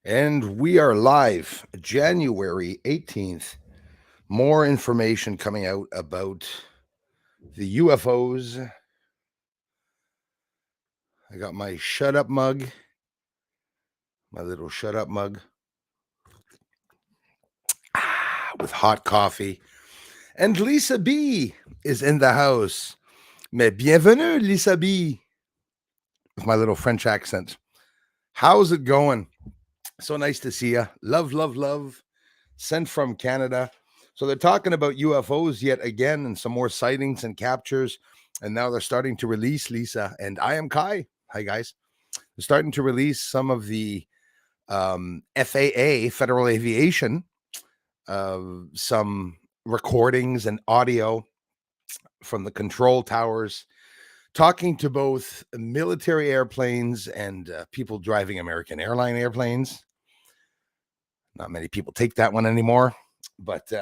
And we are live, January 18th. More information coming out about the UFOs. I got my shut up mug, my little shut up mug with hot coffee. And Lisa B is in the house. Mais bienvenue, Lisa B, with my little French accent. How's it going? So nice to see you. Love, love, love. Sent from Canada. So they're talking about UFOs yet again and some more sightings and captures. And now they're starting to release, Lisa. And I am Kai. Hi, guys. They're starting to release some of the FAA, Federal Aviation, some recordings and audio from the control towers, talking to both military airplanes and people driving American airline airplanes. Not many people take that one anymore, but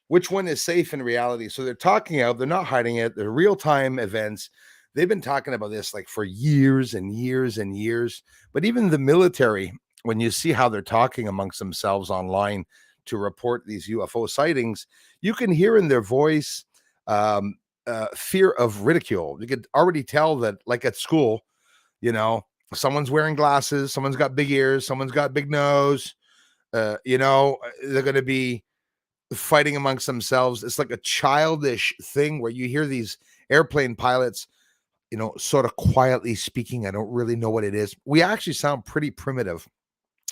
which one is safe in reality? So they're talking out, they're not hiding it. They're real-time events. They've been talking about this like for years and years and years. But even the military, when you see how they're talking amongst themselves online to report these UFO sightings, you can hear in their voice fear of ridicule. You could already tell that, like at school, you know, someone's wearing glasses, someone's got big ears, someone's got big nose. They're going to be fighting amongst themselves. It's like a childish thing where you hear these airplane pilots, sort of quietly speaking. I don't really know what it is. We actually sound pretty primitive.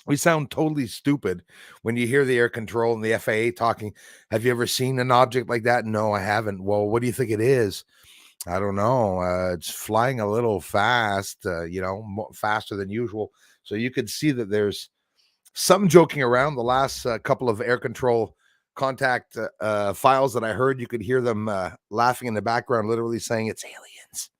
We sound totally stupid when you hear the air control and the FAA talking. Have you ever seen an object like that? No, I haven't. Well, what do you think it is? I don't know. It's flying a little fast, faster than usual. So you could see that there's some joking around. The last couple of air control contact files that I heard, you could hear them laughing in the background, literally saying it's aliens,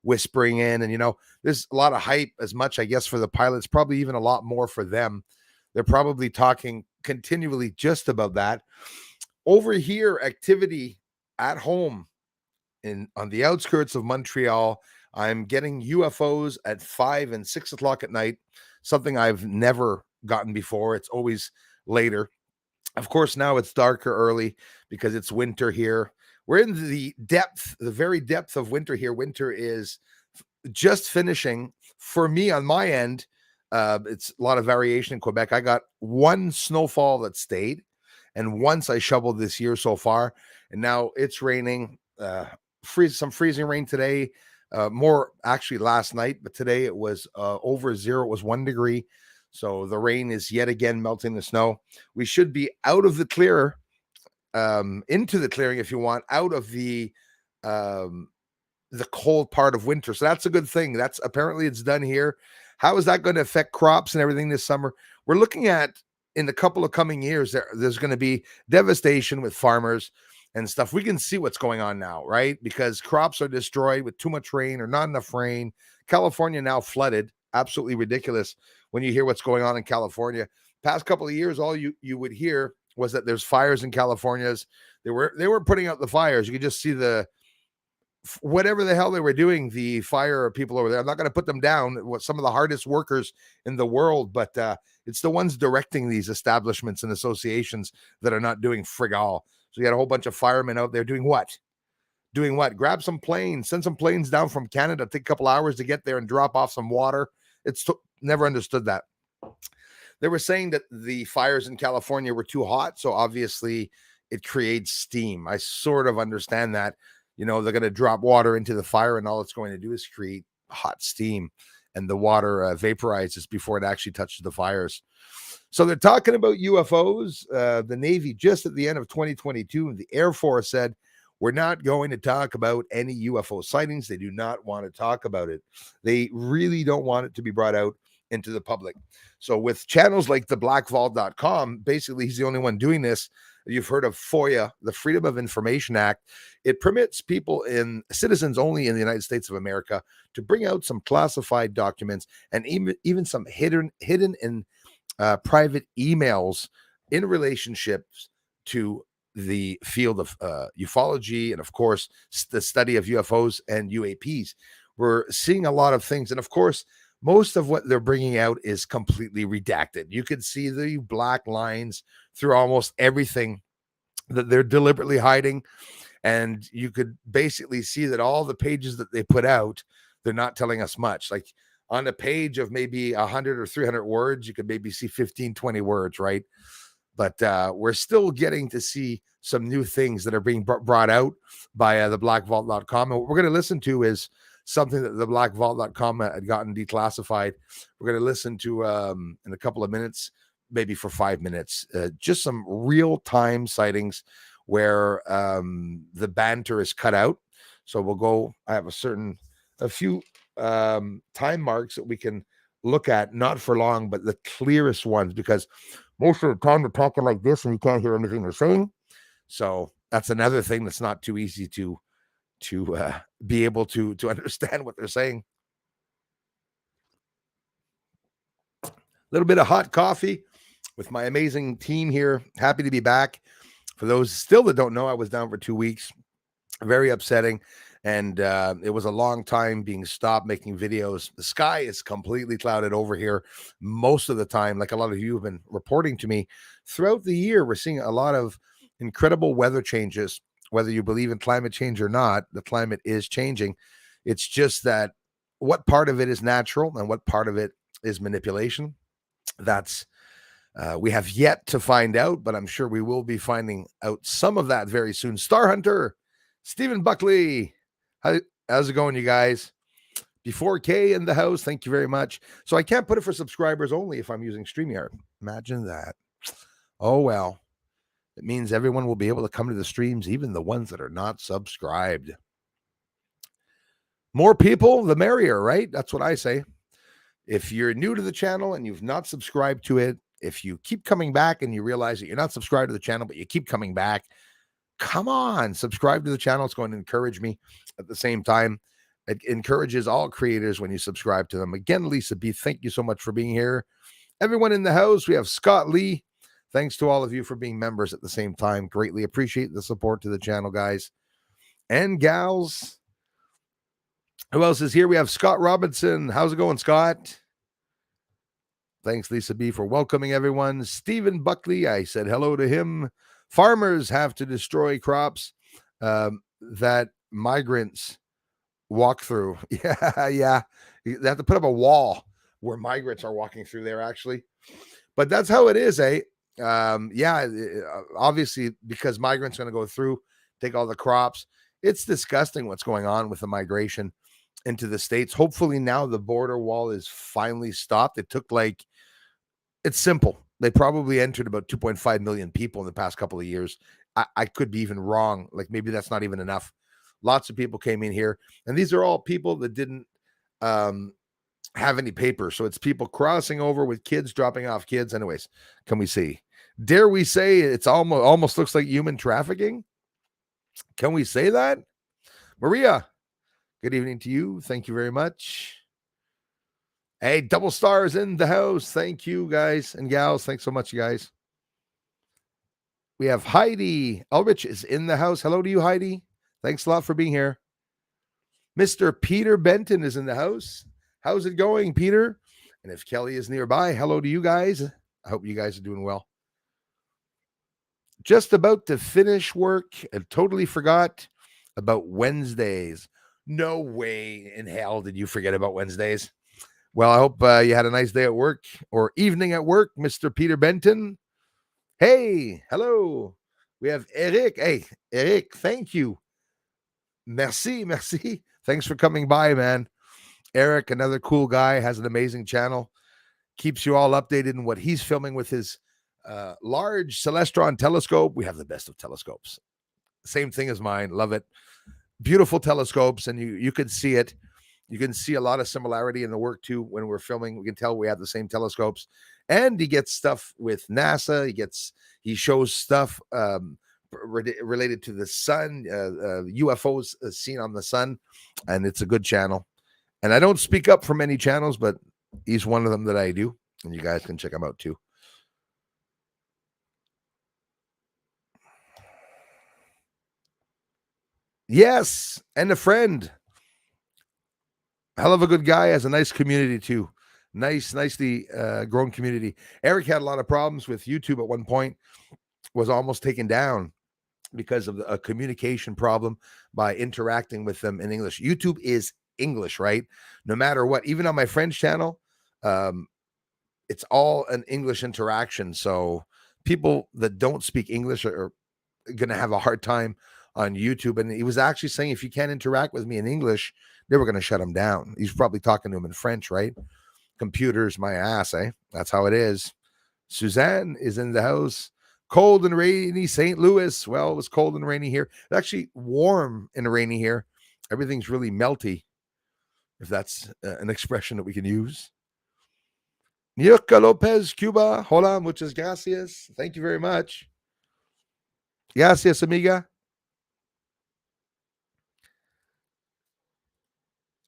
whispering in. And, there's a lot of hype, as much, I guess, for the pilots, probably even a lot more for them. They're probably talking continually just about that. Over here, activity at home on the outskirts of Montreal. I'm getting UFOs at 5 and 6 o'clock at night, something I've never gotten before. It's always later. Of course, now it's darker early because it's winter here. We're in the very depth of winter here. Winter is just finishing for me on my end. It's a lot of variation in Quebec. I got one snowfall that stayed, and once I shoveled this year so far, and now it's raining. Some freezing rain today. More actually last night, but today it was over zero. It was 1 degree. So the rain is yet again melting the snow. We should be out of the clear, into the clearing, if you want, out of the cold part of winter. So that's a good thing. That's apparently it's done here. How is that going to affect crops and everything this summer? We're looking at, in a couple of coming years, there's going to be devastation with farmers and stuff. We can see what's going on now, right? Because crops are destroyed with too much rain or not enough rain. California now flooded. Absolutely ridiculous when you hear what's going on in California. Past couple of years, all you would hear was that there's fires in California's. They were putting out the fires. You could just see whatever the hell they were doing, the fire people over there. I'm not going to put them down. Some of the hardest workers in the world, but it's the ones directing these establishments and associations that are not doing frig all. So you got a whole bunch of firemen out there doing what? Doing what? Grab some planes, send some planes down from Canada, take a couple hours to get there and drop off some water. Never understood that. They were saying that the fires in California were too hot, so obviously it creates steam. I sort of understand that. They're going to drop water into the fire, and all it's going to do is create hot steam, and the water vaporizes before it actually touches the fires. So they're talking about UFOs. The Navy, just at the end of 2022, the Air Force said, we're not going to talk about any UFO sightings. They do not want to talk about it. They really don't want it to be brought out into the public. So with channels like theblackvault.com, basically he's the only one doing this. You've heard of FOIA, the Freedom of Information Act. It permits citizens only in the United States of America to bring out some classified documents and even some hidden and private emails in relationships to the field of ufology and, of course, the study of UFOs and UAPs. We're seeing a lot of things. And, of course, most of what they're bringing out is completely redacted. You can see the black lines through almost everything that they're deliberately hiding. And you could basically see that all the pages that they put out, they're not telling us much. Like on a page of maybe 100 or 300 words, you could maybe see 15, 20 words, right? But we're still getting to see some new things that are being brought out by theblackvault.com. And what we're going to listen to is something that the blackvault.com had gotten declassified. We're going to listen to in a couple of minutes, maybe for 5 minutes, just some real-time sightings where the banter is cut out. So we'll go, I have a few time marks that we can look at, not for long, but the clearest ones, because most of the time they're talking like this and you can't hear anything they're saying. So that's another thing that's not too easy to be able to understand what they're saying. A little bit of hot coffee with my amazing team here. Happy to be back. For those still that don't know, I was down for 2 weeks. Very upsetting. And it was a long time being stopped making videos. The sky is completely clouded over here most of the time. Like a lot of you have been reporting to me throughout the year, we're seeing a lot of incredible weather changes. Whether you believe in climate change or not, the climate is changing. It's just that what part of it is natural and what part of it is manipulation. That's we have yet to find out, but I'm sure we will be finding out some of that very soon. Star Hunter, Stephen Buckley, how's it going, you guys? Before K in the house, thank you very much. So I can't put it for subscribers only if I'm using StreamYard. Imagine that. Oh, well, it means everyone will be able to come to the streams, even the ones that are not subscribed. More people, the merrier, right? That's what I say. If you're new to the channel and you've not subscribed to it, if you keep coming back and you realize that you're not subscribed to the channel, but you keep coming back, come on, subscribe to the channel. It's going to encourage me. At the same time, it encourages all creators when you subscribe to them. Again, Lisa B, thank you so much for being here. Everyone in the house, we have Scott Lee. Thanks to all of you for being members at the same time. Greatly appreciate the support to the channel, guys and gals. Who else is here? We have Scott Robinson. How's it going, Scott? Thanks, Lisa B, for welcoming everyone. Stephen Buckley, I said hello to him. Farmers have to destroy crops that migrants walk through. Yeah. They have to put up a wall where migrants are walking through there, actually. But that's how it is, eh? Obviously, because migrants are going to go through, take all the crops. It's disgusting what's going on with the migration into the States. Hopefully now the border wall is finally stopped. It's simple. They probably entered about 2.5 million people in the past couple of years. I could be even wrong. Like maybe that's not even enough. Lots of people came in here, and these are all people that didn't have any papers. So it's people crossing over with kids, dropping off kids. Anyways, can we see? Dare we say it's almost looks like human trafficking? Can we say that? Maria, good evening to you. Thank you very much. Hey, double stars in the house. Thank you, guys and gals. Thanks so much, you guys. We have Heidi Ulrich is in the house. Hello to you, Heidi. Thanks a lot for being here. Mr. Peter Benton is in the house. How's it going, Peter? And if Kelly is nearby, hello to you guys. I hope you guys are doing well. Just about to finish work and totally forgot about Wednesdays. No way in hell did you forget about Wednesdays. Well, I hope you had a nice day at work or evening at work, Mr. Peter Benton. Hey, hello. We have Eric. Hey, Eric, thank you. Merci. Thanks for coming by, man. Eric, another cool guy, has an amazing channel. Keeps you all updated in what he's filming with his large Celestron telescope. We have the best of telescopes. Same thing as mine. Love it. Beautiful telescopes, and you can see it. You can see a lot of similarity in the work too when we're filming. We can tell we have the same telescopes. And he gets stuff with NASA. He shows stuff related to the sun, UFOs seen on the sun, and it's a good channel. And I don't speak up for many channels, but he's one of them that I do, and you guys can check him out too. Yes, and a friend. Hell of a good guy, has a nice community too. Nicely grown community. Eric had a lot of problems with YouTube at one point, was almost taken down because of a communication problem by interacting with them in English. YouTube is English, right? No matter what, even on my friend's channel, um, it's all an English interaction. So people that don't speak English are going to have a hard time on YouTube. And he was actually saying, if you can't interact with me in English, they were going to shut him down. He's probably talking to him in French, right? Computers, my ass, eh? That's how it is. Suzanne is in the house. Cold and rainy St. Louis. Well, it was cold and rainy here. It's actually warm and rainy here. Everything's really melty, if that's an expression that we can use. Niurka Lopez, Cuba. Hola, muchas gracias. Thank you very much. Gracias, amiga.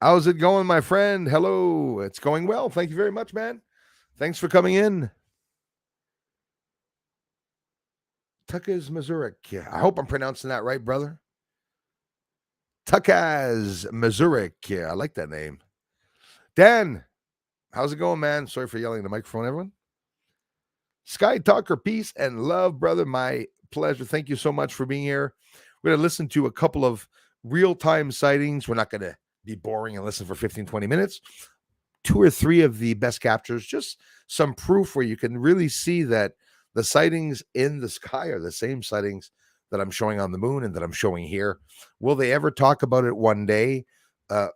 How's it going, my friend? Hello. It's going well. Thank you very much, man. Thanks for coming in. Tuckaz, Missouri. I hope I'm pronouncing that right, brother. Tuckaz, Missouri. I like that name. Dan, how's it going, man? Sorry for yelling at the microphone, everyone. Sky Talker, peace and love, brother. My pleasure. Thank you so much for being here. We're going to listen to a couple of real-time sightings. We're not going to be boring and listen for 15, 20 minutes. 2 or 3 of the best captures, just some proof where you can really see that the sightings in the sky are the same sightings that I'm showing on the moon and that I'm showing here. Will they ever talk about it one day?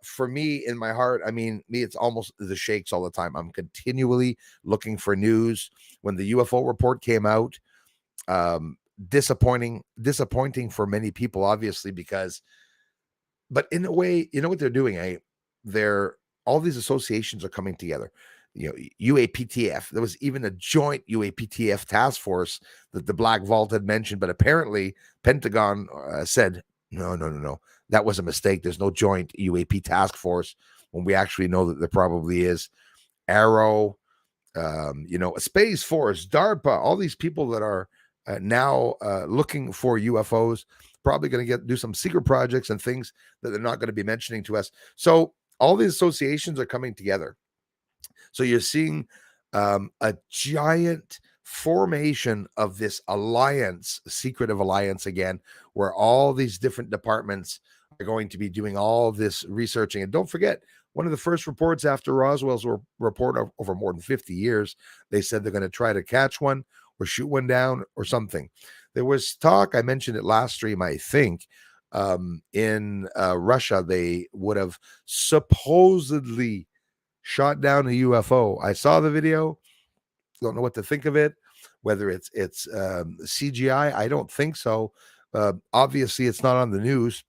For me, in my heart, I mean, me, it's almost the shakes all the time. I'm continually looking for news. When the UFO report came out, disappointing for many people, obviously, because, but in a way, you know what they're doing, eh? They're all these associations are coming together. You know, UAPTF. There was even a joint UAPTF task force that the Black Vault had mentioned, but apparently Pentagon said, no. That was a mistake. There's no joint UAP task force when we actually know that there probably is. Arrow, Space Force, DARPA, all these people that are now looking for UFOs, probably going to do some secret projects and things that they're not going to be mentioning to us. So all these associations are coming together. So you're seeing a giant formation of this alliance, secretive alliance again, where all these different departments are going to be doing all this researching. And don't forget, one of the first reports after Roswell's report over more than 50 years, they said they're going to try to catch one or shoot one down or something. There was talk, I mentioned it last stream, I think, in Russia, they would have supposedly shot down a UFO. I saw the video. Don't know what to think of it. Whether it's CGI, I don't think so. Obviously, it's not on the news.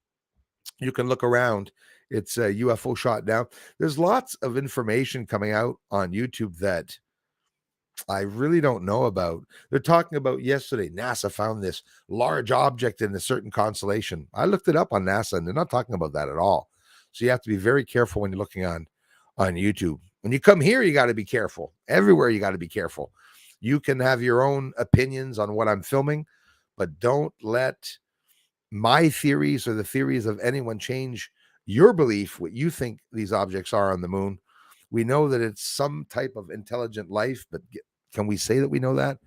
You can look around. It's a UFO shot down. There's lots of information coming out on YouTube that I really don't know about. They're talking about yesterday, NASA found this large object in a certain constellation. I looked it up on NASA, and they're not talking about that at all. So you have to be very careful when you're looking on YouTube. When you come here, you got to be careful. Everywhere, you got to be careful. You can have your own opinions on what I'm filming, but don't let my theories or the theories of anyone change your belief, what you think these objects are on the moon. We know that it's some type of intelligent life, but can we say that we know that?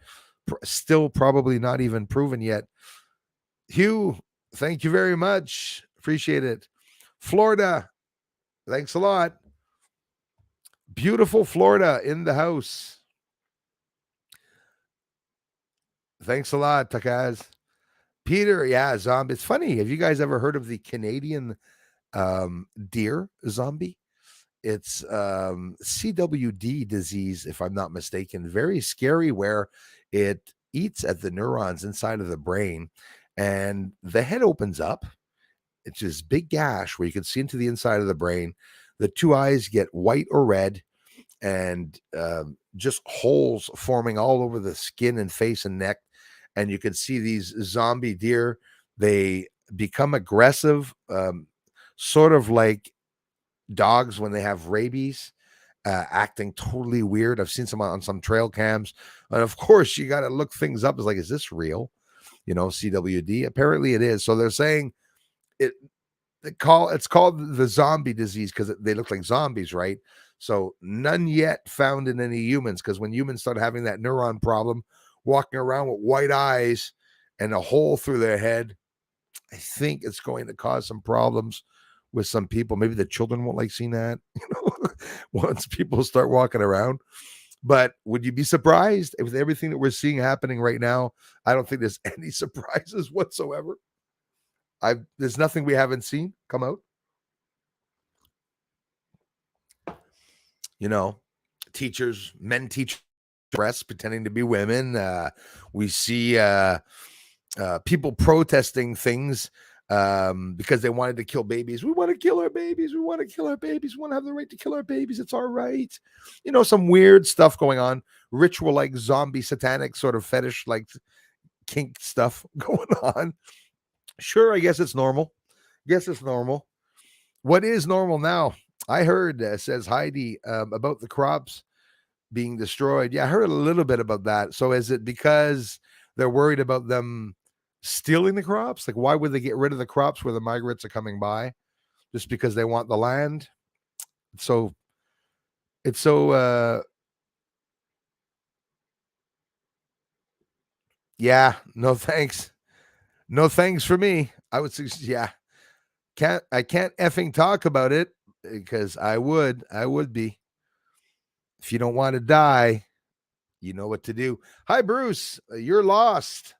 Still probably not even proven yet. Hugh, thank you very much. Appreciate it. Florida, thanks a lot. Beautiful Florida in the house. Thanks a lot, Takaz. Peter, yeah, zombie. It's funny. Have you guys ever heard of the Canadian deer zombie? It's CWD disease, if I'm not mistaken. Very scary, where it eats at the neurons inside of the brain, and the head opens up. It's this big gash where you can see into the inside of the brain. The 2 eyes get white or red, and just holes forming all over the skin and face and neck. And you can see these zombie deer. They become aggressive, sort of like dogs when they have rabies, acting totally weird. I've seen some on some trail cams. And of course, you got to look things up. It's like, is this real? CWD. Apparently it is. So they're saying it's called the zombie disease because they look like zombies, right? So none yet found in any humans, because when humans start having that neuron problem, walking around with white eyes and a hole through their head, I think it's going to cause some problems with some people. Maybe the children won't like seeing that, once people start walking around. But would you be surprised with everything that we're seeing happening right now? I don't think there's any surprises whatsoever. There's nothing we haven't seen come out. Teachers, men teach breasts pretending to be women. We see people protesting things because they wanted to kill babies. We want to kill our babies. We want to kill our babies. We want to have the right to kill our babies. It's our right. Some weird stuff going on. Ritual like zombie satanic sort of fetish like kink stuff going on. Sure, I guess it's normal. What is normal now? I heard, says Heidi, about the crops being destroyed. Yeah, I heard a little bit about that. So is it because they're worried about them stealing the crops? Like, why would they get rid of the crops where the migrants are coming by? Just because they want the land? So it's so yeah, no thanks. No thanks for me. I would suggest, yeah. I can't effing talk about it because I would be. If you don't want to die, you know what to do. Hi, Bruce. You're lost.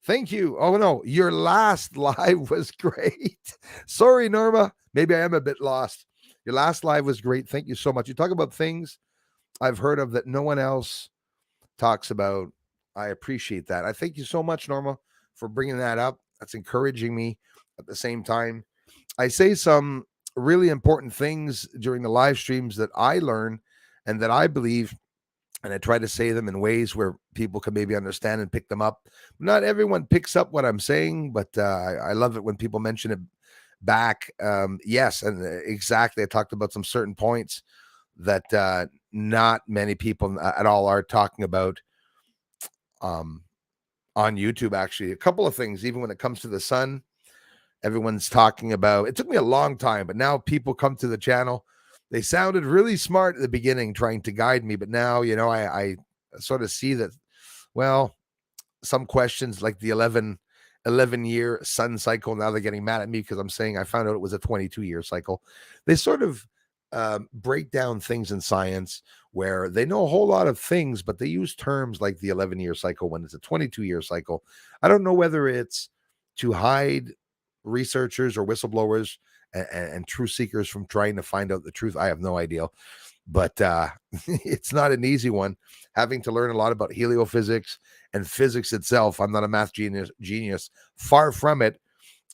Thank you. Oh, no. Your last live was great. Sorry, Norma. Maybe I am a bit lost. Your last live was great. Thank you so much. You talk about things I've heard of that no one else talks about. I appreciate that. I thank you so much, Norma, for bringing that up. That's encouraging me. At the same time, I say some really important things during the live streams that I learn and that I believe, and I try to say them in ways where people can maybe understand and pick them up. Not everyone picks up what I'm saying, but I love it when people mention it back. Yes, and exactly. I talked about some certain points that not many people at all are talking about on YouTube. Actually, a couple of things, even when it comes to the sun, everyone's talking about. It took me a long time, but now people come to the channel. They sounded really smart at the beginning trying to guide me, but now, I sort of see that, well, some questions like the 11-year sun cycle, now they're getting mad at me because I'm saying I found out it was a 22-year cycle. They sort of break down things in science where they know a whole lot of things, but they use terms like the 11-year cycle when it's a 22-year cycle. I don't know whether it's to hide researchers or whistleblowers and truth seekers from trying to find out the truth. I have no idea, but it's not an easy one, having to learn a lot about heliophysics and physics itself. I'm not a math genius, far from it.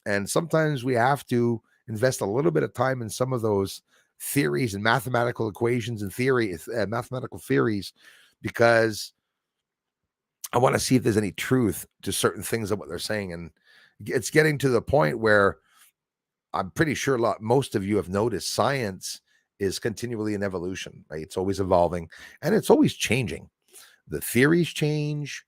And sometimes we have to invest a little bit of time in some of those theories and mathematical equations and mathematical theories, because I want to see if there's any truth to certain things of what they're saying. And it's getting to the point where I'm pretty sure most of you have noticed science is continually in evolution, right? It's always evolving and it's always changing. The theories change.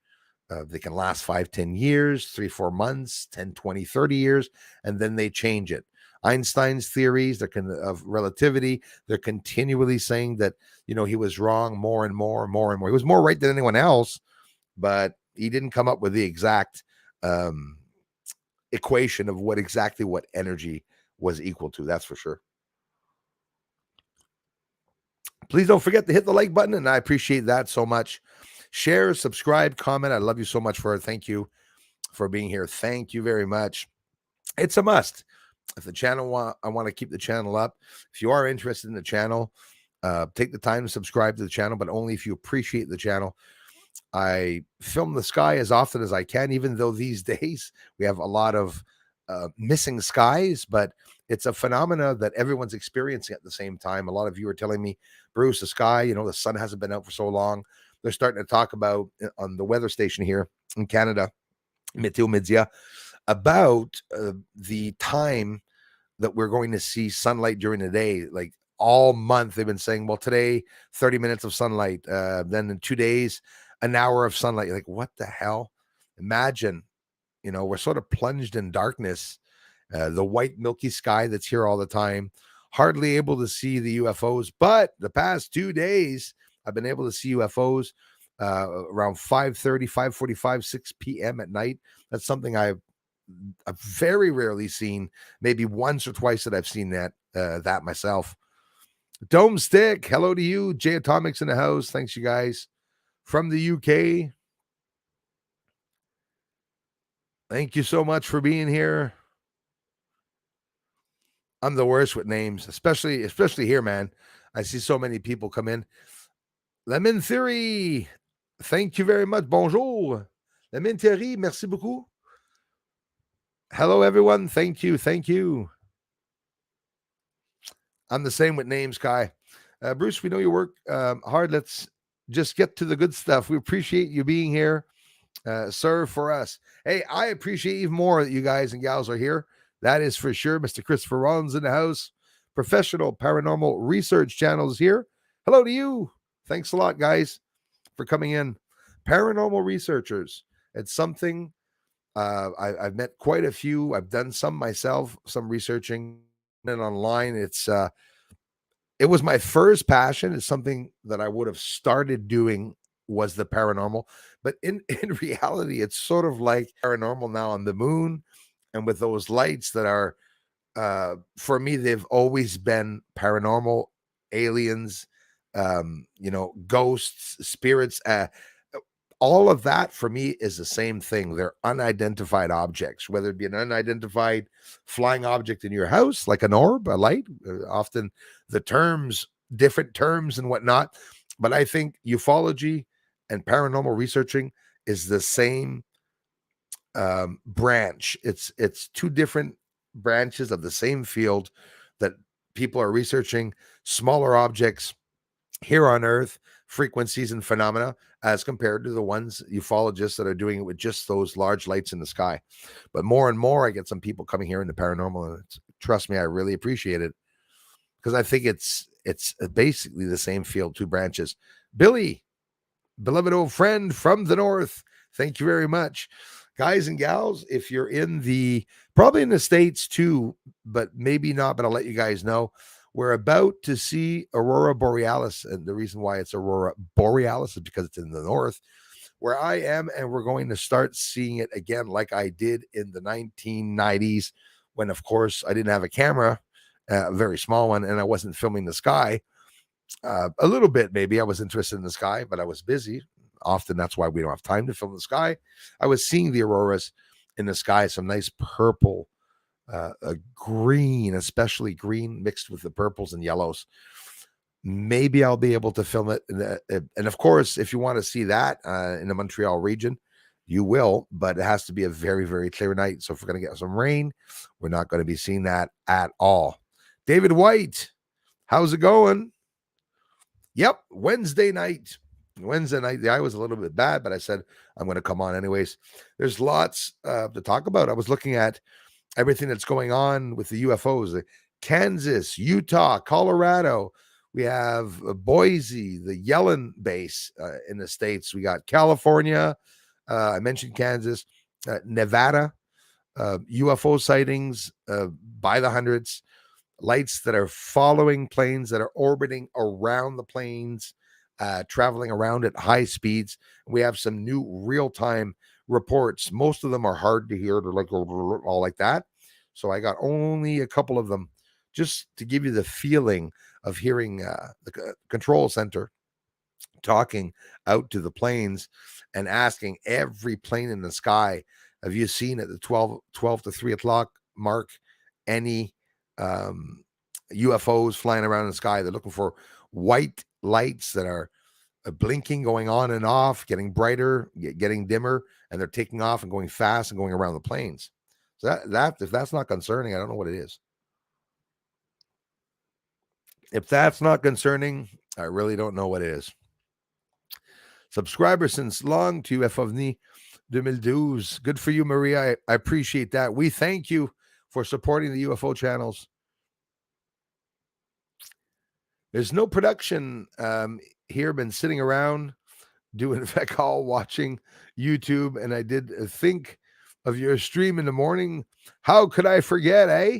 They can last 5-10 years, 3-4 months, 10, 20, 30 years, and then they change it. Einstein's theories of relativity, they're continually saying that, he was wrong more and more and more and more. He was more right than anyone else, but he didn't come up with the exact equation of what energy was equal to. That's for sure. Please don't forget to hit the like button, and I appreciate that so much. Share, subscribe, comment. I love you so much for it. Thank you for being here. Thank you very much. It's a must. If the channel I want to keep the channel up. If you are interested in the channel, take the time to subscribe to the channel, but only if you appreciate the channel. I film the sky as often as I can, even though these days we have a lot of missing skies, but it's a phenomena that everyone's experiencing at the same time. A lot of you are telling me, Bruce, the sky, the sun hasn't been out for so long. They're starting to talk about on the weather station here in Canada, Meteo Media, about the time that we're going to see sunlight during the day. Like all month, they've been saying, well, today, 30 minutes of sunlight. Then in 2 days, an hour of sunlight. You're like, what the hell? Imagine, we're sort of plunged in darkness. The white milky sky that's here all the time, hardly able to see the UFOs, but the past 2 days, I've been able to see UFOs around 5:30, 5:45, 6 p.m. at night. That's something I've very rarely seen. Maybe once or twice that I've seen that myself. Dome Stick, hello to you. J Atomics in the house. Thanks, you guys. From the UK. Thank you so much for being here. I'm the worst with names, especially here, man. I see so many people come in. Lemon Theory, thank you very much. Bonjour. Lemon Theory, merci beaucoup. Hello, everyone. Thank you. Thank you. I'm the same with names, Kai. Bruce, we know you work hard. Let's just get to the good stuff. We appreciate you being here. Serve for us. Hey, I appreciate even more that you guys and gals are here. That is for sure. Mr. Christopher Rollins in the house. Professional Paranormal Research Channel is here. Hello to you. Thanks a lot, guys, for coming in. Paranormal researchers. It's something I've met quite a few. I've done some myself, some researching and online. It was my first passion. It's something that I would have started doing was the paranormal, but in reality, it's sort of like paranormal now on the moon, and with those lights that are, for me, they've always been paranormal, aliens, ghosts, spirits. All of that for me is the same thing. They're unidentified objects, whether it be an unidentified flying object in your house, like an orb, a light, often different terms and whatnot. But I think ufology and paranormal researching is the same branch. It's two different branches of the same field that people are researching smaller objects here on Earth, frequencies and phenomena, as compared to the ones ufologists that are doing it with just those large lights in the sky. But more and more, I get some people coming here in the paranormal, and trust me, I really appreciate it because I think it's basically the same field, two branches. Billy, beloved old friend from the north, thank you very much. Guys and gals, if you're probably in the States too, but maybe not, but I'll let you guys know. We're about to see Aurora Borealis, and the reason why it's Aurora Borealis is because it's in the north, where I am, and we're going to start seeing it again like I did in the 1990s when, of course, I didn't have a camera, a very small one, and I wasn't filming the sky. A little bit, maybe. I was interested in the sky, but I was busy. Often that's why we don't have time to film the sky. I was seeing the auroras in the sky, some nice purple, a green, especially green mixed with the purples and yellows. Maybe I'll be able to film it. And of course, if you want to see that in the Montreal region, you will, but it has to be a very, very clear night. So if we're going to get some rain, we're not going to be seeing that at all. David White, how's it going? Yep, Wednesday night. The eye was a little bit bad, but I said I'm going to come on anyways. There's lots to talk about. I was looking at everything that's going on with the UFOs. Kansas, Utah, Colorado. We have Boise, the Yellen base in the States. We got California. I mentioned Kansas, Nevada, UFO sightings by the hundreds. Lights that are following planes that are orbiting around the planes, traveling around at high speeds. We have some new real-time reports. Most of them are hard to hear. They're like all like that. So I got only a couple of them just to give you the feeling of hearing the control center talking out to the planes and asking every plane in the sky, have you seen at the 12 to 3 o'clock mark any UFOs flying around in the sky? They're looking for white lights that are blinking, going on and off, getting brighter, getting dimmer, and they're taking off and going fast and going around the planes. So that if that's not concerning, I don't know what it is. If that's not concerning, I really don't know what it is. Subscriber since long to UFOVNI 2012. Good for you, Maria. I appreciate that. We thank you for supporting the UFO channels. There's no production here. Been sitting around doing feck all watching YouTube, and I did think of your stream in the morning. How could I forget, eh?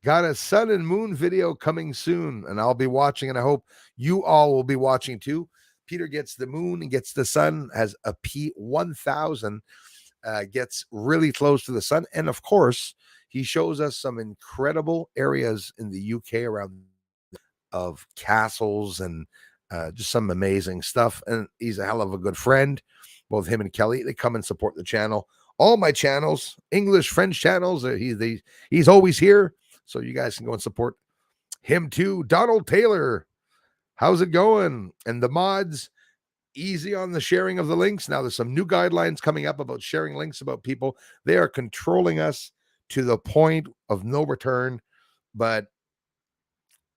Got a sun and moon video coming soon, and I'll be watching, and I hope you all will be watching too. Peter gets the moon and gets the sun, has a P1000, gets really close to the sun. And of course, he shows us some incredible areas in the UK around of castles and just some amazing stuff. And he's a hell of a good friend. Both him and Kelly, they come and support the channel. All my channels, English, French channels, he's always here. So you guys can go and support him too. Donald Taylor, how's it going? And the mods, easy on the sharing of the links. Now there's some new guidelines coming up about sharing links about people. They are controlling us to the point of no return, but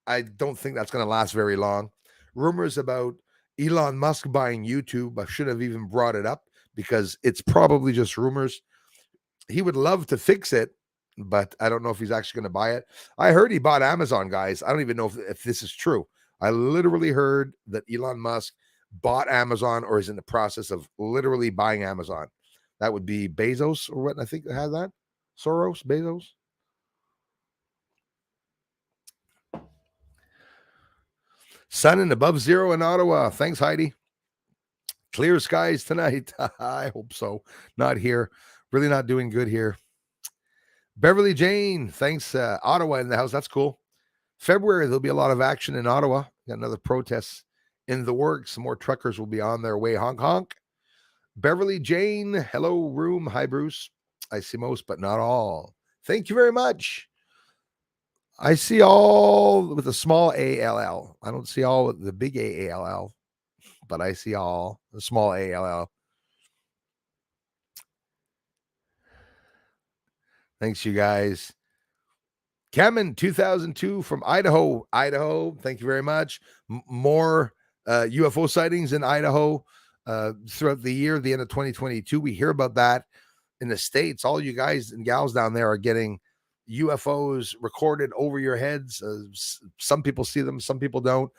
I don't think that's going to last very long. Rumors about Elon Musk buying YouTube, I should have even brought it up because it's probably just rumors. He would love to fix it, but I don't know if he's actually going to buy it. I heard he bought Amazon, guys. I don't even know if this is true. I literally heard that Elon Musk bought Amazon or is in the process of literally buying Amazon. That would be Bezos or what? I think they had that. Soros, Bezos. Sun and above zero in Ottawa. Thanks, Heidi. Clear skies tonight. I hope so. Not here. Really not doing good here. Beverly Jane, thanks. Ottawa in the house. That's cool. February, there'll be a lot of action in Ottawa. Got another protest in the works. Some more truckers will be on their way. Honk, honk. Beverly Jane, hello, room. Hi, Bruce. I see most, but not all. Thank you very much. I see all with a small ALL. I don't see all with the big AALL, but I see all the small ALL. Thanks, you guys. Kemen 2002 from Idaho. Idaho, thank you very much. More UFO sightings in Idaho throughout the year, the end of 2022. We hear about that in the States. All you guys and gals down there are getting UFOs recorded over your heads. Some people see them, some people don't.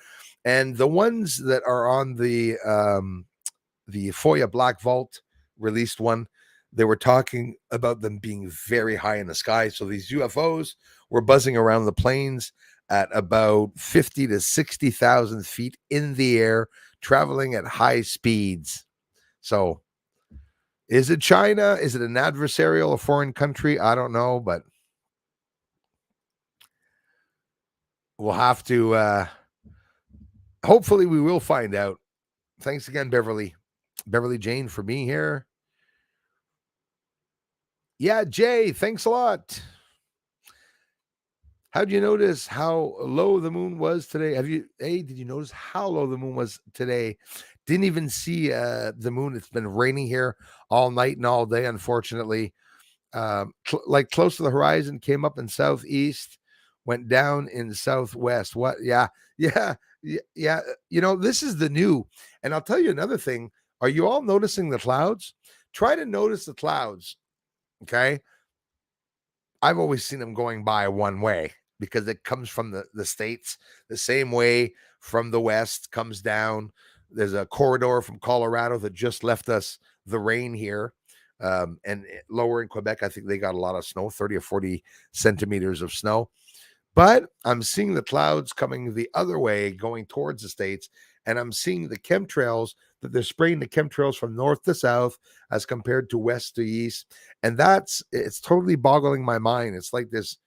And the ones that are on the FOIA Black Vault released one, they were talking about them being very high in the sky. So these UFOs were buzzing around the planes at about 50 to 60,000 feet in the air, traveling at high speeds. So is it China? Is it an adversarial, a foreign country? I don't know, but we'll have to, hopefully we will find out. Thanks again, Beverly Jane, for being here. Yeah, Jay, thanks a lot. How'd you notice how low the moon was today? Did you notice how low the moon was today? Didn't even see the moon. It's been raining here all night and all day, unfortunately. Like close to the horizon, came up in southeast, went down in southwest. What? Yeah. You know, this is the new. And I'll tell you another thing. Are you all noticing the clouds? Try to notice the clouds. Okay. I've always seen them going by one way because it comes from the States the same way from the West comes down. There's a corridor from Colorado that just left us the rain here. And lower in Quebec, I think they got a lot of snow, 30 or 40 centimeters of snow. But I'm seeing the clouds coming the other way, going towards the States. And I'm seeing the chemtrails that they're spraying the chemtrails from north to south as compared to west to east. And it's totally boggling my mind. It's like this,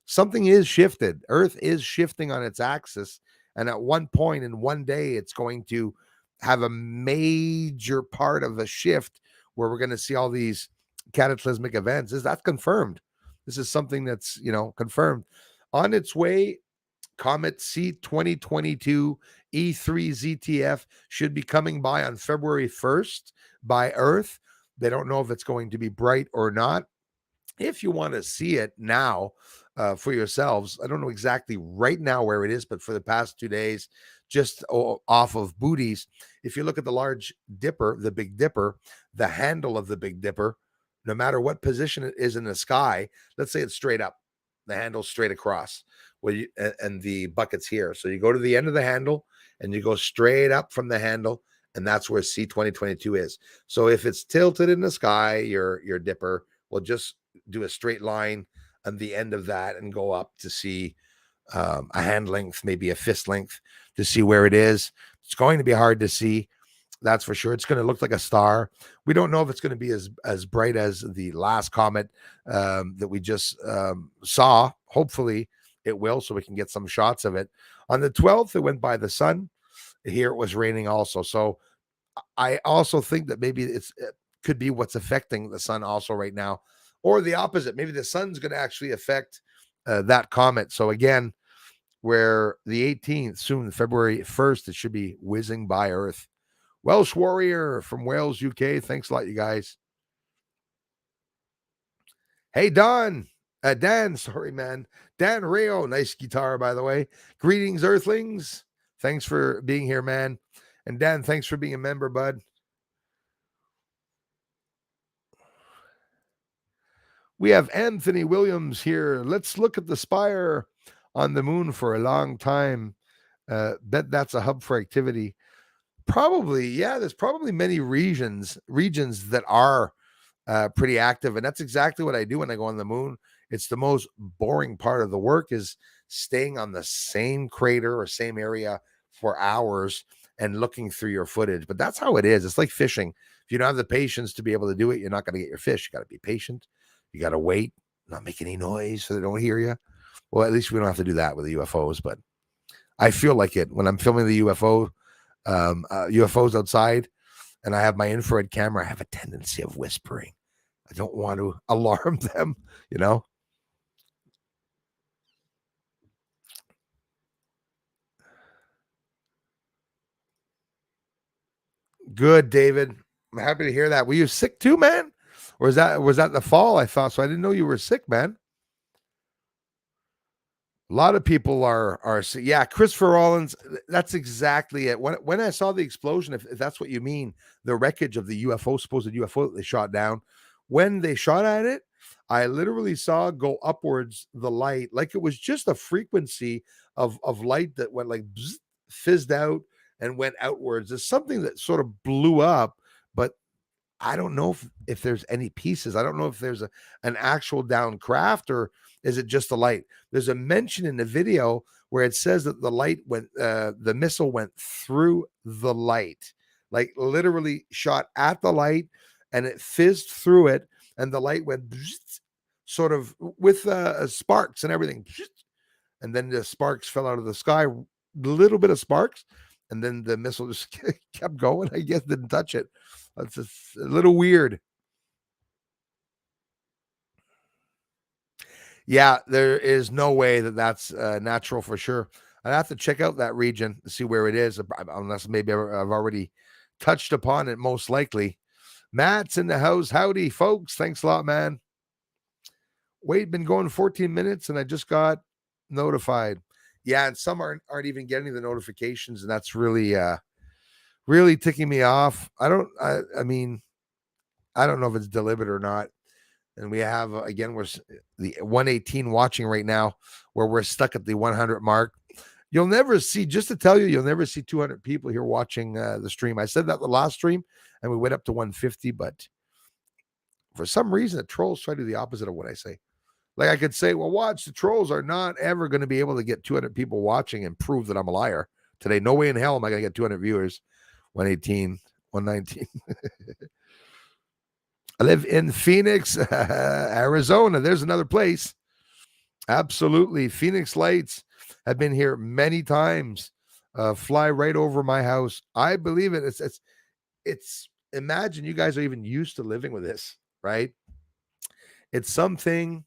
something is shifted. Earth is shifting on its axis. And at one point in one day, it's going to have a major part of a shift where we're going to see all these cataclysmic events. Is that confirmed? This is something that's, confirmed. On its way, Comet C 2022 E3 ZTF should be coming by on February 1st by Earth. They don't know if it's going to be bright or not. If you want to see it now for yourselves, I don't know exactly right now where it is, but for the past 2 days, just off of Booties, if you look at the large dipper, the Big Dipper, the handle of the Big Dipper, no matter what position it is in the sky, let's say it's straight up, the handle's straight across, and the bucket's here. So you go to the end of the handle and you go straight up from the handle, and that's where C 2022 is. So if it's tilted in the sky, your dipper will just do a straight line on the end of that and go up to see a hand length, maybe a fist length, to see where it is. It's going to be hard to see. That's for sure. It's going to look like a star. We don't know if it's going to be as bright as the last comet that we just saw. Hopefully it will, so we can get some shots of it. On the 12th, it went by the sun. Here it was raining also. So I also think that maybe it could be what's affecting the sun also right now, or the opposite. Maybe the sun's going to actually affect that comet. So again, where the 18th, soon February 1st, it should be whizzing by Earth. Welsh Warrior from Wales, UK. Thanks a lot, you guys. Hey, Dan, sorry, man. Dan Rio, nice guitar, by the way. Greetings, Earthlings. Thanks for being here, man. And Dan, thanks for being a member, bud. We have Anthony Williams here. Let's look at the spire on the moon for a long time. Bet that's a hub for activity. Probably, yeah. There's probably many regions that are pretty active, and that's exactly what I do when I go on the moon. It's the most boring part of the work is staying on the same crater or same area for hours and looking through your footage. But that's how it is. It's like fishing. If you don't have the patience to be able to do it, you're not going to get your fish. You got to be patient. You got to wait, not make any noise so they don't hear you. Well, at least we don't have to do that with the UFOs, but I feel like it when I'm filming the UFOs outside and I have my infrared camera. I have a tendency of whispering. I don't want to alarm them, you know. Good, David. I'm happy to hear that. Were you sick too, man? Or was that the fall? I thought so. I didn't know you were sick, man. A lot of people are yeah. Christopher Rollins, that's exactly it. When I saw the explosion, if that's what you mean, the wreckage of the UFO, supposed UFO that they shot down, when they shot at it, I literally saw go upwards the light, like it was just a frequency of light that went like bzz, fizzed out and went outwards. There's something that sort of blew up, but I don't know if there's any pieces. I don't know if there's an actual down craft or is it just the light. There's a mention in the video where it says that the missile went through the light, like literally shot at the light and it fizzed through it. And the light went sort of with sparks and everything. And then the sparks fell out of the sky, a little bit of sparks. And then the missile just kept going. I guess didn't touch it. It's a little weird. Yeah, there is no way that that's natural for sure. I'd have to check out that region to see where it is, unless maybe I've already touched upon it, most likely. Matt's in the house. Howdy, folks. Thanks a lot, man. Wait, been going 14 minutes and I just got notified. Yeah, and some aren't even getting the notifications, and that's really really ticking me off. I mean, I don't know if it's deliberate or not. And we have again, we're the 118 watching right now, where we're stuck at the 100 mark. You'll never see, just to tell you, you'll never see 200 people here watching the stream. I said that the last stream, and we went up to 150, but for some reason, the trolls try to do the opposite of what I say. Like I could say, well, watch, the trolls are not ever going to be able to get 200 people watching and prove that I'm a liar today. No way in hell am I going to get 200 viewers. 118, 119. I live in Phoenix, Arizona. There's another place. Absolutely. Phoenix lights have been here many times. Fly right over my house. I believe it. It's imagine you guys are even used to living with this, right? It's something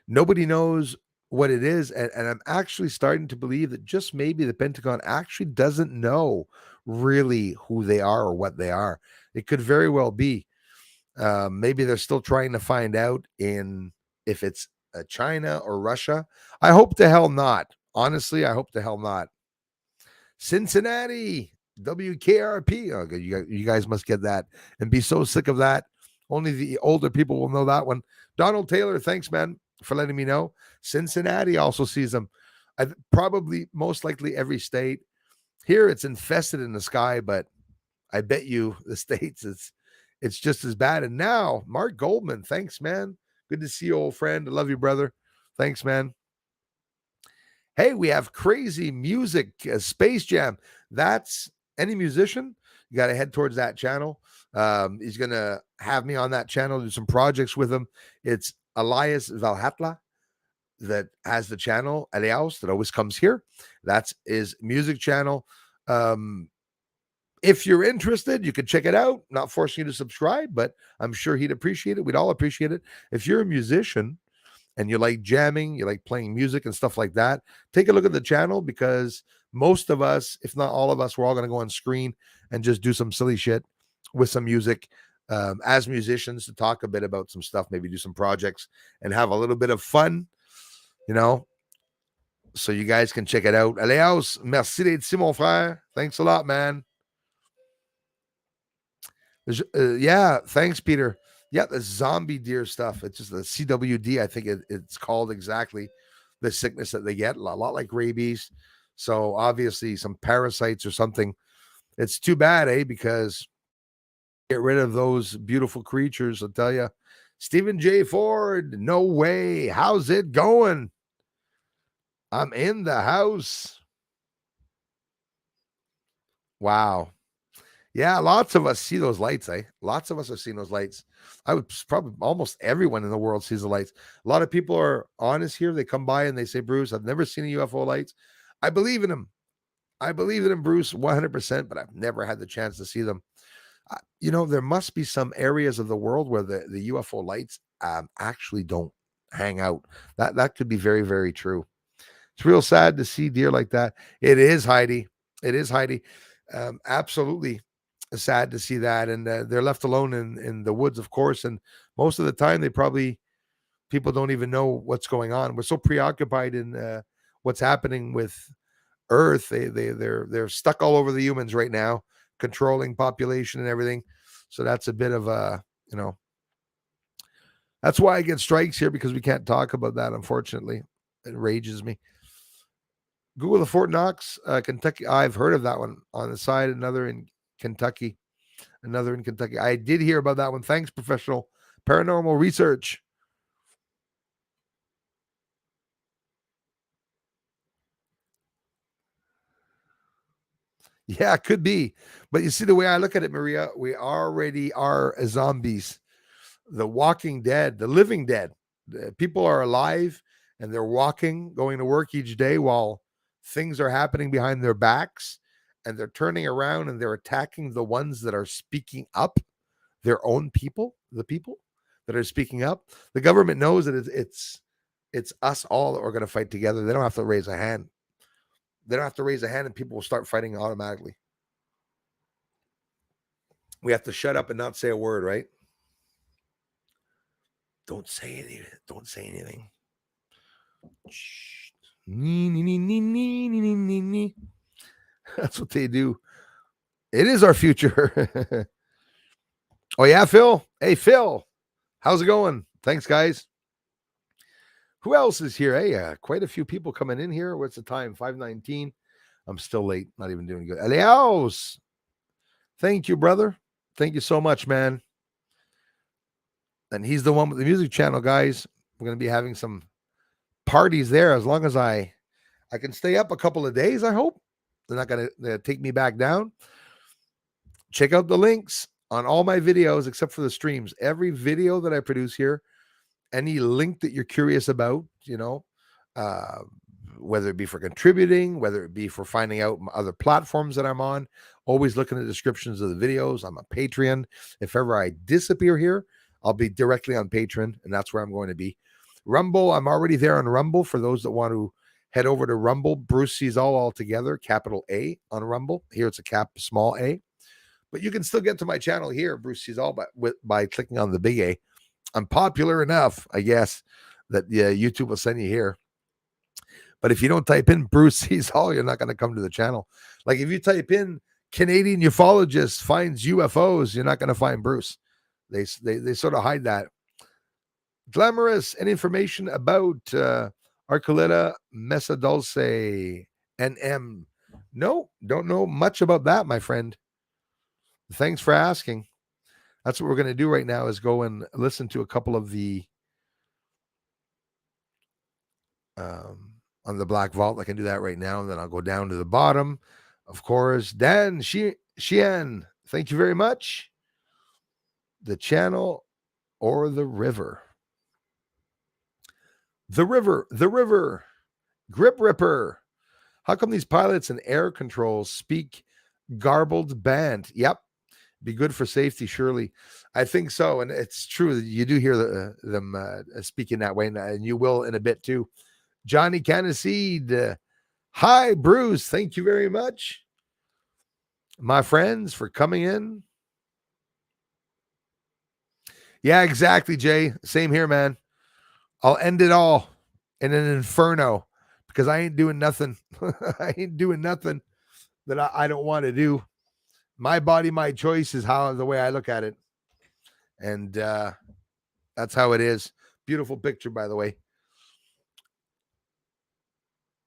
nobody knows what it is. And I'm actually starting to believe that just maybe the Pentagon actually doesn't know really who they are or what they are. It could very well be. Maybe they're still trying to find out if it's China or Russia. I hope to hell not. Honestly, I hope to hell not. Cincinnati, WKRP. Oh, you guys must get that and be so sick of that. Only the older people will know that one. Donald Taylor, thanks, man, for letting me know. Cincinnati also sees them. Probably, most likely, every state. Here, it's infested in the sky, but I bet you the states it's just as bad. And now, Mark Goldman, thanks, man. Good to see you, old friend. I love you, brother. Thanks, man. Hey, we have crazy music, Space Jam. That's any musician. You got to head towards that channel. He's going to have me on that channel, do some projects with him. It's Elias Valhatla that has the channel, Elias, that always comes here. That's his music channel. If you're interested, you can check it out. Not forcing you to subscribe, but I'm sure he'd appreciate it. We'd all appreciate it. If you're a musician and you like jamming, you like playing music and stuff like that, take a look at the channel, because most of us, if not all of us, we're all going to go on screen and just do some silly shit with some music as musicians, to talk a bit about some stuff, maybe do some projects and have a little bit of fun, you know. So you guys can check it out. Aleos, merci d'être ici, mon frère. Thanks a lot, man. Yeah, thanks, Peter. Yeah, the zombie deer stuff. It's just the CWD, I think it's called, exactly the sickness that they get, a lot like rabies. So obviously some parasites or something. It's too bad, because get rid of those beautiful creatures, I'll tell you. Stephen J. Ford, no way. How's it going? I'm in the house. Wow. Yeah, lots of us see those lights, eh? Lots of us are seeing those lights. I would probably almost everyone in the world sees the lights. A lot of people are honest here. They come by and they say, Bruce, I've never seen a UFO lights. I believe in them. I believe in them, Bruce, 100%, but I've never had the chance to see them. There must be some areas of the world where the UFO lights actually don't hang out. That could be very, very true. It's real sad to see deer like that. It is, Heidi. It is, Heidi. Absolutely sad to see that. And they're left alone in the woods, of course. And most of the time, people don't even know what's going on. We're so preoccupied in what's happening with Earth. They're stuck all over the humans right now, controlling population and everything. So that's a bit of that's why I get strikes here, because we can't talk about that, unfortunately. It rages me. Google the Fort Knox, Kentucky. I've heard of that one on the side. Another in Kentucky. I did hear about that one. Thanks, professional paranormal research. Yeah, it could be. But you see, the way I look at it, Maria, we already are zombies. The walking dead, the living dead. People are alive and they're walking, going to work each day while things are happening behind their backs, and they're turning around and they're attacking the ones that are speaking up, their own people, the people that are speaking up. The government knows that it's us all that we're going to fight together. They don't have to raise a hand. And people will start fighting automatically. We have to shut up and not say a word, right? Don't say anything. Shh. That's what they do. It is our future. Oh, yeah, Phil. Hey, Phil. How's it going? Thanks, guys. Who else is here? Hey, quite a few people coming in here. What's the time? 5:19. I'm still late. Not even doing good. Elios. Thank you, brother. Thank you so much, man. And he's the one with the music channel, guys. We're going to be having some parties there, as long as I can stay up a couple of days, I hope. They're not going to take me back down. Check out the links on all my videos except for the streams. Every video that I produce here, any link that you're curious about, whether it be for contributing, whether it be for finding out other platforms that I'm on, always look in the descriptions of the videos. I'm a Patreon. If ever I disappear here, I'll be directly on Patreon, and that's where I'm going to be. Rumble, I'm already there on Rumble. For those that want to head over to Rumble, Bruce sees all together, capital A on Rumble. Here it's a small a. But you can still get to my channel here, Bruce sees all, by clicking on the big A. I'm popular enough, I guess, that YouTube will send you here. But if you don't type in Bruce sees all, you're not going to come to the channel. Like if you type in Canadian ufologist finds UFOs, you're not going to find Bruce. They sort of hide that. Glamorous, any information about Archuleta Mesadulce NM? No, don't know much about that, my friend. Thanks for asking. That's what we're going to do right now, is go and listen to a couple of the on the black vault. I can do that right now. And then I'll go down to the bottom. Of course, Dan Xian, thank you very much. The channel or the river? The river. Grip Ripper. How come these pilots and air controls speak garbled band? Yep. Be good for safety, surely. I think so. And it's true that you do hear them speaking that way, and you will in a bit too. Johnny Caniseed. Hi, Bruce. Thank you very much, my friends, for coming in. Yeah, exactly, Jay. Same here, man. I'll end it all in an inferno because I ain't doing nothing. I ain't doing nothing that I don't want to do. My body, my choice is how the way I look at it. And that's how it is. Beautiful picture, by the way.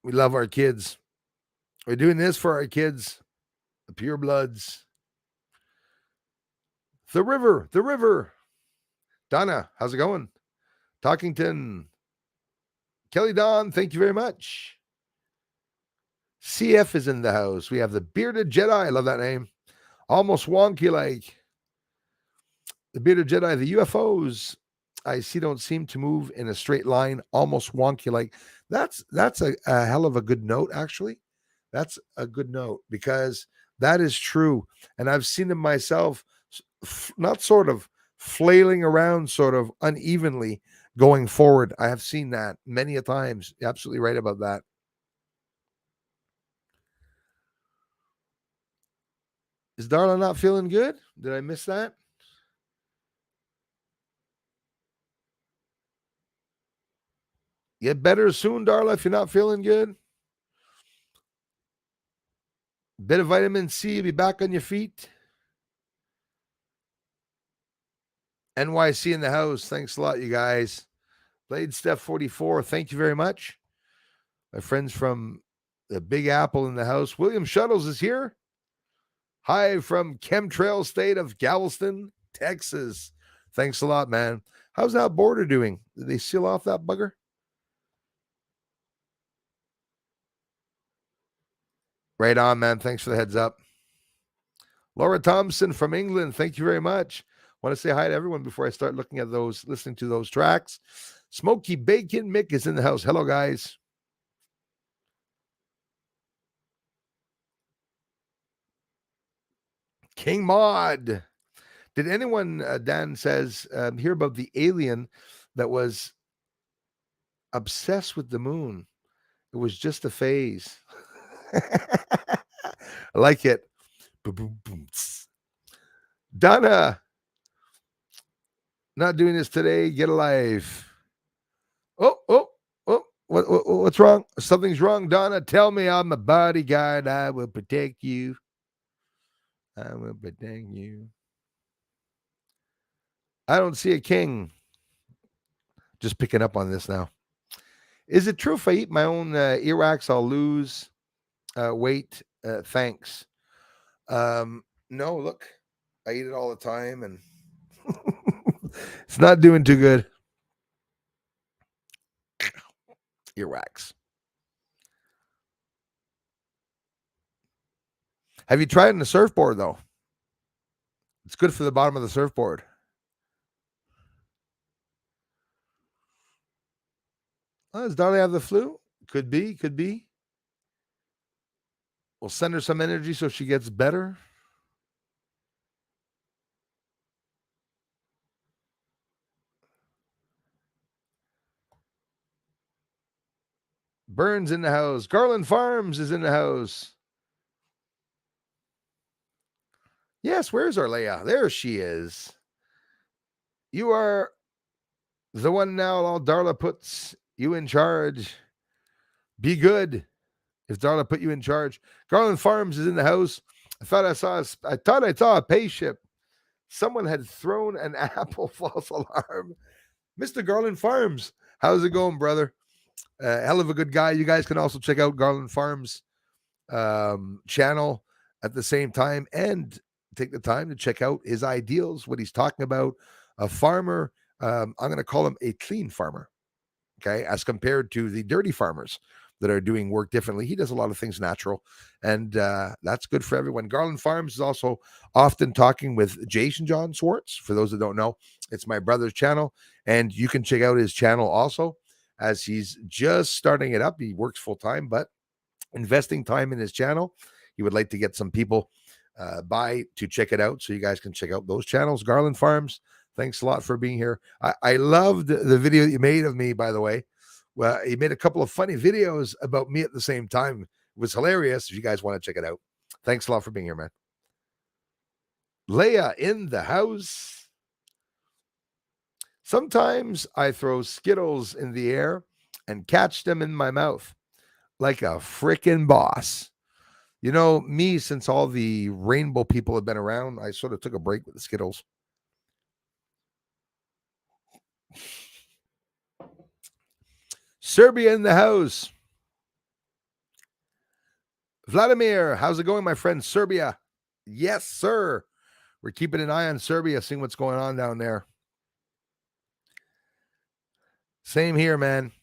We love our kids. We're doing this for our kids, the purebloods. The river. Donna, how's it going? Talkington. Kelly Don, thank you very much. CF is in the house. We have the Bearded Jedi. I love that name. Almost wonky like. The Bearded Jedi, the UFOs I see don't seem to move in a straight line, almost wonky like. That's a hell of a good note, actually. That's a good note because that is true. And I've seen them myself, not sort of flailing around sort of unevenly going forward. I have seen that many a times. You're absolutely right about that. Is Darla not feeling good? Did I miss that? Get better soon, Darla, if you're not feeling good. Bit of vitamin C, be back on your feet. NYC in the house. Thanks a lot, you guys. Blade Steph 44. Thank you very much. My friends from the Big Apple in the house. William Shuttles is here. Hi from Chemtrail State of Galveston, Texas. Thanks a lot, man. How's that border doing? Did they seal off that bugger? Right on, man. Thanks for the heads up. Laura Thompson from England. Thank you very much. Want to say hi to everyone before I start looking at those, listening to those tracks. Smoky Bacon Mick is in the house. Hello, guys. King Mod. Did anyone, Dan says, hear about the alien that was obsessed with the moon? It was just a phase. I like it. Donna, not doing this today. Get a life. Oh. What's wrong? Something's wrong, Donna. Tell me I'm a bodyguard. I will protect you. I will protect you. I don't see a king. Just picking up on this now. Is it true if I eat my own earwax, I'll lose weight? Thanks. No, look, I eat it all the time and it's not doing too good. Earwax. Have you tried it on the surfboard, though? It's good for the bottom of the surfboard. Does Darlie have the flu? Could be. We'll send her some energy so she gets better. Burns in the house. Garland Farms is in the house. Yes, where's Arleia? There she is. You are the one now. All Darla puts you in charge. Be good. If Darla put you in charge. Garland Farms is in the house. I thought I saw a pay ship. Someone had thrown an Apple false alarm. Mr. Garland Farms, how's it going, brother? Hell of a good guy. You guys can also check out Garland Farms channel at the same time and take the time to check out his ideals, what he's talking about. A farmer, I'm going to call him a clean farmer. okay, as compared to the dirty farmers that are doing work differently. He does a lot of things natural, and that's good for everyone. Garland Farms is also often talking with Jason John Swartz. For those that don't know, it's my brother's channel, and you can check out his channel also, as he's just starting it up. He works full time, but investing time in his channel. He would like to get some people by to check it out, so you guys can check out those channels. Garland Farms, thanks a lot for being here. I loved the video you made of me, by the way. Well, he made a couple of funny videos about me at the same time. It was hilarious. If you guys want to check it out, thanks a lot for being here, man. Leia in the house. Sometimes I throw Skittles in the air and catch them in my mouth like a freaking boss. You know, me, since all the rainbow people have been around, I sort of took a break with the Skittles. Serbia in the house. Vladimir, how's it going, my friend? Serbia. Yes, sir. We're keeping an eye on Serbia, seeing what's going on down there. Same here, man.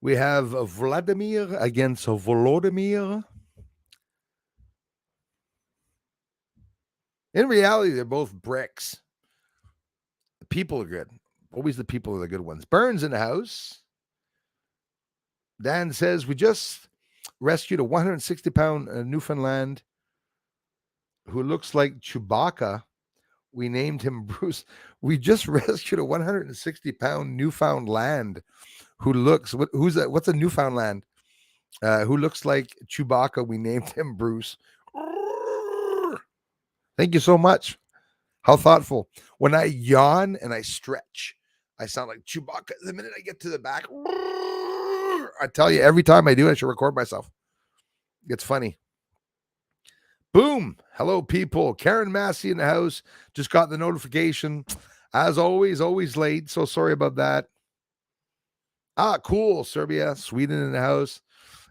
We have Vladimir against Volodymyr. In reality, they're both bricks. The people are good. Always the people are the good ones. Burns in the house. Dan says, we just rescued a 160-pound Newfoundland who looks like Chewbacca. We named him Bruce. We just rescued a 160-pound Newfoundland who looks, who's that? What's a Newfoundland? Who looks like Chewbacca. We named him Bruce. Thank you so much. How thoughtful. When I yawn and I stretch, I sound like Chewbacca. The minute I get to the back, I tell you, every time I do, I should record myself. It's funny. Boom. Hello, people. Karen Massey in the house. Just got the notification. As always late. So sorry about that. Cool. Serbia, Sweden in the house.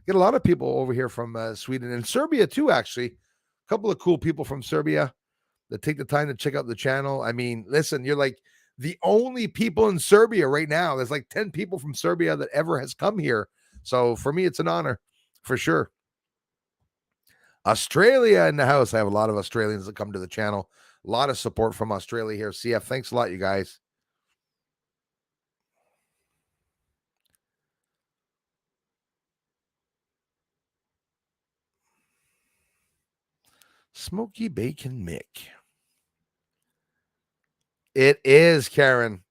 Get a lot of people over here from Sweden and Serbia too, actually. A couple of cool people from Serbia that take the time to check out the channel. I mean, listen, you're like the only people in Serbia right now. There's like 10 people from Serbia that ever has come here. So for me, it's an honor for sure. Australia in the house. I have a lot of Australians that come to the channel. A lot of support from Australia here. CF, thanks a lot, you guys. Smoky Bacon Mick. It is, Karen.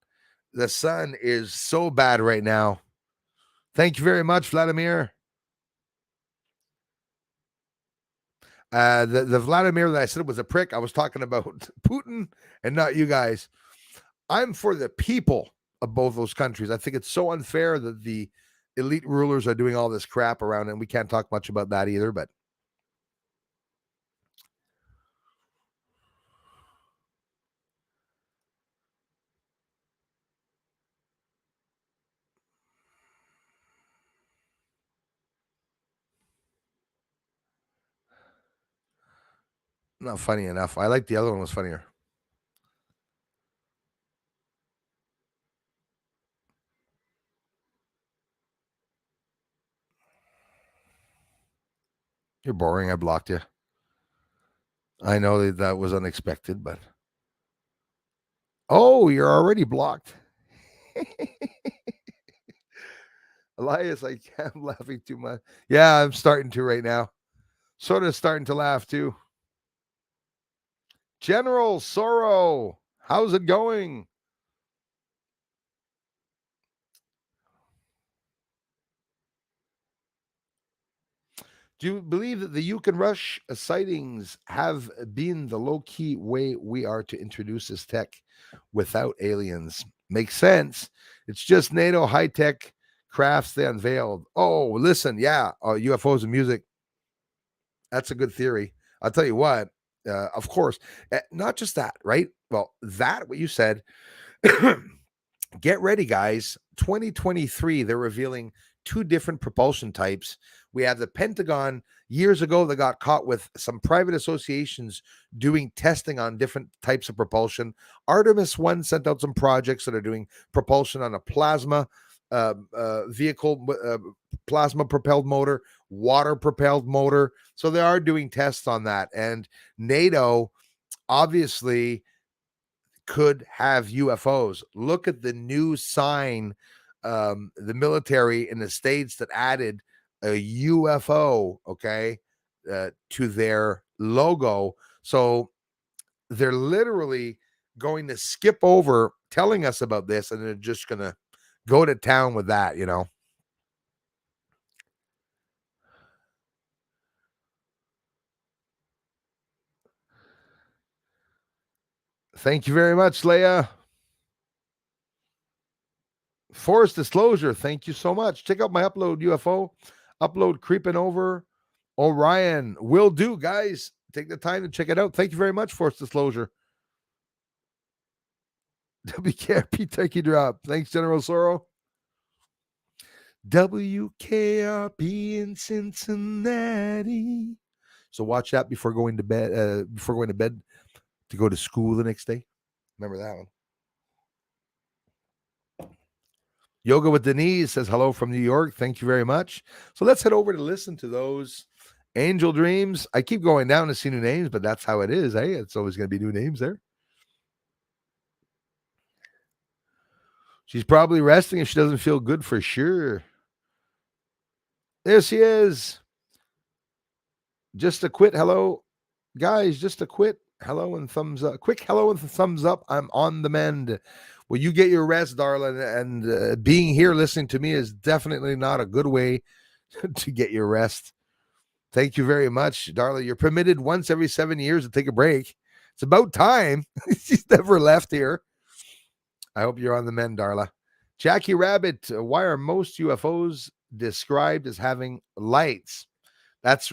The sun is so bad right now. Thank you very much, Vladimir. The Vladimir that I said was a prick, I was talking about Putin and not you guys. I'm for the people of both those countries. I think it's so unfair that the elite rulers are doing all this crap around, and we can't talk much about that either, but not funny enough. I like the other one was funnier. You're boring. I blocked you. I know that was unexpected, but oh, you're already blocked. Elias, I'm laughing too much. Yeah, I'm starting to right now. Sort of starting to laugh too. General Sorrow, how's it going? Do you believe that the Yukon Rush sightings have been the low-key way we are to introduce this tech without aliens? Makes sense. It's just NATO high-tech crafts they unveiled. Oh, listen, yeah, UFOs and music. That's a good theory. I'll tell you what, of course, not just that, right? Well, that, what you said, get ready, guys. 2023, they're revealing two different propulsion types We have the Pentagon years ago that got caught with some private associations doing testing on different types of propulsion. Artemis 1 sent out some projects that are doing propulsion on a plasma vehicle, plasma propelled motor, water propelled motor. So they are doing tests on that. And NATO obviously could have UFOs. Look at the new sign, the military in the States that added a UFO, okay, to their logo. So they're literally going to skip over telling us about this, and they're just going to go to town with that, you know. Thank you very much, Leia. Forest Disclosure, thank you so much. Check out my upload UFO, upload creeping over Orion. Will do, guys. Take the time to check it out. Thank you very much, Forest Disclosure. WKRP Turkey Drop. Thanks, General Sorrow. WKRP in Cincinnati. So watch that before going to bed. To go to school the next day. Remember that one. Yoga with Denise says hello from New York. Thank you very much. So let's head over to listen to those Angel Dreams. I keep going down to see new names, but that's how it is. Hey, it's always going to be new names there. She's probably resting if she doesn't feel good for sure. There she is. Just a quit. Hello, guys. Just a quit. Hello and thumbs up. Quick hello and thumbs up. I'm on the mend. Well, you get your rest, darling. And being here listening to me is definitely not a good way to get your rest. Thank you very much, darling. You're permitted once every 7 years to take a break. It's about time. She's never left here. I hope you're on the mend, Darla. Jackie Rabbit, why are most UFOs described as having lights? That's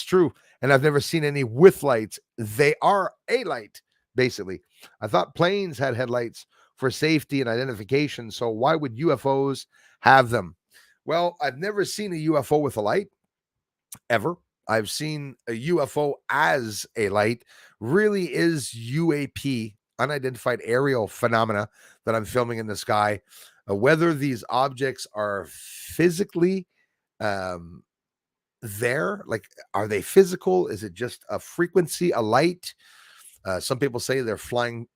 true. And I've never seen any with lights. They are a light, basically. I thought planes had headlights for safety and identification. So why would UFOs have them? Well, I've never seen a UFO with a light, ever. I've seen a UFO as a light. Really is UAP, unidentified aerial phenomena, that I'm filming in the sky. Whether these objects are physically there, like, are they physical? Is it just a frequency, a light? Some people say they're flying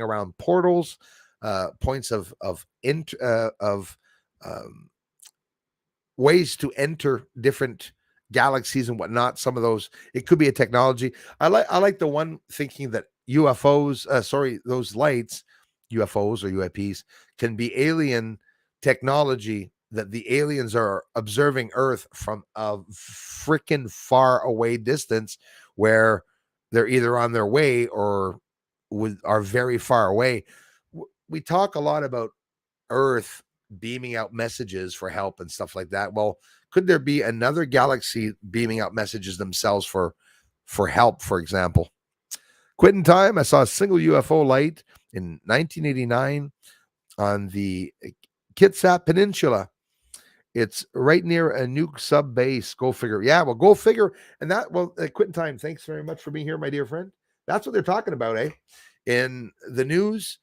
around portals, points of ways to enter different galaxies and whatnot. Some of those, it could be a technology. I like the one thinking that UFOs, those lights, UFOs or UAPs, can be alien technology, that the aliens are observing Earth from a freaking far away distance, where they're either on their way or are very far away. We talk a lot about Earth beaming out messages for help and stuff like that. Well, could there be another galaxy beaming out messages themselves for help, for example? Quitting time, I saw a single UFO light in 1989 on the Kitsap Peninsula. It's right near a nuke sub base. Go figure. Yeah, well, go figure. And that, well, Quitting time, thanks very much for being here, my dear friend. That's what they're talking about, eh? In the news,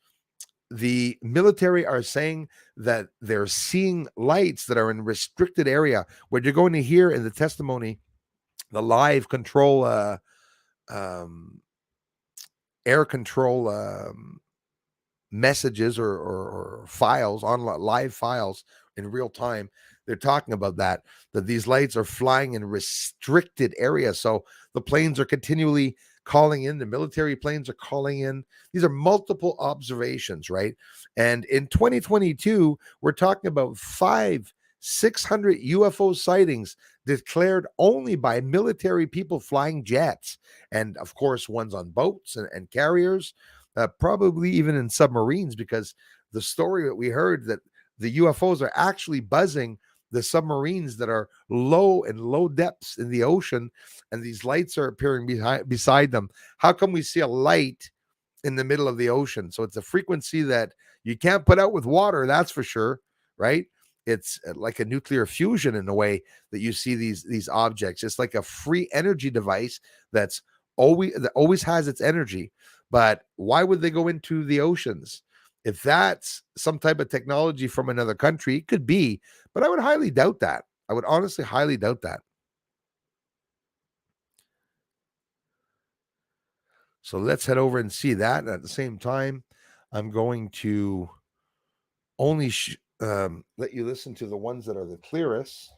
the military are saying that they're seeing lights that are in restricted area, where you're going to hear in the testimony the live control, air control messages or files, on live files in real time. They're talking about that these lights are flying in restricted areas. So the planes are continually calling in, the military planes are calling in. These are multiple observations, right? And in 2022, we're talking about 600 UFO sightings declared only by military people flying jets. And of course, ones on boats and carriers, probably even in submarines, because the story that we heard that the UFOs are actually buzzing the submarines that are low depths in the ocean, and these lights are appearing beside them. How come we see a light in the middle of the ocean? So it's a frequency that you can't put out with water, that's for sure, right? It's like a nuclear fusion in a way that you see these objects. It's like a free energy device that always has its energy. But why would they go into the oceans? If that's some type of technology from another country, it could be, but I would highly doubt that. I would honestly highly doubt that. So let's head over and see that. And at the same time, I'm going to only let you listen to the ones that are the clearest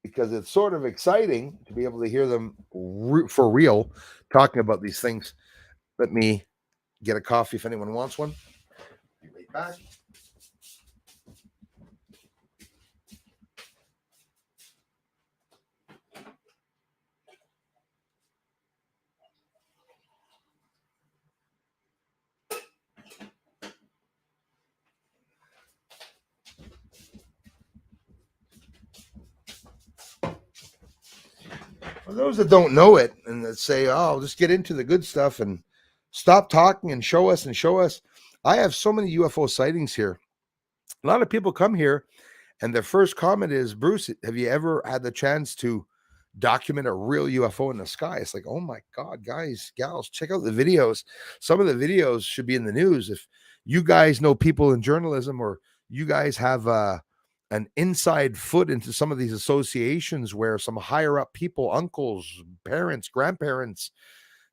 because it's sort of exciting to be able to hear them for real talking about these things. Let me get a coffee if anyone wants one. Be right back. For those that don't know it and that say, "Oh, just get into the good stuff and stop talking and show us and show us," I have so many UFO sightings here. A lot of people come here and their first comment is, "Bruce, have you ever had the chance to document a real UFO in the sky?" It's like, oh my God, guys, gals, check out the videos. Some of the videos should be in the news. If you guys know people in journalism or you guys have an inside foot into some of these associations where some higher up people, uncles, parents, grandparents,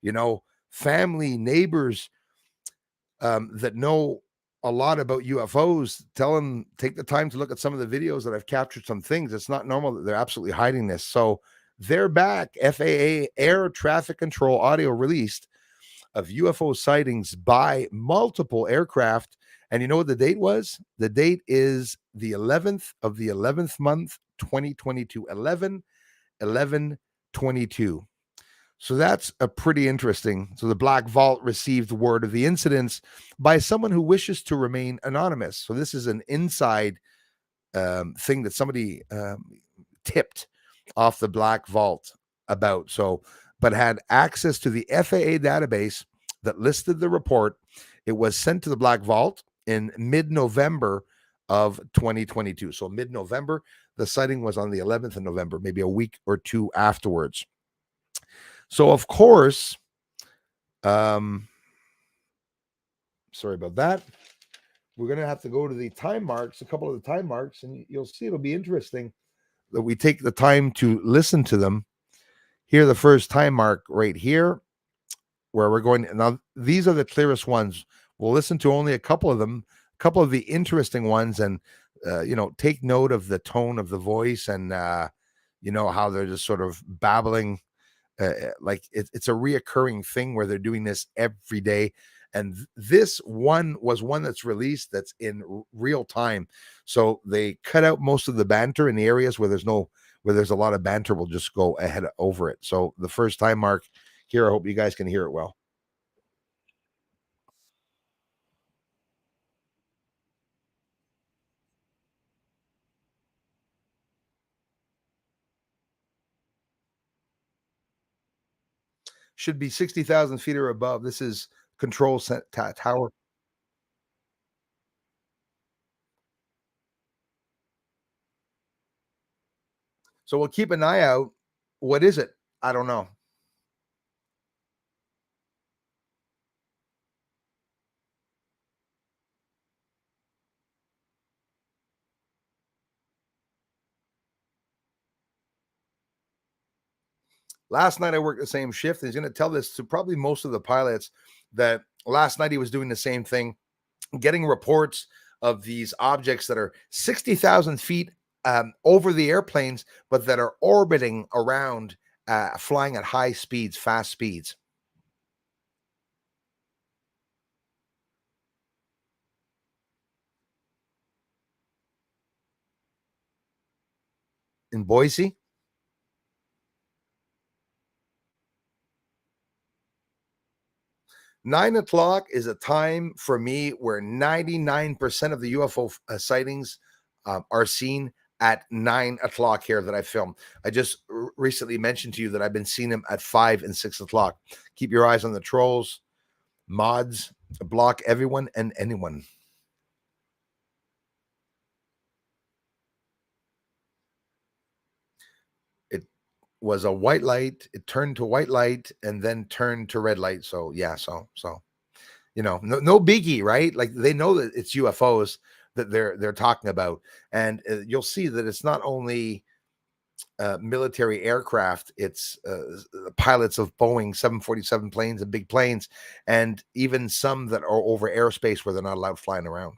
you know, family, neighbors, that know a lot about UFOs, tell them, take the time to look at some of the videos that I've captured some things. It's not normal that they're absolutely hiding this. So they're back. FAA air traffic control audio released of UFO sightings by multiple aircraft. And you know what the date was? The date is the 11th of the 11th month, 2022, 11/11/22. So that's a pretty interesting. So the Black Vault received word of the incidents by someone who wishes to remain anonymous. So this is an inside thing that somebody tipped off the Black Vault about. So, but had access to the FAA database that listed the report. It was sent to the Black Vault in mid-November of 2022. So mid-November, the sighting was on the 11th of November, maybe a week or two afterwards. So of course, sorry about that. We're going to have to go to the time marks, a couple of the time marks, and you'll see it'll be interesting that we take the time to listen to them. Here, the first time mark right here, where we're going. Now, these are the clearest ones. We'll listen to only a couple of them, a couple of the interesting ones, and take note of the tone of the voice and how they're just sort of babbling. Like it's a reoccurring thing where they're doing this every day. And this one was one that's released that's in real time. So they cut out most of the banter in the areas where there's a lot of banter. We'll just go ahead over it. So the first time mark here, I hope you guys can hear it well. Should be 60,000 feet or above. This is control tower. So we'll keep an eye out. What is it? I don't know. Last night I worked the same shift. He's going to tell this to probably most of the pilots that last night he was doing the same thing, getting reports of these objects that are 60,000 feet over the airplanes, but that are orbiting around, flying at high speeds, fast speeds. In Boise, 9 o'clock is a time for me where 99% of the UFO sightings are seen at 9 o'clock here that I film. I just recently mentioned to you that I've been seeing them at 5 and 6 o'clock. Keep your eyes on the trolls, mods, block everyone and anyone. was a white light. It turned to white light and then turned to red light. So yeah, so no biggie, right? Like they know that it's UFOs that they're talking about, and you'll see that it's not only military aircraft, it's pilots of Boeing 747 planes and big planes, and even some that are over airspace where they're not allowed flying around.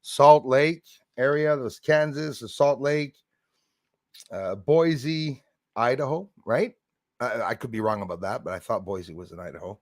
Salt Lake area, there's Kansas, the Salt Lake, Boise, Idaho, right? I could be wrong about that, but I thought Boise was in Idaho.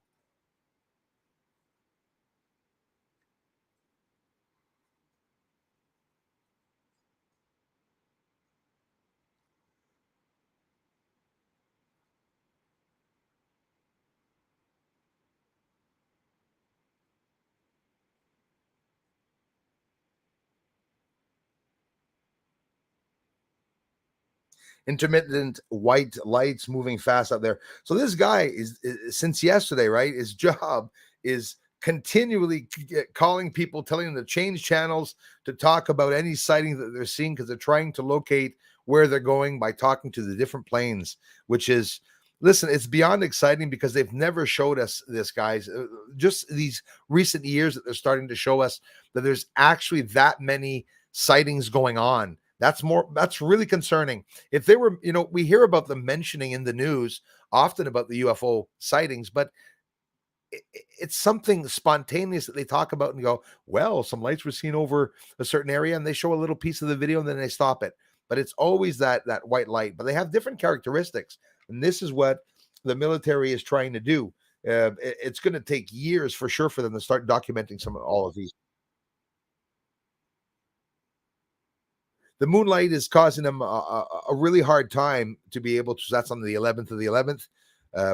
Intermittent white lights moving fast out there. So this guy is since yesterday, right? His job is continually calling people, telling them to change channels to talk about any sighting that they're seeing because they're trying to locate where they're going by talking to the different planes, which is listen, it's beyond exciting because they've never showed us this, guys. Just these recent years that they're starting to show us that there's actually that many sightings going on. That's really concerning. If they were, we hear about them mentioning in the news often about the UFO sightings, but it's something spontaneous that they talk about and go, well, some lights were seen over a certain area, and they show a little piece of the video and then they stop it. But it's always that white light. But they have different characteristics, and this is what the military is trying to do. It's going to take years for sure for them to start documenting some of all of these. The moonlight is causing them a really hard time to be able to. That's on the 11th of the 11th,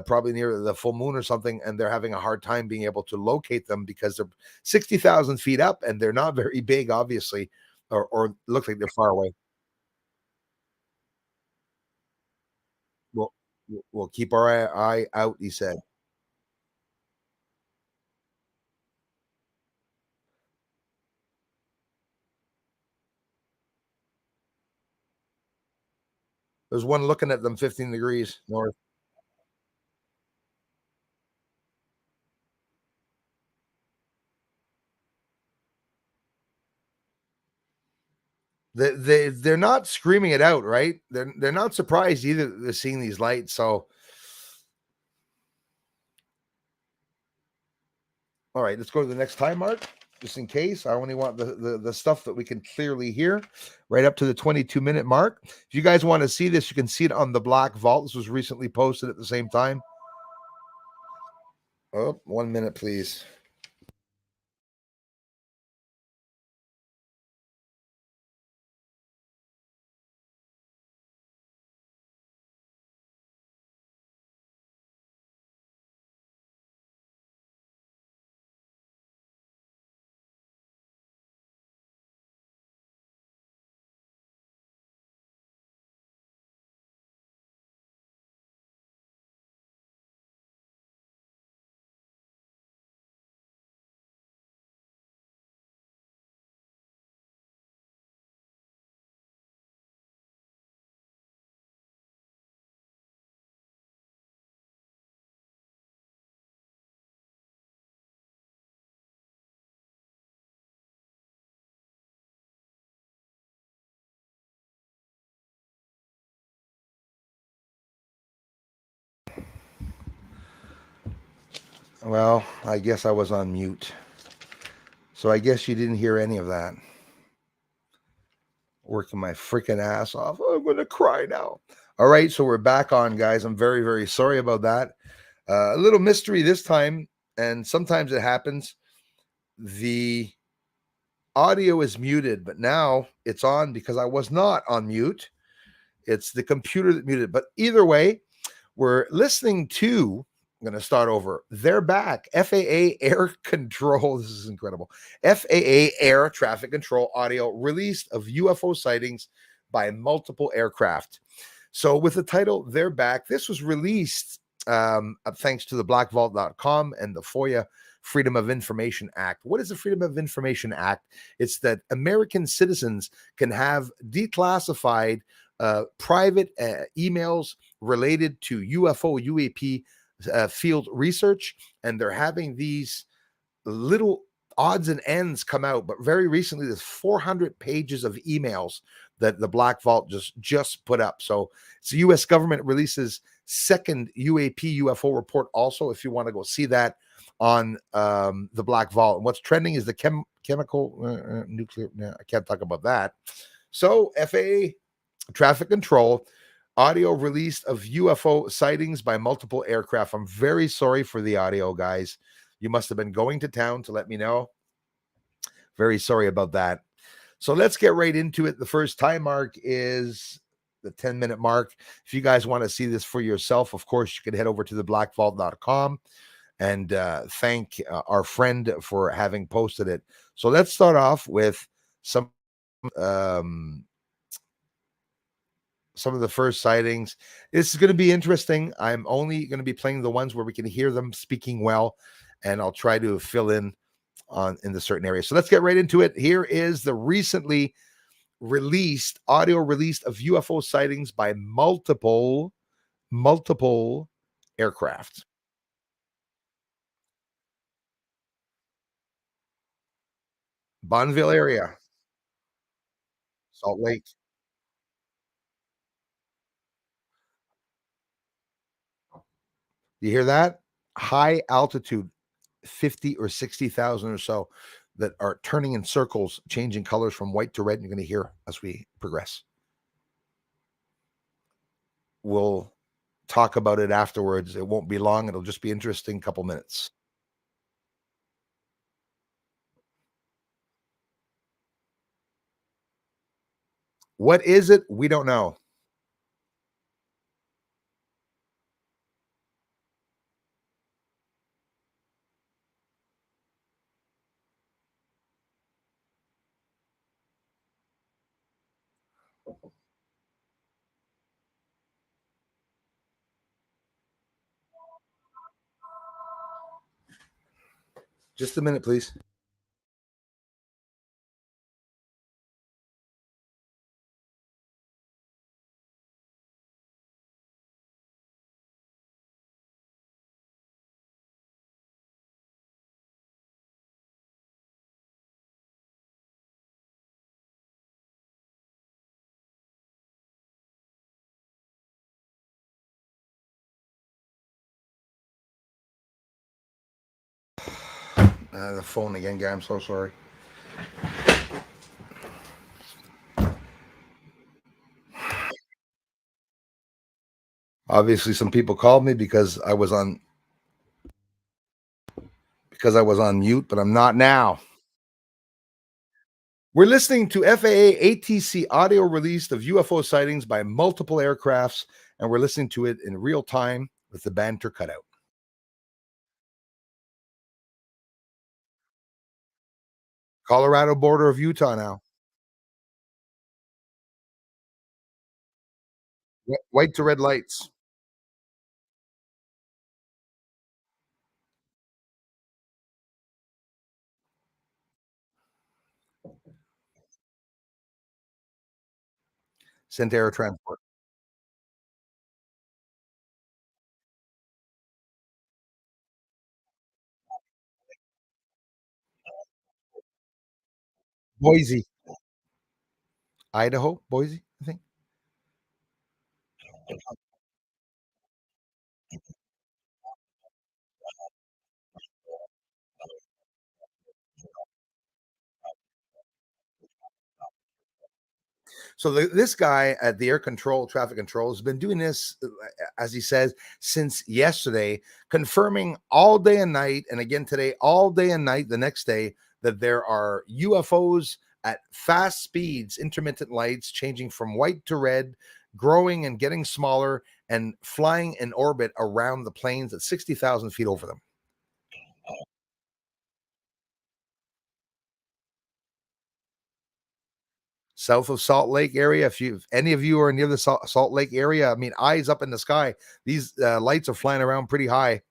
probably near the full moon or something, and they're having a hard time being able to locate them because they're 60,000 feet up and they're not very big, obviously, or look like they're far away. We'll we'll keep our eye out, he said. There's one looking at them 15 degrees north. They're not screaming it out, right? They're not surprised either that they're seeing these lights. So all right, let's go to the next time mark, just in case. I only want the stuff that we can clearly hear, right up to the 22-minute mark. If you guys want to see this, you can see it on the Black Vault. This was recently posted at the same time. Oh, 1 minute, please. Well, I guess I was on mute. So I guess you didn't hear any of that. Working my freaking ass off. Oh, I'm gonna cry now. All right, so we're back on, guys. I'm very, very sorry about that. A little mystery this time, and sometimes it happens. The audio is muted, but now it's on because I was not on mute. It's the computer that muted. But either way, we're listening to. I'm going to start over. They're back. FAA air control. This is incredible. FAA air traffic control audio released of UFO sightings by multiple aircraft. So, with the title They're Back, this was released thanks to the blackvault.com and the FOIA Freedom of Information Act. What is the Freedom of Information Act? It's that American citizens can have declassified private emails related to UFO, UAP field research, and they're having these little odds and ends come out. But very recently, there's 400 pages of emails that the Black Vault just put up. So it's the U.S. government releases second UAP UFO report. Also, if you want to go see that on the Black Vault, and what's trending is the chemical nuclear. I can't talk about that. So FAA traffic control audio released of UFO sightings by multiple aircraft. I'm very sorry for the audio, guys. You must have been going to town to let me know. Very sorry about that. So let's get right into it. The first time mark is the 10-minute mark. If you guys want to see this for yourself, of course, you can head over to the blackvault.com and thank our friend for having posted it. So let's start off with um, some of the first sightings. This is going to be interesting. I'm only going to be playing the ones where we can hear them speaking well, and I'll try to fill in on in the certain areas. So let's get right into it. Here is the recently released audio released of UFO sightings by multiple aircraft. Bonneville area, Salt Lake. You hear that? High altitude, 50 or 60,000 or so, that are turning in circles, changing colors from white to red. You're going to hear as we progress. We'll talk about it afterwards. It won't be long. It'll just be interesting couple minutes. What is it? We don't know. Just a minute, please. The phone again, guy. I'm so sorry. Obviously, some people called me because I was on mute, but I'm not now. We're listening to FAA ATC audio released of UFO sightings by multiple aircrafts, and we're listening to it in real time with the banter cutout. Colorado border of Utah now. White to red lights. Sent air transport. Boise, Idaho, Boise, I think. So this guy at the air control, traffic control, has been doing this, as he says, since yesterday, confirming all day and night, and again today, all day and night, the next day, that there are UFOs at fast speeds, intermittent lights changing from white to red, growing and getting smaller, and flying in orbit around the planes at 60,000 feet over them. South of Salt Lake area. If any of you are near the Salt Lake area, I mean, eyes up in the sky. These lights are flying around pretty high,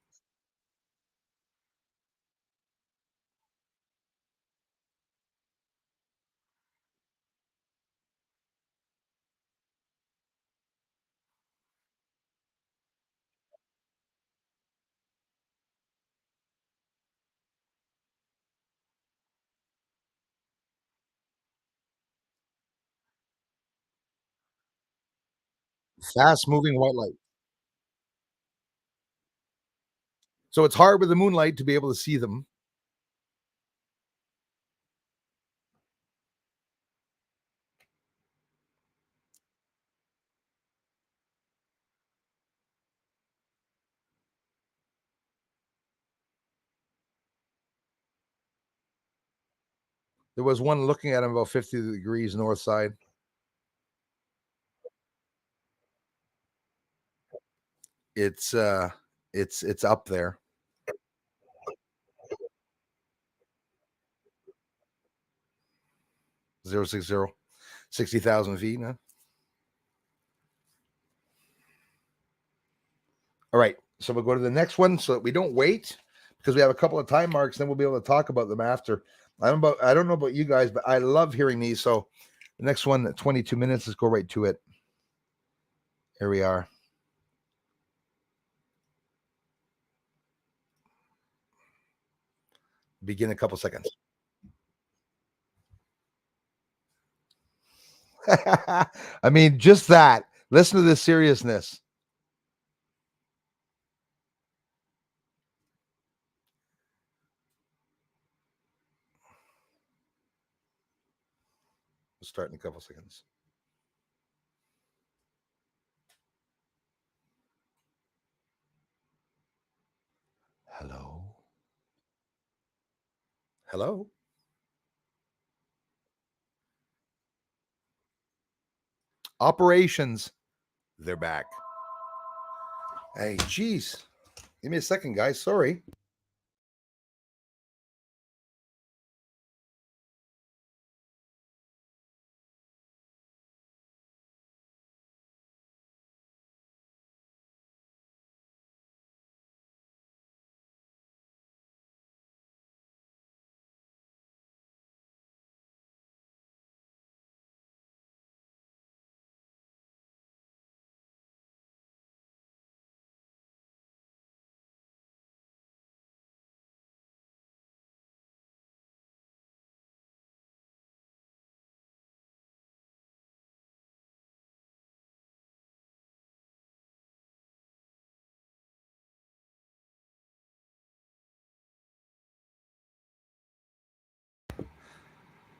fast moving white light. So it's hard with the moonlight to be able to see them. There was one looking at him about 50 degrees north side. It's it's up there. 060, 60,000 feet. Huh? All right. So we'll go to the next one so that we don't wait because we have a couple of time marks. Then we'll be able to talk about them after. I don't know about you guys, but I love hearing these. So the next one, 22 minutes. Let's go right to it. Here we are. Begin a couple seconds. I mean, just that. Listen to this seriousness. We'll start in a couple seconds. Hello. Hello. Operations. They're back. Hey, geez. Give me a second, guys. Sorry.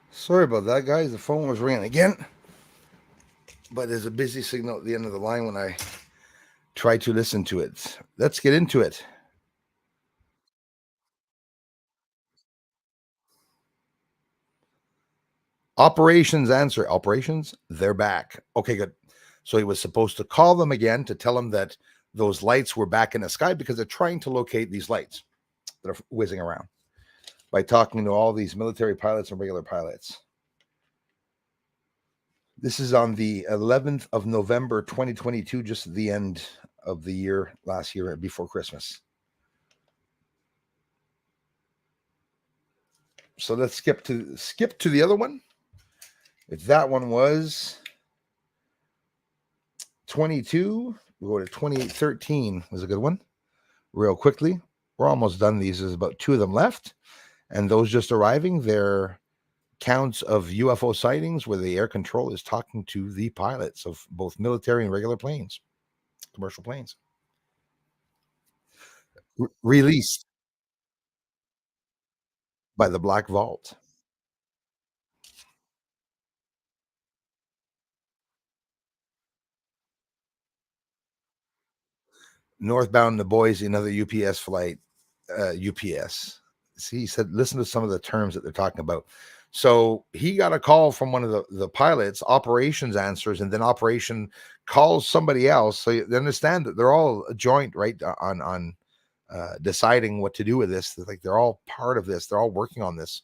Sorry about that, guys. The phone was ringing again, but there's a busy signal at the end of the line when I try to listen to it. Let's get into it. Operations answer. Operations, they're back. Okay, good. So he was supposed to call them again to tell them that those lights were back in the sky because they're trying to locate these lights that are whizzing around by talking to all these military pilots and regular pilots. This is on the 11th of November, 2022, just at the end of the year, last year before Christmas. So let's skip to the other one. If that one was 22, we'll go to 2013 was a good one. Real quickly, we're almost done. These There's about two of them left, and those just arriving, they're counts of UFO sightings where the air control is talking to the pilots of both military and regular planes, commercial planes. Released by the Black Vault. Northbound to Boise, another UPS flight. UPS. See, he said, listen to some of the terms that they're talking about. So he got a call from one of the pilots, operations answers, and then operation calls somebody else. So you understand that they're all a joint, right? On deciding what to do with this. Like they're all part of this. They're all working on this.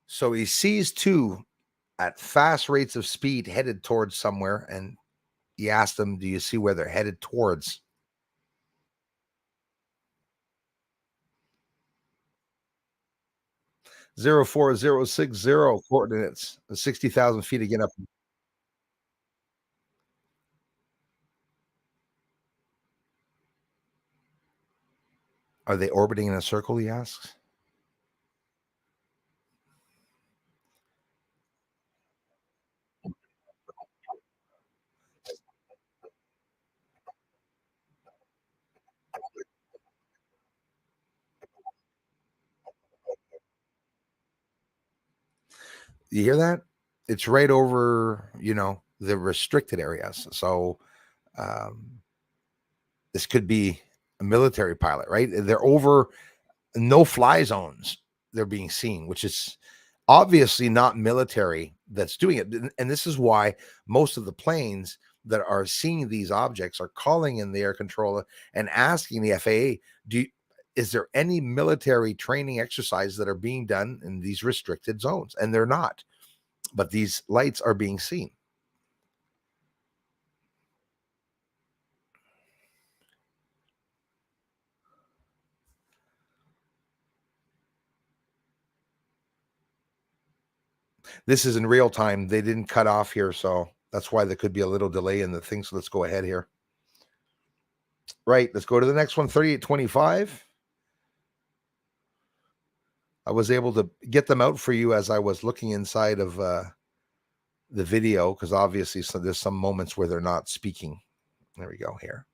So he sees two at fast rates of speed headed towards somewhere, and he asked them, "Do you see where they're headed towards?" 04060 coordinates, 60,000 feet again up. Are they orbiting in a circle? He asks. You hear that? It's right over, the restricted areas. So um, this could be a military pilot, right? They're over no fly zones. They're being seen, which is obviously not military that's doing it. And this is why most of the planes that are seeing these objects are calling in the air controller and asking the FAA, do you, is there any military training exercises that are being done in these restricted zones? And they're not, but these lights are being seen. This is in real time. They didn't cut off here, so that's why there could be a little delay in the thing. So let's go ahead here. Right. Let's go to the next one. 3825. I was able to get them out for you as I was looking inside of the video because obviously there's some moments where they're not speaking. There we go. Here.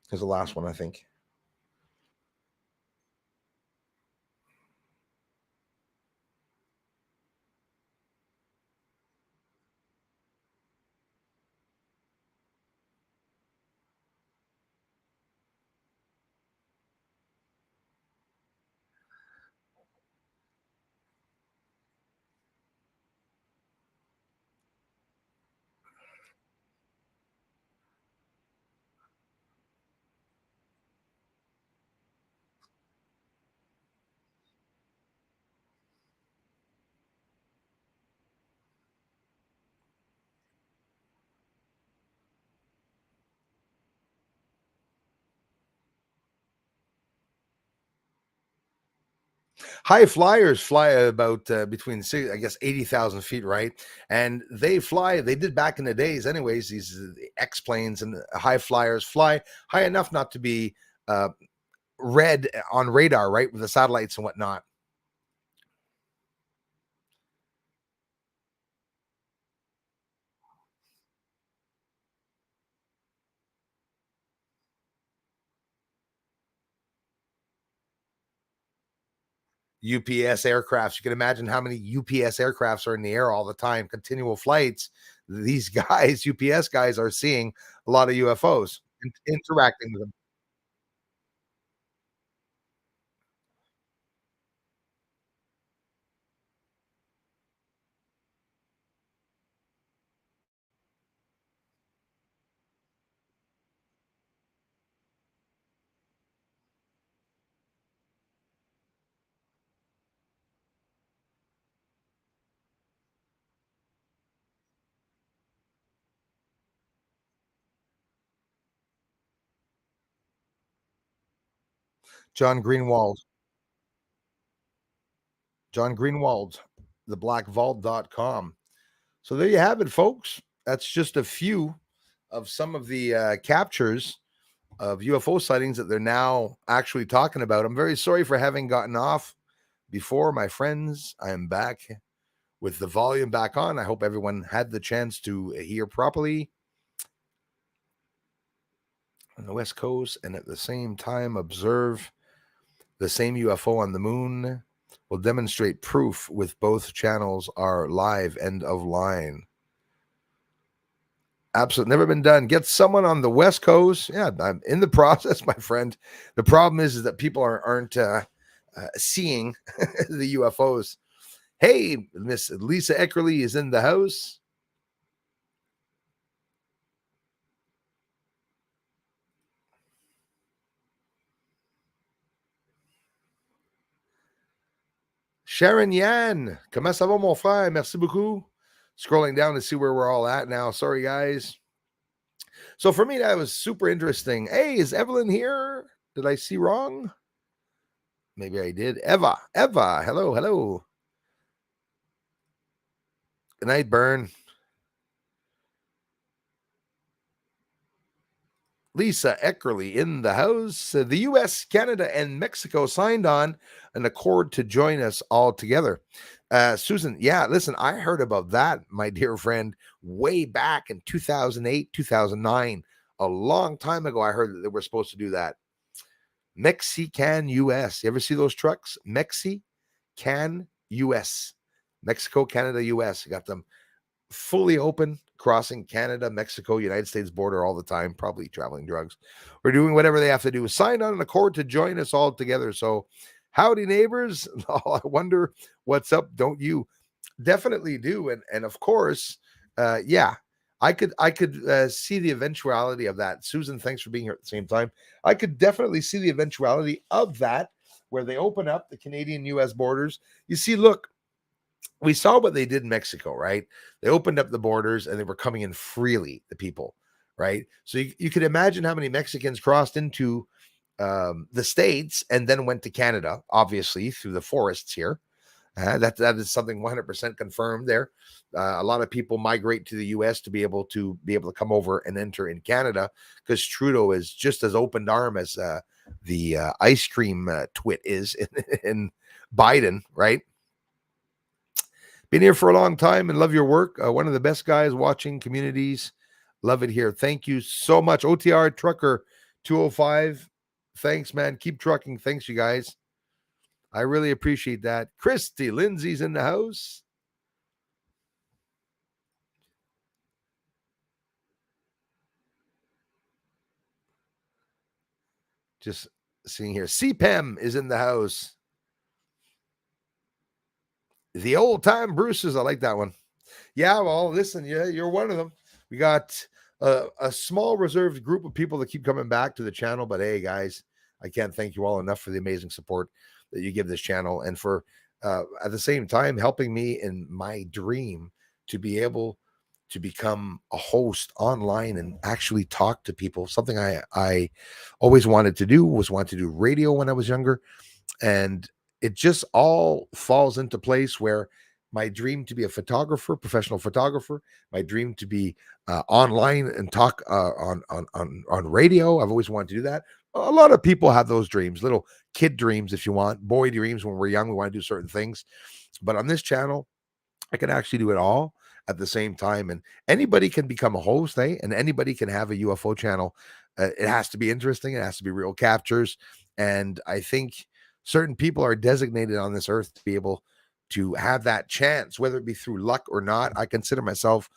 Here's the last one, I think. High flyers fly about between I guess 80,000 feet, right? And they fly. They did back in the days, anyways. These X planes and high flyers fly high enough not to be uh, read on radar, right, with the satellites and whatnot. UPS aircrafts. You can imagine how many UPS aircrafts are in the air all the time, continual flights. These guys, UPS guys, are seeing a lot of UFOs interacting with them. John Greenwald. John Greenwald, theblackvault.com. So there you have it, folks. That's just a few of some of the captures of UFO sightings that they're now actually talking about. I'm very sorry for having gotten off before, my friends. I am back with the volume back on. I hope everyone had the chance to hear properly on the West Coast and at the same time observe the same UFO on the moon. Will demonstrate proof with both channels are live. End of line. Absolutely never been done. Get someone on the West Coast. Yeah, I'm in the process, my friend. The problem is that people aren't seeing the UFOs. Hey, Miss Lisa Eckerly is in the house. Sharon Yan, comment ça va, mon frère? Merci beaucoup. Scrolling down to see where we're all at now. Sorry, guys. So for me, that was super interesting. Hey, is Evelyn here? Did I see wrong? Maybe I did. Eva, hello, hello. Good night, Bern. Lisa Eckerly in the house. The U.S., Canada, and Mexico signed on an accord to join us all together. Susan, yeah, listen, I heard about that, my dear friend, way back in 2008, 2009. A long time ago, I heard that they were supposed to do that. Mexican US. You ever see those trucks? Mexican US. Mexico, Canada, US. You got them fully open, crossing Canada, Mexico, United States border all the time, probably traveling drugs. We're doing whatever they have to do. Sign on an accord to join us all together. So, howdy, neighbors. I wonder what's up. Don't you? Definitely do. And of course, yeah, I could see the eventuality of that. Susan, thanks for being here at the same time. I could definitely see the eventuality of that, where they open up the Canadian-U.S. borders. You see, look, we saw what they did in Mexico, right? They opened up the borders and they were coming in freely, the people, right? So you could imagine how many Mexicans crossed into the States and then went to Canada, obviously, through the forests here. That is something 100% confirmed there. A lot of people migrate to the U.S. to be able to come over and enter in Canada because Trudeau is just as open arm as the ice cream twit is in Biden, right? Been here for a long time and love your work. One of the best guys watching communities. Love it here. Thank you so much. OTR Trucker 205. Thanks, man. Keep trucking. Thanks, you guys. I really appreciate that. Christy Lindsay's in the house. Just seeing here. CPEM is in the house. The old time Bruces. I like that one. Yeah, well, listen, yeah, you're one of them. We got a small reserved group of people that keep coming back to the channel. But hey, guys, I can't thank you all enough for the amazing support that you give this channel and for at the same time helping me in my dream to be able to become a host online and actually talk to people. Something I always wanted to do was want to do radio when I was younger. And it just all falls into place where my dream to be a photographer, professional photographer, my dream to be online and talk on radio. I've always wanted to do that. A lot of people have those dreams, little kid dreams, if you want, boy dreams. When we're young, we want to do certain things. But on this channel, I can actually do it all at the same time. And anybody can become a host, and anybody can have a UFO channel. It has to be interesting. It has to be real captures. And I think certain people are designated on this earth to be able to have that chance, whether it be through luck or not. I consider myself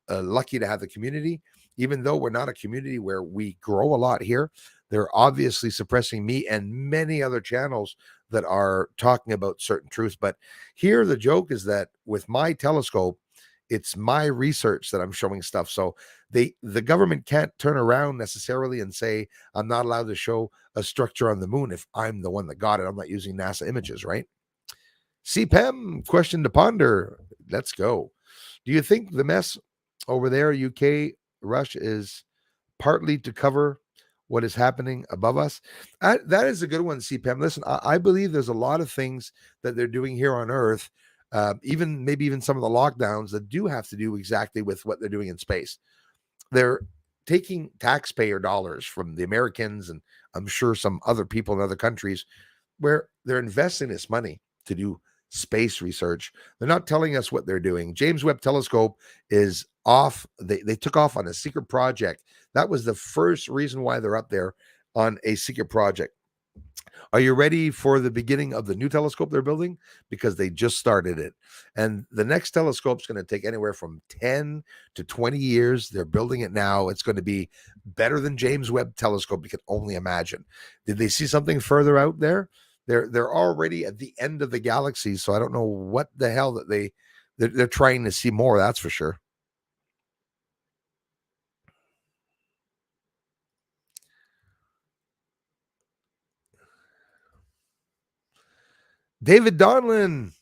lucky to have the community, even though we're not a community where we grow a lot here. They're obviously suppressing me and many other channels that are talking about certain truths. But here, the joke is that with my telescope, it's my research that I'm showing stuff. So the government can't turn around necessarily and say, I'm not allowed to show a structure on the moon if I'm the one that got it. I'm not using NASA images, right? CPEM, question to ponder. Let's go. Do you think the mess over there, UK, Russia, is partly to cover what is happening above us. That is a good one, CPAM. Listen, I believe there's a lot of things that they're doing here on Earth, even maybe even some of the lockdowns that do have to do exactly with what they're doing in space. They're taking taxpayer dollars from the Americans and I'm sure some other people in other countries where they're investing this money to do space research. They're not telling us what they're doing. James Webb Telescope is off. They took off on a secret project. That was the first reason why they're up there on a secret project. Are you ready for the beginning of the new telescope they're building? Because they just started it. And the next telescope's going to take anywhere from 10 to 20 years. They're building it now. It's going to be better than James Webb Telescope. You can only imagine. Did they see something further out there? They're already at the end of the galaxy, so I don't know what the hell that they're trying to see more, that's for sure. David Donlin.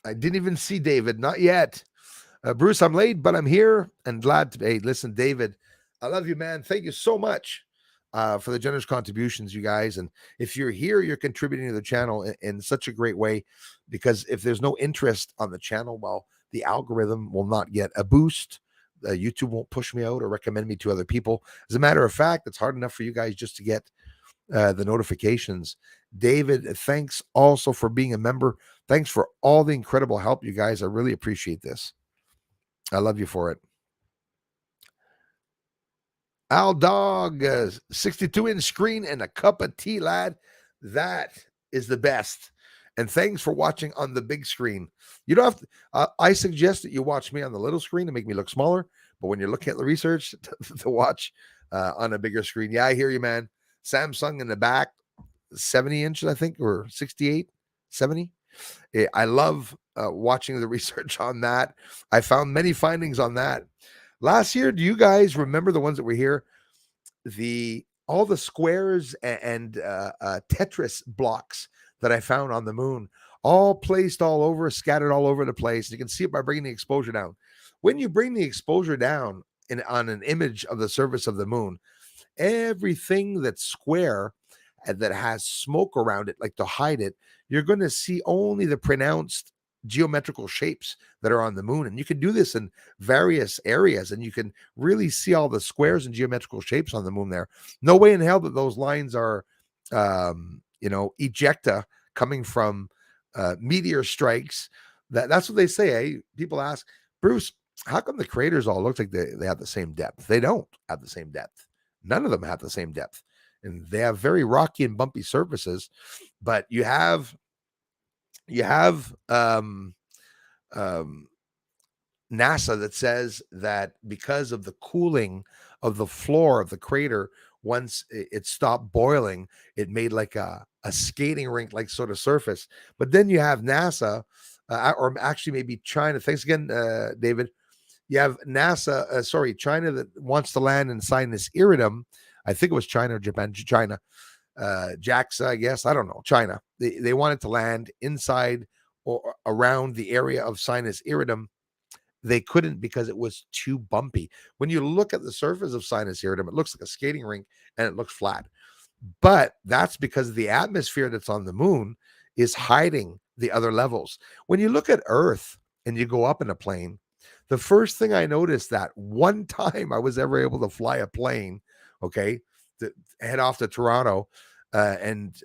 I didn't even see David, not yet. Bruce, I'm late, but I'm here and glad to. Hey, listen, David, I love you, man. Thank you so much for the generous contributions, you guys. And if you're here, you're contributing to the channel in such a great way because if there's no interest on the channel, well, the algorithm will not get a boost. YouTube won't push me out or recommend me to other people. As a matter of fact, it's hard enough for you guys just to get the notifications. David, thanks also for being a member. Thanks for all the incredible help, you guys. I really appreciate this. I love you for it. Al Dog, 62-inch screen and a cup of tea, lad. That is the best. And thanks for watching on the big screen. You don't have to, I suggest that you watch me on the little screen to make me look smaller. But when you're looking at the research, to watch on a bigger screen. Yeah, I hear you, man. Samsung in the back, 70 inches, I think, or 68, 70. I love watching the research on that. I found many findings on that. Last year, do you guys remember the ones that were here? All the squares and Tetris blocks that I found on the moon, all placed all over, scattered all over the place. You can see it by bringing the exposure down. When you bring the exposure down on an image of the surface of the moon, everything that's square and that has smoke around it, like to hide it, you're going to see only the pronounced geometrical shapes that are on the moon. And you can do this in various areas and you can really see all the squares and geometrical shapes on the moon there. No way in hell that those lines are, ejecta coming from meteor strikes. That's what they say. Eh? People ask, Bruce, how come the craters all look like they have the same depth? They don't have the same depth. None of them have the same depth. And they have very rocky and bumpy surfaces, but you have NASA that says that because of the cooling of the floor of the crater, once it stopped boiling, it made like a skating rink like sort of surface. But then you have NASA, or actually maybe China. Thanks again, David. You have NASA, China that wants to land in Sinus Iridum. I think it was China or Japan, China. JAXA, I guess. I don't know. China. They wanted to land inside or around the area of Sinus Iridum. They couldn't because it was too bumpy. When you look at the surface of Sinus Iridum, it looks like a skating rink and it looks flat. But that's because the atmosphere that's on the moon is hiding the other levels. When you look at Earth and you go up in a plane, the first thing I noticed that one time I was ever able to fly a plane, okay, to head off to Toronto, and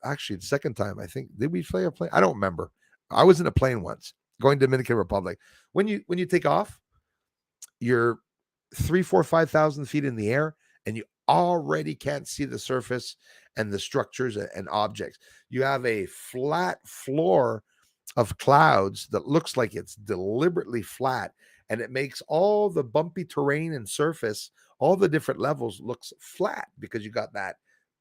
actually the second time I think did we fly a plane? I don't remember. I was in a plane once going to Dominican Republic. When you take off, you're 3, 4, 5,000 feet in the air, and you already can't see the surface and the structures and objects. You have a flat floor of clouds that looks like it's deliberately flat, and it makes all the bumpy terrain and surface, all the different levels looks flat because you got that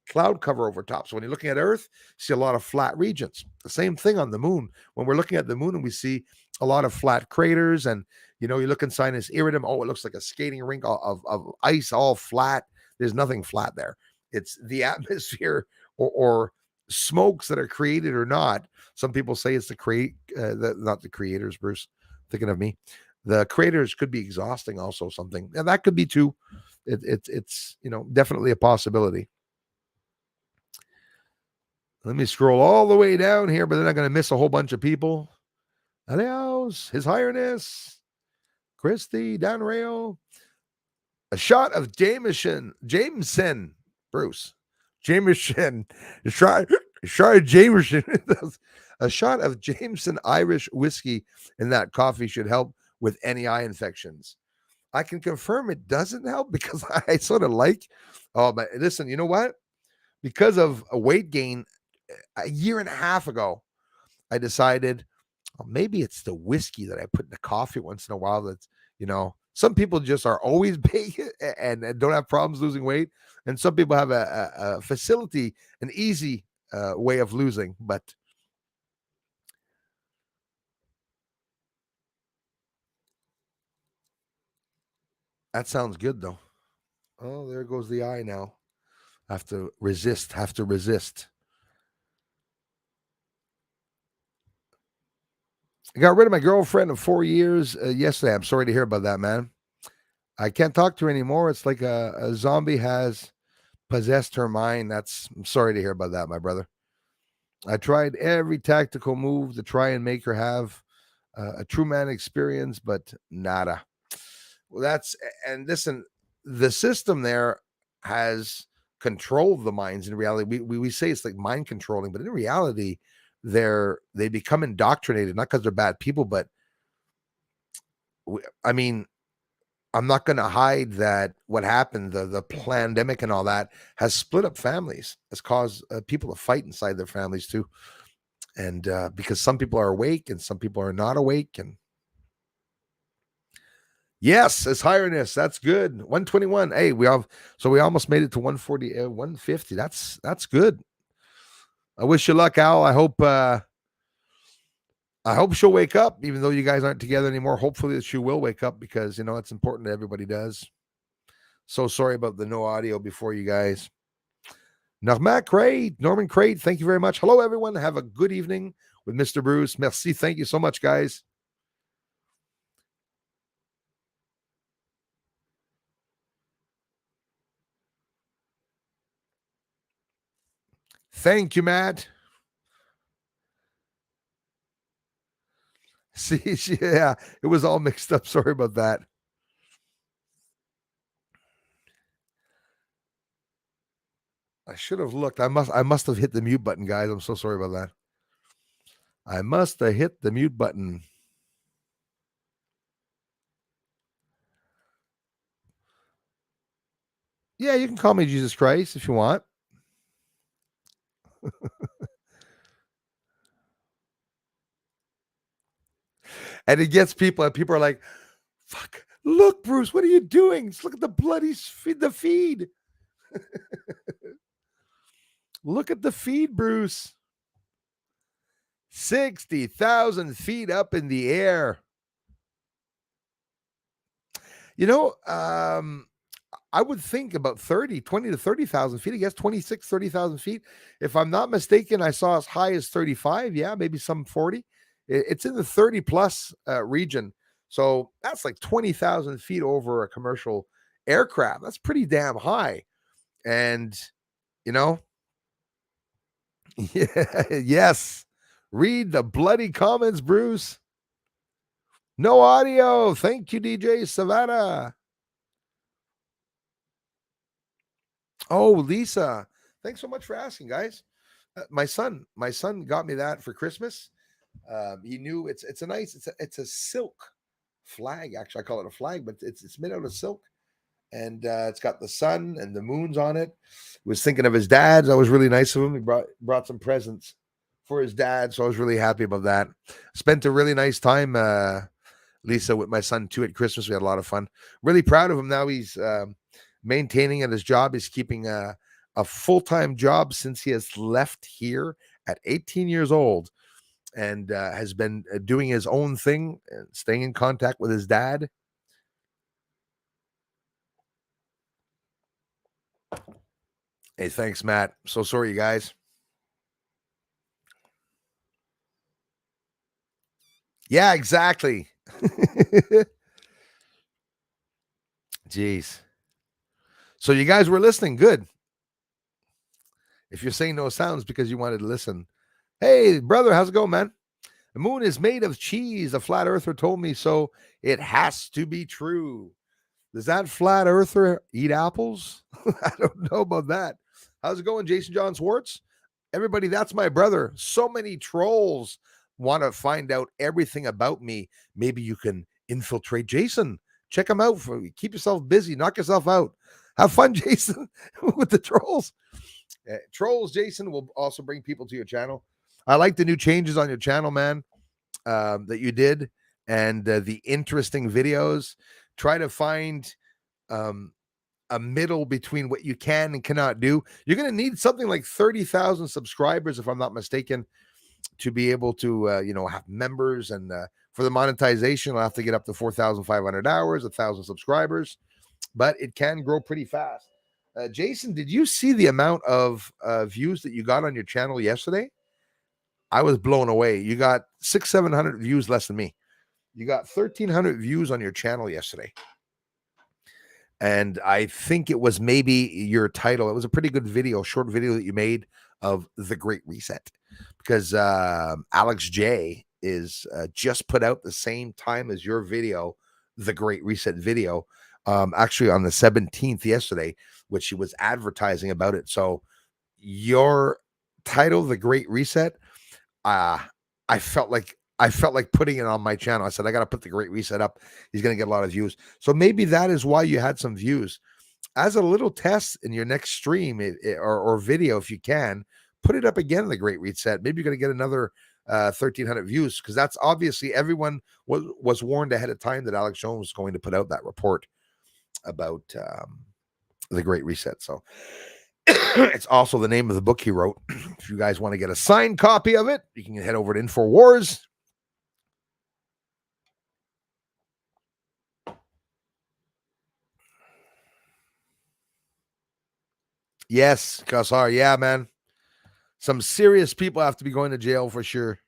cloud cover over top. So when you're looking at Earth, you see a lot of flat regions. The same thing on the moon. When we're looking at the moon and we see a lot of flat craters, and you look in Sinus Iridum, oh, it looks like a skating rink of ice, all flat. There's nothing flat there. It's the atmosphere or smokes that are created or not. Some people say it's not the creators, Bruce, thinking of me. The creators could be exhausting also something. And that could be too. It's definitely a possibility. Let me scroll all the way down here, but then I'm going to miss a whole bunch of people. Adios, His Highness, Christy, Dan Rayo. A shot of Jameson, Bruce. Jameson. Shot Jameson. A shot of Jameson Irish whiskey in that coffee should help with any eye infections. I can confirm it doesn't help because I sort of like. Oh, but listen, you know what? Because of a weight gain a year and a half ago, I decided maybe it's the whiskey that I put in the coffee once in a while. Some people just are always big and don't have problems losing weight. And some people have a facility, an easy way of losing. But that sounds good, though. Oh, there goes the eye now. Have to resist. I got rid of my girlfriend of 4 years yesterday. I'm sorry to hear about that, man. I can't talk to her anymore. It's like a zombie has possessed her mind. I'm sorry to hear about that, my brother. I tried every tactical move to try and make her have a true man experience, but nada. Well, and listen, the system there has controlled the minds in reality. We say it's like mind controlling, but in reality, they become indoctrinated, not because they're bad people, but I mean, I'm not going to hide that what happened, the pandemic and all that, has split up families, has caused people to fight inside their families too. And because some people are awake and some people are not awake. And yes, His Highness, that's good. 121. Hey, we almost made it to 140, 150. That's good. I wish you luck, Al. I hope she'll wake up, even though you guys aren't together anymore. Hopefully that she will wake up because it's important that everybody does. So sorry about the no audio before you guys. Norman Crate, thank you very much. Hello, everyone. Have a good evening with Mr. Bruce. Merci. Thank you so much, guys. Thank you, Matt. See, yeah, it was all mixed up. Sorry about that. I should have looked. I must have hit the mute button, guys. I'm so sorry about that. I must have hit the mute button. Yeah, you can call me Jesus Christ if you want. And it gets people, and people are like, fuck, look, Bruce, what are you doing? Just look at the bloody feed, the feed. Look at the feed, Bruce. 60,000 feet up in the air. I would think about 20 to 30,000 feet. I guess 26, 30,000 feet. If I'm not mistaken, I saw as high as 35. Yeah, maybe some 40. It's in the 30 plus region. So that's like 20,000 feet over a commercial aircraft. That's pretty damn high. And, you know, yeah, yes. Read the bloody comments, Bruce. No audio. Thank you, DJ Savannah. Oh, Lisa. Thanks so much for asking, guys. My son got me that for Christmas. He knew it's a nice, it's a silk flag. Actually, I call it a flag, but it's made out of silk, and it's got the sun and the moons on it. He was thinking of his dad. That was really nice of him. He brought some presents for his dad, so I was really happy about that. Spent a really nice time, Lisa, with my son too at Christmas. We had a lot of fun. Really proud of him. Now he's maintaining at his job. He's keeping a full-time job since he has left here at 18 years old, and has been doing his own thing and staying in contact with his dad. Hey, thanks, Matt. So sorry, you guys. Yeah, exactly. Jeez. So you guys were listening. Good. If you're saying no sounds because you wanted to listen. Hey, brother, how's it going, man? The moon is made of cheese. A flat earther told me so. It has to be true. Does that flat earther eat apples? I don't know about that. How's it going, Jason John Swartz? Everybody, that's my brother. So many trolls want to find out everything about me. Maybe you can infiltrate Jason. Check him out. Keep yourself busy. Knock yourself out. Have fun, Jason, with the trolls. Trolls, Jason, will also bring people to your channel. I like the new changes on your channel, man, that you did, and the interesting videos. Try to find a middle between what you can and cannot do. You're going to need something like 30,000 subscribers, if I'm not mistaken, to be able to, have members. And for the monetization, I'll have to get up to 4,500 hours, 1,000 subscribers, but it can grow pretty fast. Jason, did you see the amount of views that you got on your channel yesterday? I was blown away. You got 700 views less than me. You got 1,300 views on your channel yesterday. And I think it was maybe your title. It was a pretty good video, short video that you made of The Great Reset, because Alex J is just put out the same time as your video, The Great Reset video, actually on the 17th yesterday, which she was advertising about it. So your title, The Great Reset, I felt like putting it on my channel. I said, I got to put The Great Reset up. He's going to get a lot of views. So maybe that is why you had some views. As a little test in your next stream or video, if you can, put it up again, The Great Reset. Maybe you're going to get another 1,300 views, because that's obviously everyone was warned ahead of time that Alex Jones was going to put out that report about The Great Reset. So it's also the name of the book he wrote. If you guys want to get a signed copy of it, you can head over to InfoWars. Yes, Kassar. Yeah, man. Some serious people have to be going to jail for sure.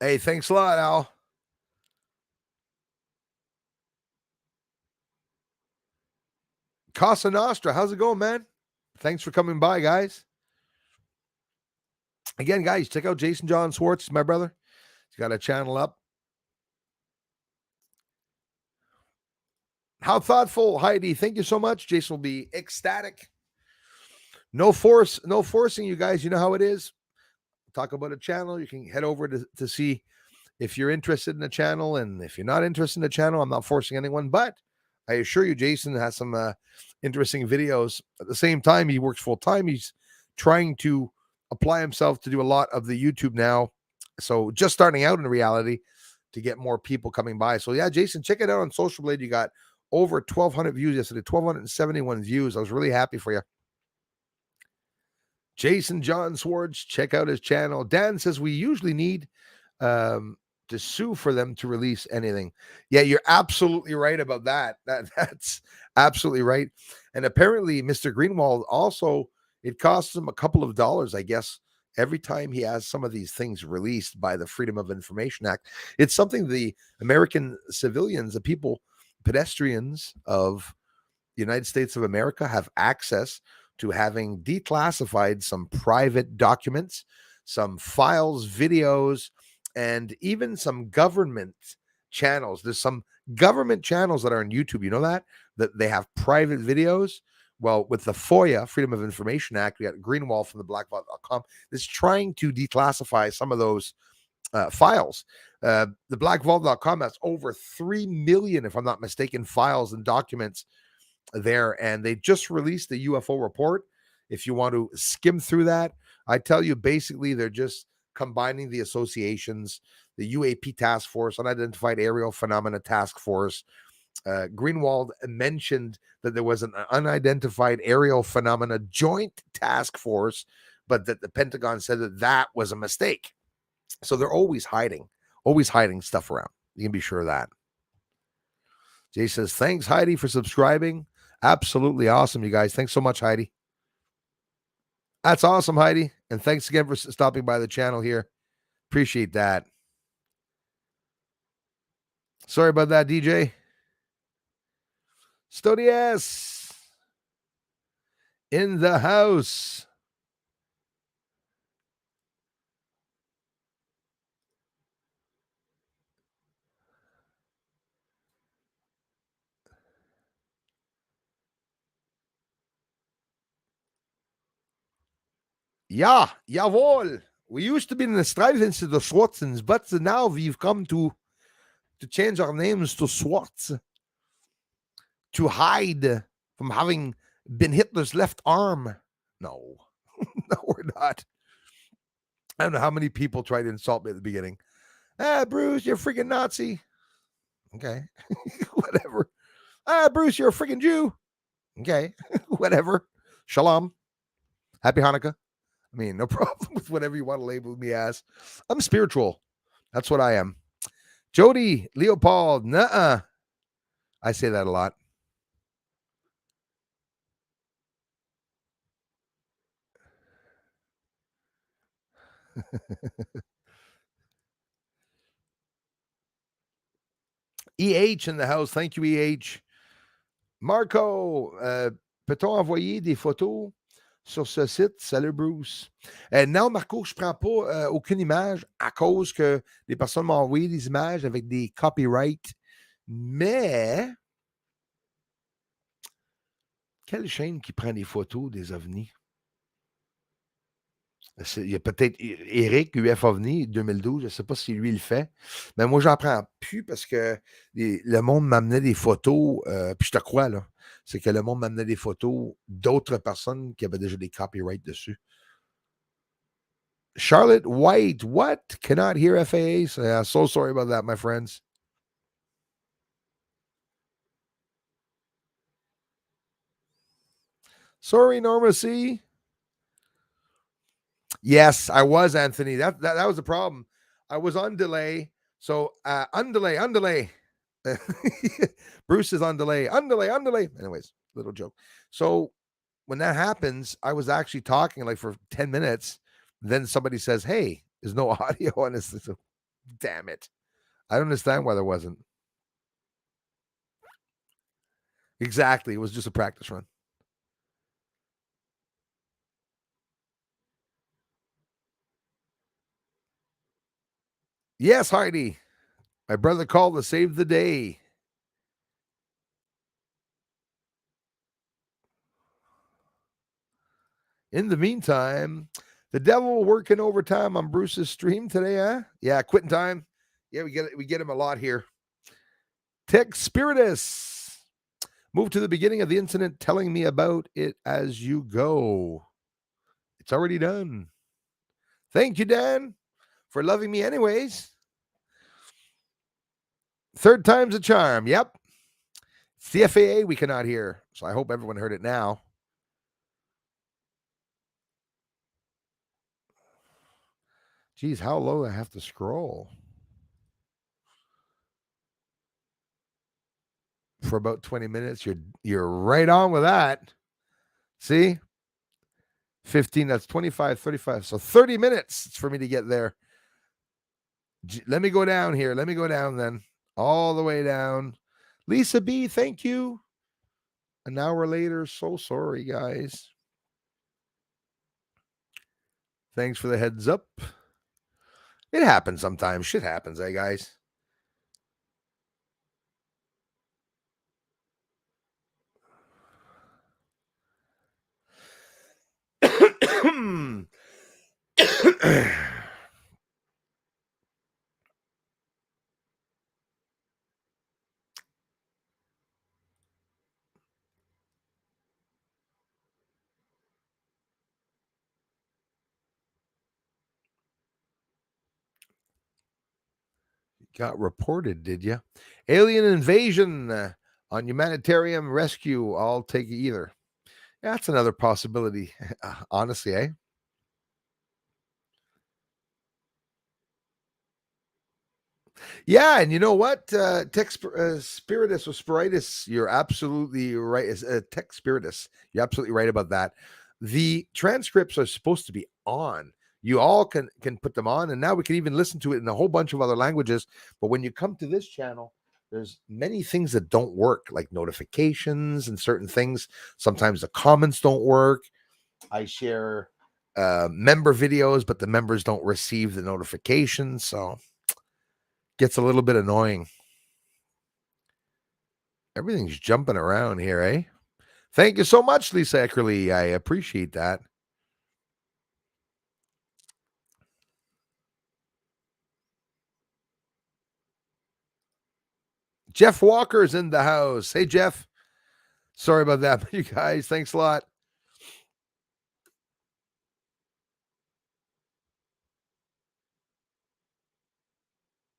Hey, thanks a lot, Al. Casa Nostra, how's it going, man? Thanks for coming by, guys. Again, guys, check out Jason John Swartz, my brother. He's got a channel up. How thoughtful, Heidi. Thank you so much. Jason will be ecstatic. No forcing, you guys. You know how it is. Talk about a channel. You can head over to see if you're interested in the channel. And if you're not interested in the channel, I'm not forcing anyone. But I assure you, Jason has some interesting videos. At the same time, he works full time. He's trying to apply himself to do a lot of the YouTube now. So just starting out in reality to get more people coming by. So yeah, Jason, check it out on Social Blade. You got over 1,200 views yesterday, 1,271 views. I was really happy for you. Jason John Swartz, check out his channel. Dan says we usually need to sue for them to release anything. Yeah, you're absolutely right about that. That's absolutely right. And apparently, Mr. Greenwald also, it costs him a couple of dollars, I guess, every time he has some of these things released by the Freedom of Information Act. It's something the American civilians, the people, pedestrians of the United States of America have access to having declassified some private documents, some files, videos, and even some government channels. There's some government channels that are on YouTube. You know that they have private videos. Well, with the FOIA, Freedom of Information Act, we got Greenwald from the blackvault.com that's trying to declassify some of those files. The blackvault.com has over 3 million, if I'm not mistaken, files and documents there, and they just released the UFO report. If you want to skim through that, I tell you, basically they're just combining the associations, the UAP Task Force, Unidentified Aerial Phenomena Task Force. Greenwald mentioned that there was an Unidentified Aerial Phenomena Joint Task Force, but that the Pentagon said that was a mistake. So they're always hiding stuff around. You can be sure of that. Jay says, thanks, Heidi, for subscribing. Absolutely awesome, you guys. Thanks so much, Heidi. That's awesome, Heidi. And thanks again for stopping by the channel here. Appreciate that. Sorry about that, DJ. Stodias in the house. Ja, jawohl. We used to be in the Streifen to the Swartzens, but now we've come to change our names to Swartz to hide from having been Hitler's left arm. No, no, we're not. I don't know how many people tried to insult me at the beginning. Ah, Bruce, you're a freaking Nazi. Okay, whatever. Ah, Bruce, you're a freaking Jew. Okay, whatever. Shalom. Happy Hanukkah. I mean, no problem with whatever you want to label me as. I'm spiritual. That's what I am. Jody, Leopold, nuh-uh. I say that a lot. EH in the house. Thank you, EH. Marco, peut-on envoyer des photos sur ce site? Salut, Bruce. Non, Marco, je ne prends pas aucune image à cause que les personnes m'ont envoyé des images avec des copyrights. Mais, quelle chaîne qui prend des photos des ovnis? Il y a peut-être Eric, UF OVNI 2012, je ne sais pas si lui le fait. Mais moi, j'en prends plus parce que le monde m'amenait des photos, puis je te crois, là. C'est que le monde m'amenait des photos d'autres personnes qui avaient déjà des copyrights dessus. Charlotte White, what? Cannot hear FAA? So sorry about that, my friends. Sorry, Norma C. Yes, I was, Anthony. That was the problem. I was on delay. So undelay. Bruce is on delay. Undelay. Anyways, little joke. So when that happens, I was actually talking like for 10 minutes. Then somebody says, "Hey, there's no audio on this." So, damn it. I don't understand why there wasn't. Exactly. It was just a practice run. Yes, Heidi. My brother called to save the day. In the meantime, the devil working overtime on Bruce's stream today, huh? Yeah, quitting time. Yeah, we get him a lot here. Tech Spiritus. Move to the beginning of the incident, telling me about it as you go. It's already done. Thank you, Dan, for loving me anyways. Third time's a charm. Yep. It's the FAA we cannot hear. So I hope everyone heard it now. Geez, how low I have to scroll? For about 20 minutes. You're right on with that. See? 15, that's 25, 35. So 30 minutes for me to get there. Let me go down here. Let me go down then. All the way down. Lisa B, thank you. An hour later. So sorry, guys. Thanks for the heads up. It happens sometimes. Shit happens, guys? Got reported, did you? Alien invasion on humanitarian rescue. I'll take either. That's another possibility, honestly, eh? Yeah, and you know what? Tech Spiritus or Spiritus, you're absolutely right. Tech Spiritus, you're absolutely right about that. The transcripts are supposed to be on. You all can put them on, and now we can even listen to it in a whole bunch of other languages. But when you come to this channel, there's many things that don't work, like notifications and certain things. Sometimes the comments don't work. I share member videos, but the members don't receive the notifications, so gets a little bit annoying. Everything's jumping around here, eh? Thank you so much, Lisa Eckerly. I appreciate that. Jeff Walker's in the house. Hey, Jeff. Sorry about that, but you guys, thanks a lot.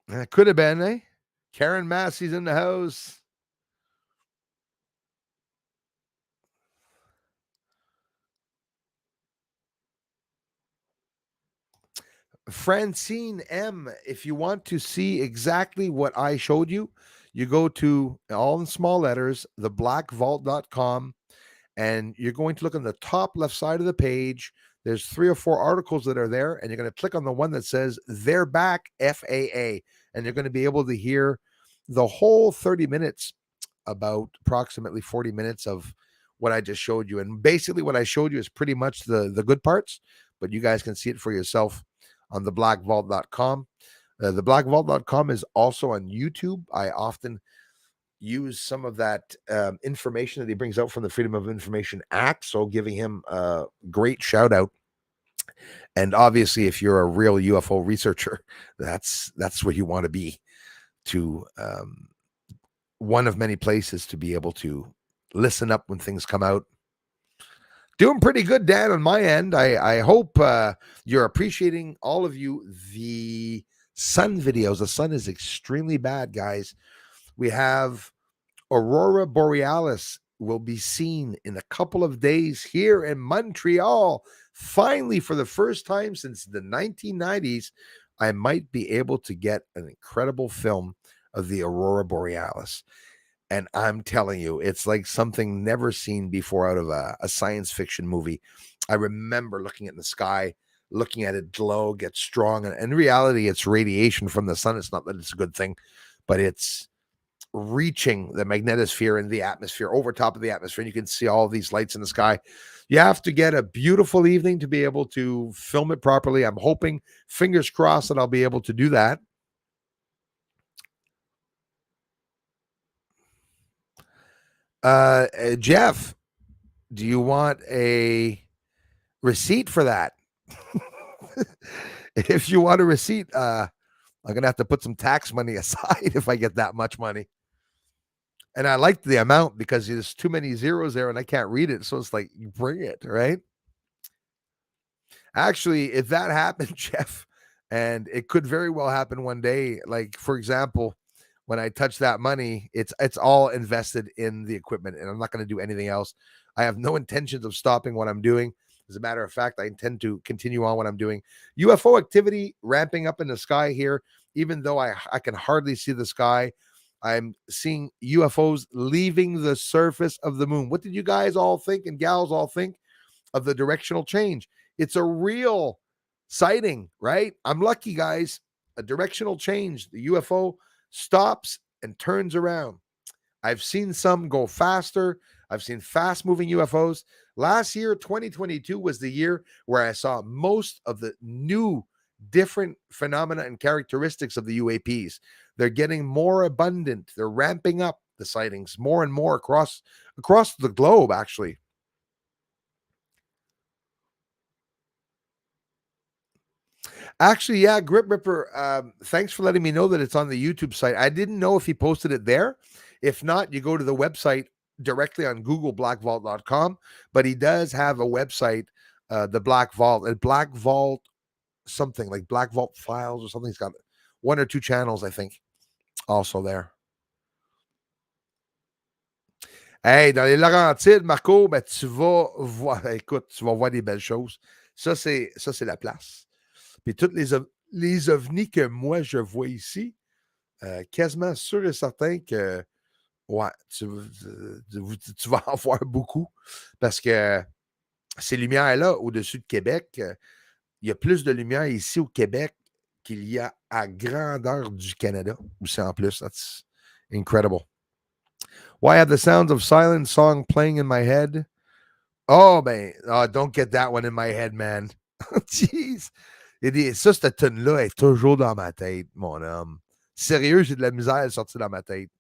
It could have been, eh? Karen Massey's in the house. Francine M, if you want to see exactly what I showed you, you go to all in small letters, theblackvault.com, and you're going to look on the top left side of the page. There's 3 or 4 articles that are there, and you're going to click on the one that says "They're Back FAA," and you're going to be able to hear the whole 30 minutes, about approximately 40 minutes of what I just showed you. And basically, what I showed you is pretty much the good parts, but you guys can see it for yourself on theblackvault.com. Theblackvault.com is also on YouTube. I often use some of that information that he brings out from the Freedom of Information Act. So giving him a great shout out. And obviously, if you're a real UFO researcher, that's where you want to be, to one of many places to be able to listen up when things come out. Doing pretty good, Dan, on my end. I hope you're appreciating, all of you, the sun videos. The sun is extremely bad, guys. We have Aurora Borealis will be seen in a couple of days here in Montreal. Finally, for the first time since the 1990s, I might be able to get an incredible film of the Aurora Borealis. And I'm telling you, it's like something never seen before out of a science fiction movie. I remember looking at the sky, looking at it glow, get strong. And in reality, it's radiation from the sun. It's not that it's a good thing, but it's reaching the magnetosphere and the atmosphere, over top of the atmosphere. And you can see all these lights in the sky. You have to get a beautiful evening to be able to film it properly. I'm hoping, fingers crossed, that I'll be able to do that. Jeff, do you want a receipt for that? If you want a receipt, I'm gonna have to put some tax money aside if I get that much money. And I like the amount because there's too many zeros there and I can't read it. So it's like, you bring it, right? Actually, if that happened, Jeff, and it could very well happen one day, like for example, when I touch that money, it's all invested in the equipment, and I'm not going to do anything else. I have no intentions of stopping what I'm doing. As a matter of fact, I intend to continue on what I'm doing. UFO activity ramping up in the sky here, even though I can hardly see the sky. I'm seeing UFOs leaving the surface of the moon. What did you guys all think and gals all think of the directional change? It's a real sighting, right? I'm lucky, guys. A directional change. The UFO stops and turns around. I've seen some go faster. I've seen fast moving UFOs. Last year, 2022, was the year where I saw most of the new different phenomena and characteristics of the UAPs. They're getting more abundant. They're ramping up the sightings more and more across the globe, actually. Actually, yeah, Grip Ripper, thanks for letting me know that it's on the YouTube site. I didn't know if he posted it there. If not, you go to the website directly on Google, blackvault.com. But he does have a website, the Black Vault, and Black Vault something, like Black Vault Files or something. He's got 1 or 2 channels, I think, also there. Hey, dans les Laurentides, Marco, ben, tu vas voir, écoute, tu vas voir des belles choses. Ça, c'est la place. Puis toutes les ovnis que moi je vois ici, quasiment sûr et certain que ouais, tu vas en voir beaucoup, parce que ces lumières-là au-dessus de Québec, il y a plus de lumière ici au Québec qu'il y a à grandeur du Canada aussi en plus. Incredible. Why have the sounds of silence song playing in my head? Oh, man. Oh, don't get that one in my head, man. Jeez. Il dit, ça, cette tune-là est toujours dans ma tête, mon homme. Sérieux, j'ai de la misère à sortir dans ma tête.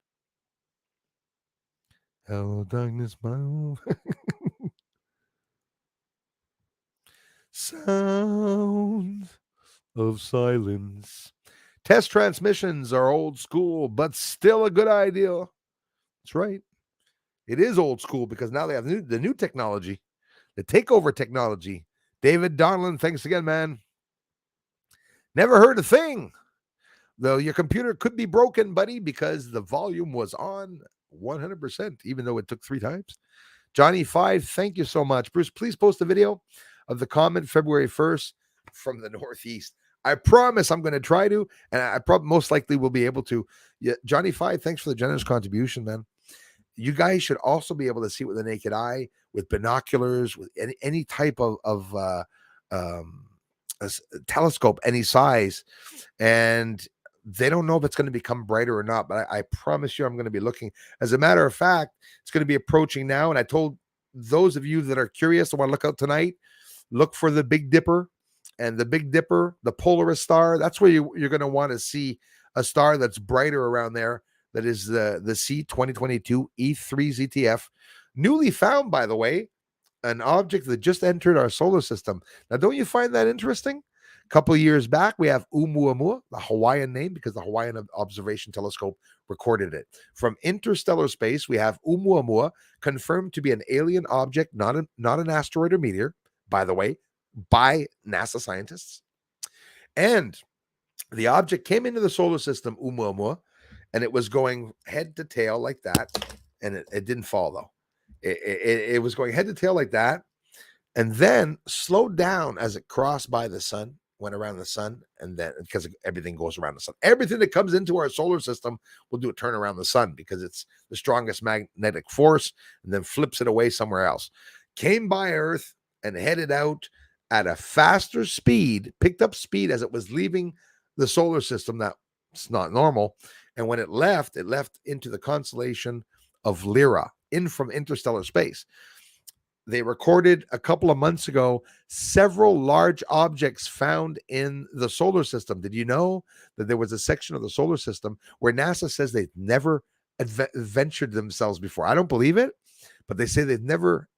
Hello, darkness, my sound of silence. Test transmissions are old school, but still a good idea. That's right. It is old school because now they have the new technology, the takeover technology. David Donlan, thanks again, man. Never heard a thing. Though your computer could be broken, buddy, because the volume was on 100%, even though it took 3 times. Johnny 5, thank you so much. Bruce, please post a video of the comet February 1st from the Northeast. I promise I'm going to try to, and I probably most likely will be able to. Yeah, Johnny 5, thanks for the generous contribution, man. You guys should also be able to see it with the naked eye, with binoculars, with any type of a telescope, any size. And they don't know if it's going to become brighter or not, but I promise you I'm going to be looking. As a matter of fact, it's going to be approaching now. And I told those of you that are curious and want to look out tonight, look for the Big Dipper. And the Big Dipper, the Polaris star, that's where you're going to want to see a star that's brighter around there. That is the C2022 E3 ZTF. Newly found, by the way, an object that just entered our solar system. Now, don't you find that interesting? A couple of years back, we have Oumuamua, the Hawaiian name, because the Hawaiian Observation Telescope recorded it. From interstellar space, we have Oumuamua, confirmed to be an alien object, not an asteroid or meteor, by the way, by NASA scientists. And the object came into the solar system, Oumuamua, and it was going head to tail like that, and it didn't fall, though. It was going head to tail like that, and then slowed down as it crossed by the sun, went around the sun, and then because everything goes around the sun, everything that comes into our solar system will do a turn around the sun because it's the strongest magnetic force, and then flips it away somewhere else. Came by Earth and headed out at a faster speed, picked up speed as it was leaving the solar system. That's not normal. And when it left into the constellation of Lyra, in from interstellar space. They recorded a couple of months ago several large objects found in the solar system. Did you know that there was a section of the solar system where NASA says they've never ventured themselves before? I don't believe it, but they say they've never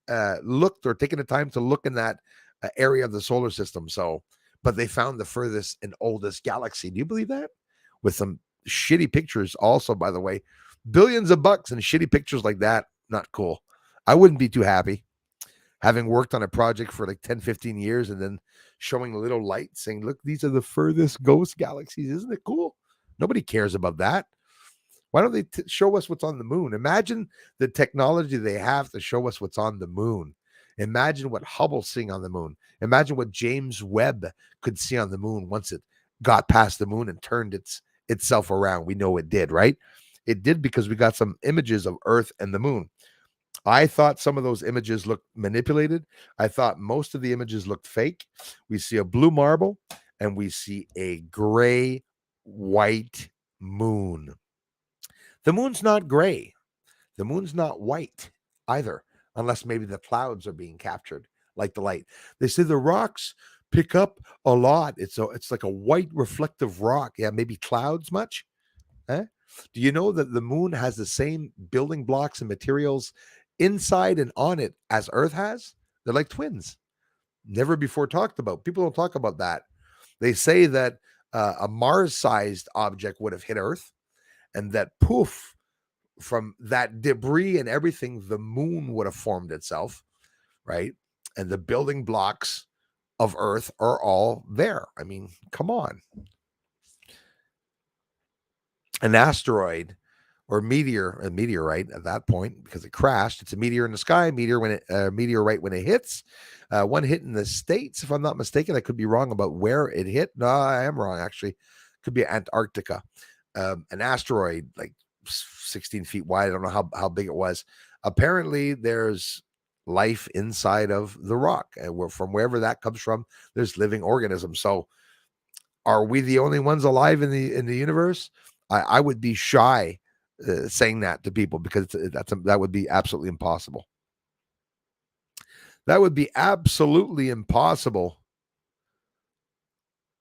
looked or taken the time to look in that area of the solar system. So, but they found the furthest and oldest galaxy. Do you believe that? With some shitty pictures also, by the way. Billions of bucks and shitty pictures like that. Not cool. I wouldn't be too happy having worked on a project for like 10, 15 years and then showing a little light saying, look, these are the furthest ghost galaxies. Isn't it cool? Nobody cares about that. Why don't they show us what's on the moon? Imagine the technology they have to show us what's on the moon. Imagine what Hubble's seeing on the moon. Imagine what James Webb could see on the moon once it got past the moon and turned itself around. We know it did, right? It did because we got some images of Earth and the moon. I thought some of those images looked manipulated. I thought most of the images looked fake. We see a blue marble and we see a gray, white moon. The moon's not gray. The moon's not white either, unless maybe the clouds are being captured like the light. They say the rocks pick up a lot. It's like a white reflective rock. Yeah, maybe clouds much. Eh? Do you know that the moon has the same building blocks and materials inside and on it as Earth has? They're like twins. Never before talked about. People don't talk about that. They say that a Mars-sized object would have hit Earth, and that poof, from that debris and everything, the moon would have formed itself, right? And the building blocks of Earth are all there. I mean, come on. An asteroid or a meteorite at that point, because it crashed. It's a meteor in the sky, meteorite when it hits. One hit in the States, if I'm not mistaken. I could be wrong about where it hit. No, I am wrong, actually. Could be Antarctica. An asteroid, like 16 feet wide. I don't know how big it was. Apparently, there's life inside of the rock. And from wherever that comes from, there's living organisms. So are we the only ones alive in the universe? I would be shy saying that to people, because that would be absolutely impossible. That would be absolutely impossible.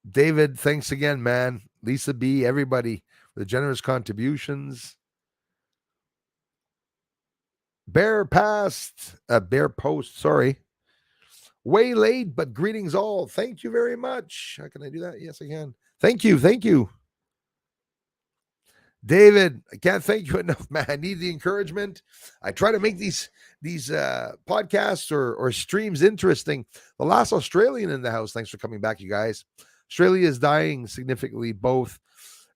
David, thanks again, man. Lisa B, everybody, for the generous contributions. Bear Post, sorry. Way late, but greetings all. Thank you very much. How can I do that? Yes, I can. Thank you. Thank you. David, I can't thank you enough, man. I need the encouragement. I try to make these podcasts or streams interesting. The last Australian in the house. Thanks for coming back, you guys. Australia is dying significantly, both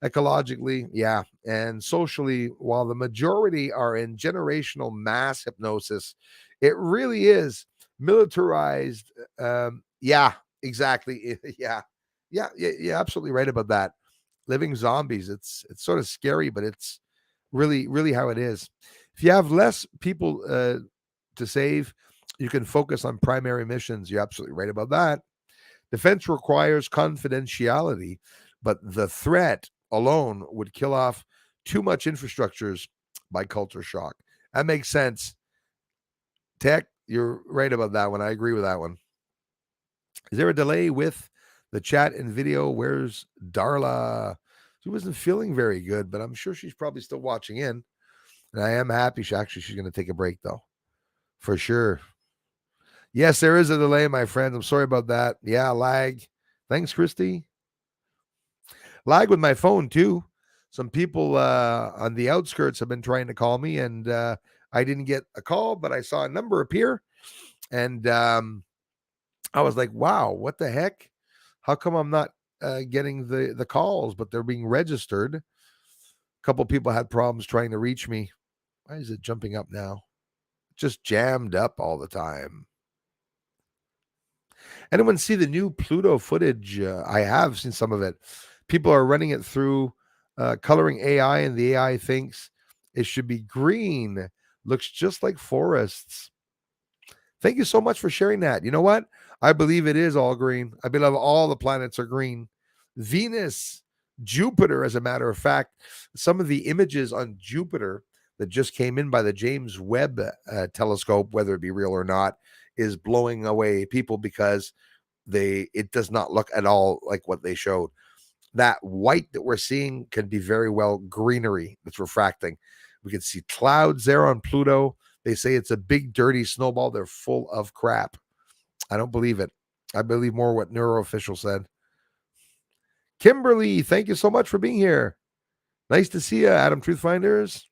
ecologically, yeah, and socially. While the majority are in generational mass hypnosis, it really is militarized. Yeah, exactly. Yeah, absolutely right about that. Living zombies. It's sort of scary, but it's really how it is. If you have less people to save, you can focus on primary missions. You're absolutely right about that. Defense requires confidentiality, but the threat alone would kill off too much infrastructures by culture shock. That makes sense. Tech, you're right about that one. I agree with that one. Is there a delay with the chat and video? Where's Darla? She wasn't feeling very good, but I'm sure she's probably still watching in. And I am happy she's going to take a break, though, for sure. Yes, there is a delay, my friend. I'm sorry about that. Yeah, lag. Thanks, Christy. Lag with my phone, too. Some people on the outskirts have been trying to call me, and I didn't get a call, but I saw a number appear. And I was like, wow, what the heck? How come I'm not getting the calls, but they're being registered? A couple people had problems trying to reach me. Why is it jumping up now? Just jammed up all the time. Anyone see the new Pluto footage? I have seen some of it. People are running it through coloring AI, and the AI thinks it should be green. Looks just like forests. Thank you so much for sharing that. You know what? I believe it is all green. I believe all the planets are green. Venus, Jupiter, as a matter of fact, some of the images on Jupiter that just came in by the James Webb telescope, whether it be real or not, is blowing away people because it does not look at all like what they showed. That white that we're seeing can be very well greenery that's refracting. We can see clouds there on Pluto. They say it's a big, dirty snowball. They're full of crap. I don't believe it. I believe more what NeuroOfficial said. Kimberly, thank you so much for being here. Nice to see you, Adam Truthfinders.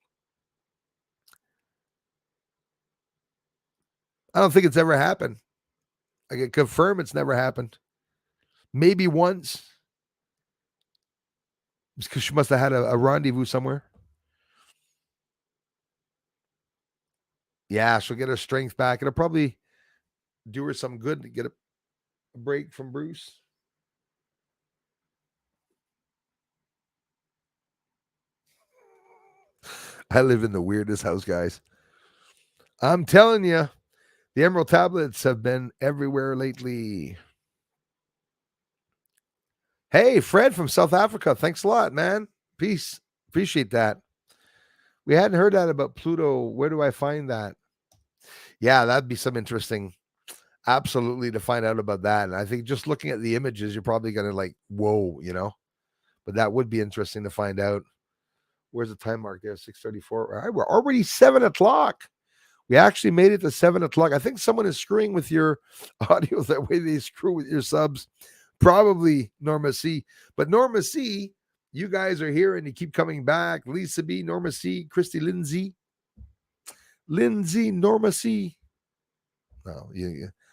I don't think it's ever happened. I can confirm it's never happened. Maybe once. It's because she must have had a rendezvous somewhere. Yeah, she'll get her strength back. It'll probably do her some good to get a break from Bruce. I live in the weirdest house, guys. I'm telling you, the Emerald tablets have been everywhere lately. Hey, Fred from South Africa. Thanks a lot, man. Peace. Appreciate that. We hadn't heard that about Pluto. Where do I find that? Yeah, that'd be some interesting. Absolutely, to find out about that. And I think just looking at the images, you're probably going to like, whoa, but that would be interesting to find out. Where's the time mark there? 6:34. All right, we're already 7:00. We actually made it to 7:00. I think someone is screwing with your audio that way they screw with your subs. Probably Norma C. But Norma C, you guys are here and you keep coming back. Lisa B, Norma C, Christy Lindsay, Norma C. No,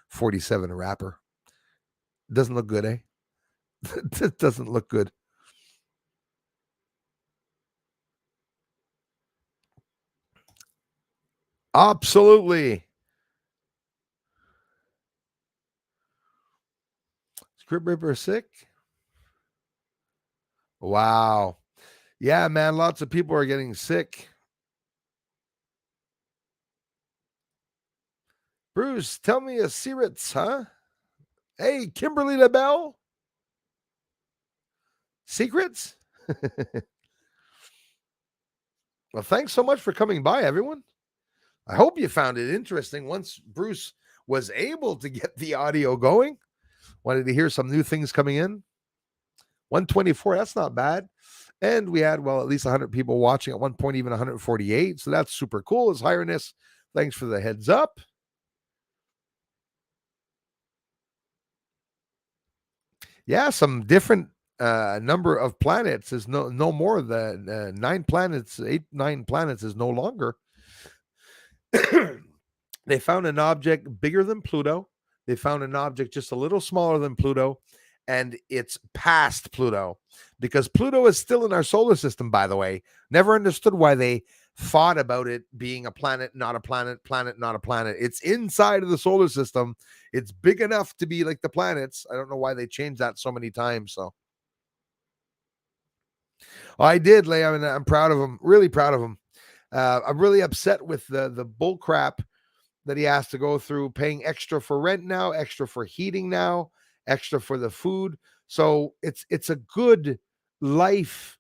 47, a rapper. Doesn't look good, eh? It doesn't look good. Absolutely. Script Ripper sick. Wow. Yeah, man. Lots of people are getting sick. Bruce, tell me a secrets, huh? Hey, Kimberly LaBelle. Secrets? Well, thanks so much for coming by, everyone. I hope you found it interesting. Once Bruce was able to get the audio going, wanted to hear some new things coming in. 124, that's not bad. And we had, well, at least 100 people watching at one point, even 148. So that's super cool. His Highness, thanks for the heads up. Yeah, some different number of planets is no more than 9 planets, 9 planets is no longer. They found an object bigger than Pluto. They found an object just a little smaller than Pluto, and it's past Pluto because Pluto is still in our solar system, by the way. Never understood why they thought about it being a planet, not a planet, planet, not a planet. It's inside of the solar system. It's big enough to be like the planets. I don't know why they changed that so many times. So I did, Leia, and I'm proud of him. Really proud of him. I'm really upset with the bull crap that he has to go through, paying extra for rent now, extra for heating now, extra for the food. So it's a good life.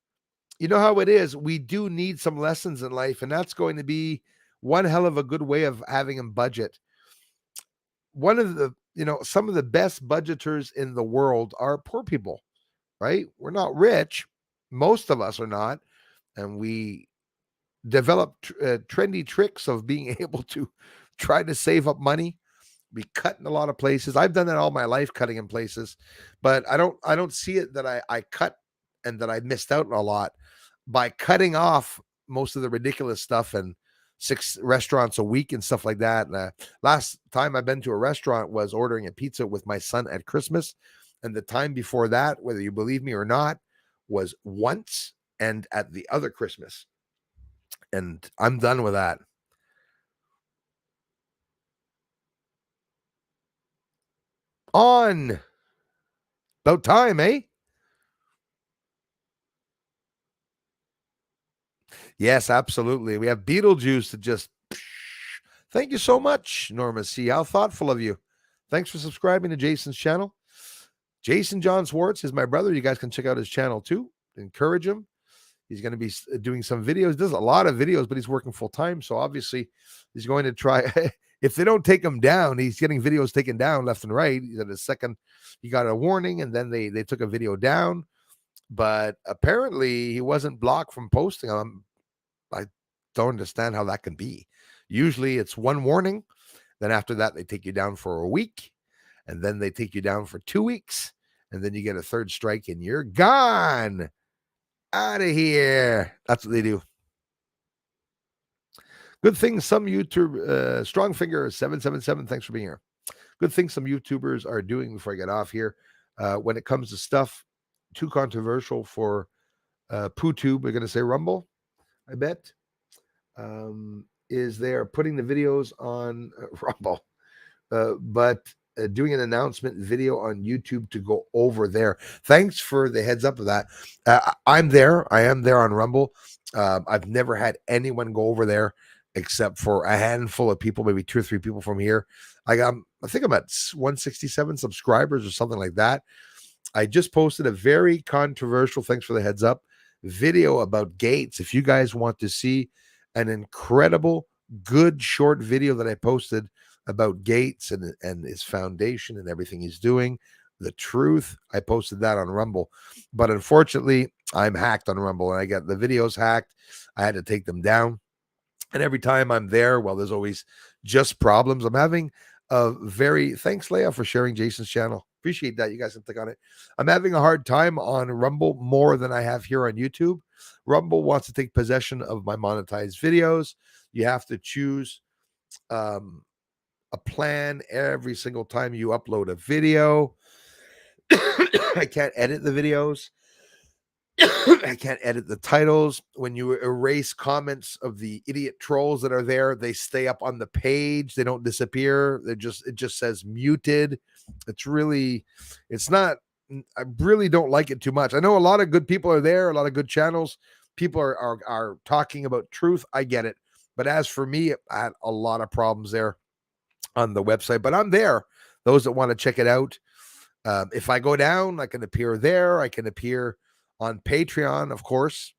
You know how it is. We do need some lessons in life, and that's going to be one hell of a good way of having a budget. One of the, some of the best budgeters in the world are poor people, right? We're not rich. Most of us are not. And we develop trendy tricks of being able to try to save up money. We cut in a lot of places. I've done that all my life, cutting in places, but I don't see it that I cut and that I missed out on a lot by cutting off most of the ridiculous stuff and 6 restaurants a week and stuff like that. And last time I've been to a restaurant was ordering a pizza with my son at Christmas, and the time before that, whether you believe me or not, was once and at the other Christmas. And I'm done with that. On. About time, eh? Yes, absolutely. We have Beetlejuice that just. Thank you so much, Norma C. How thoughtful of you. Thanks for subscribing to Jason's channel. Jason John Swartz is my brother. You guys can check out his channel too. Encourage him. He's going to be doing some videos. He does a lot of videos, but he's working full time. So obviously, he's going to try. If they don't take him down, he's getting videos taken down left and right. He's at his second. He got a warning, and then they took a video down. But apparently, he wasn't blocked from posting them. I don't understand how that can be. Usually, it's one warning. Then after that, they take you down for a week, and then they take you down for 2 weeks, and then you get a third strike, and you're gone. Out of here. That's what they do. Good thing some YouTube, Strong Finger 777, thanks for being here. Good thing some YouTubers are doing before I get off here. When it comes to stuff too controversial for PooTube, we're going to say Rumble, I bet, is they're putting the videos on Rumble, but doing an announcement video on YouTube to go over there. Thanks for the heads up of that. I'm there. I am there on Rumble. I've never had anyone go over there except for a handful of people, maybe 2 or 3 people from here. I think I'm at 167 subscribers or something like that. I just posted a very controversial, thanks for the heads up, video about Gates. If you guys want to see an incredible, good short video that I posted about Gates and his foundation and everything he's doing, the truth, I posted that on Rumble. But unfortunately, I'm hacked on Rumble, and I got the videos hacked. I had to take them down. And every time I'm there, well, there's always just problems. I'm having a very, thanks, Leia, for sharing Jason's channel. Appreciate that. You guys can click on it. I'm having a hard time on Rumble more than I have here on YouTube. Rumble wants to take possession of my monetized videos. You have to choose a plan every single time you upload a video. I can't edit the videos. I can't edit the titles. When you erase comments of the idiot trolls that are there, they stay up on the page. They don't disappear. It just says muted. It's not, I really don't like it too much. I know a lot of good people are there, a lot of good channels. People are talking about truth. I get it. But as for me, I had a lot of problems there on the website, but I'm there. Those that want to check it out. If I go down, I can appear there. I can appear on Patreon, of course.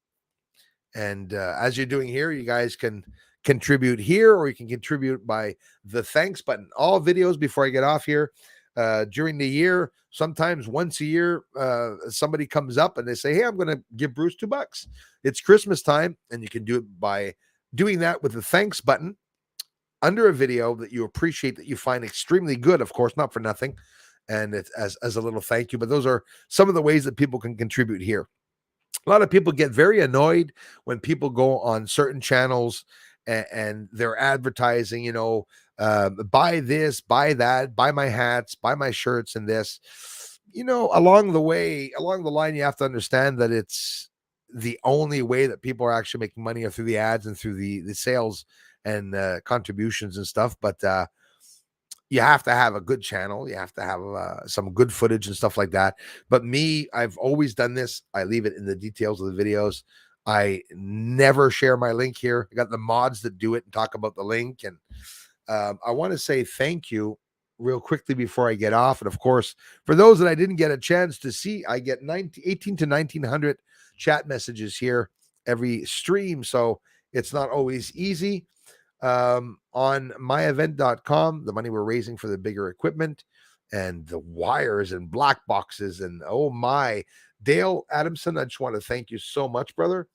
And as you're doing here, you guys can contribute here, or you can contribute by the thanks button. All videos before I get off here during the year, sometimes once a year, somebody comes up and they say, "Hey, I'm going to give Bruce $2. It's Christmas time," and you can do it by doing that with the thanks button under a video that you appreciate, that you find extremely good, of course, not for nothing, and it's as a little thank you. But those are some of the ways that people can contribute here. A lot of people get very annoyed when people go on certain channels and they're advertising, buy this, buy that, buy my hats, buy my shirts, and this. Along the way, along the line, you have to understand that it's the only way that people are actually making money are through the ads and through the sales and contributions and stuff. But you have to have a good channel. You have to have some good footage and stuff like that. But me, I've always done this. I leave it in the details of the videos. I never share my link here. I got the mods that do it and talk about the link. And I want to say thank you real quickly before I get off. And of course, for those that I didn't get a chance to see, I get 18 to 1900 chat messages here every stream. So it's not always easy. On myevent.com, the money we're raising for the bigger equipment and the wires and black boxes, and oh my, Dale Adamson, I just want to thank you so much, brother.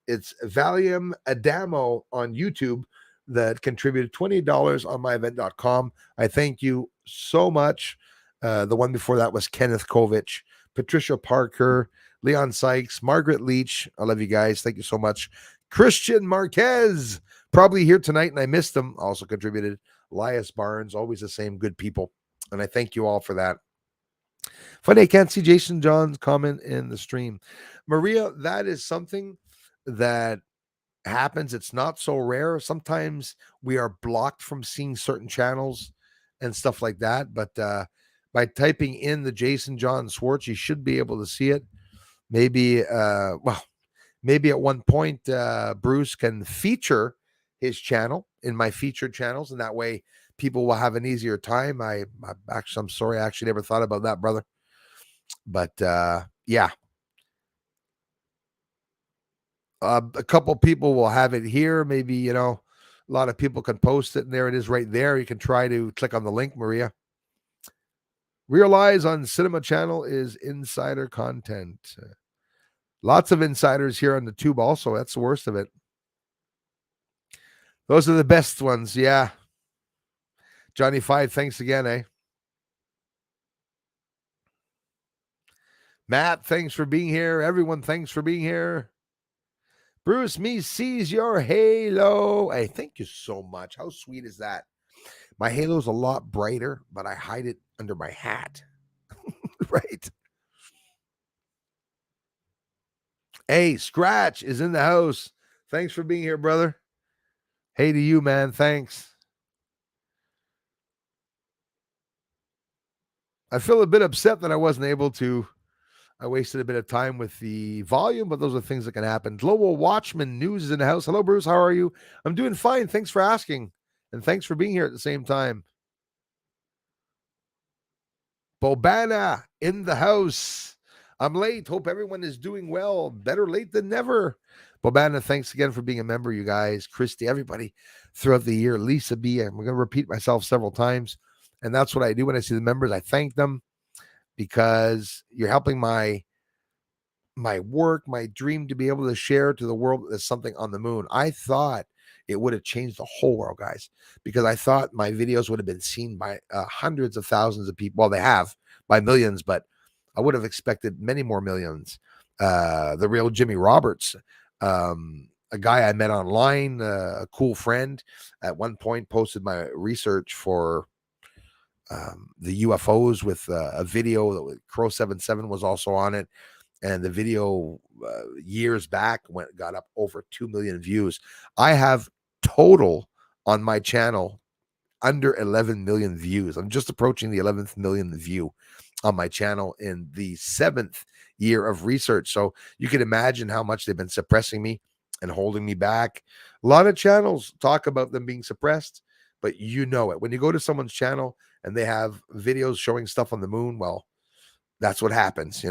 It's Valium Adamo on YouTube that contributed $20 on myevent.com. I thank you so much. The one before that was Kenneth Kovich, Patricia Parker, Leon Sykes, Margaret Leach. I love you guys. Thank you so much. Christian Marquez, probably here tonight, and I missed them. Also contributed. Elias Barnes, always the same good people. And I thank you all for that. Funny, I can't see Jason John's comment in the stream. Maria, that is something that happens. It's not so rare. Sometimes we are blocked from seeing certain channels and stuff like that. But by typing in the Jason John Swartz, you should be able to see it. Maybe, maybe at one point, Bruce can feature his channel in my featured channels, and that way people will have an easier time. I'm sorry, I actually never thought about that, brother. But yeah, a couple people will have it here. Maybe, a lot of people can post it, and there it is right there. You can try to click on the link, Maria. Real Eyes on Cinema Channel is insider content. Lots of insiders here on the tube also. That's the worst of it. Those are the best ones. Yeah. Johnny Five, thanks again, eh? Matt, thanks for being here. Everyone, thanks for being here. Bruce, me sees your halo. Hey, thank you so much. How sweet is that? My halo's a lot brighter, but I hide it under my hat. Right? Hey, Scratch is in the house. Thanks for being here, brother. Hey to you, man. Thanks. I feel a bit upset that I wasn't able to. I wasted a bit of time with the volume, but those are things that can happen. Global Watchman News is in the house. Hello, Bruce. How are you? I'm doing fine. Thanks for asking. And thanks for being here at the same time. Bobana in the house. I'm late. Hope everyone is doing well. Better late than never. Bobana, thanks again for being a member, you guys. Christy, everybody throughout the year. Lisa B. I'm going to repeat myself several times. And that's what I do when I see the members. I thank them because you're helping my work, my dream to be able to share to the world that there's something on the moon. I thought it would have changed the whole world, guys, because I thought my videos would have been seen by hundreds of thousands of people. Well, they have by millions, but I would have expected many more millions. The real Jimmy Roberts, a guy I met online, a cool friend, at one point posted my research for the UFOs with a video that Crow 77 was also on it. And the video years back got up over 2 million views. I have total on my channel under 11 million views. I'm just approaching the 11th million view on my channel in the 7th year of research. So you can imagine how much they've been suppressing me and holding me back. A lot of channels talk about them being suppressed, but you know it. When you go to someone's channel and they have videos showing stuff on the moon, well, that's what happens,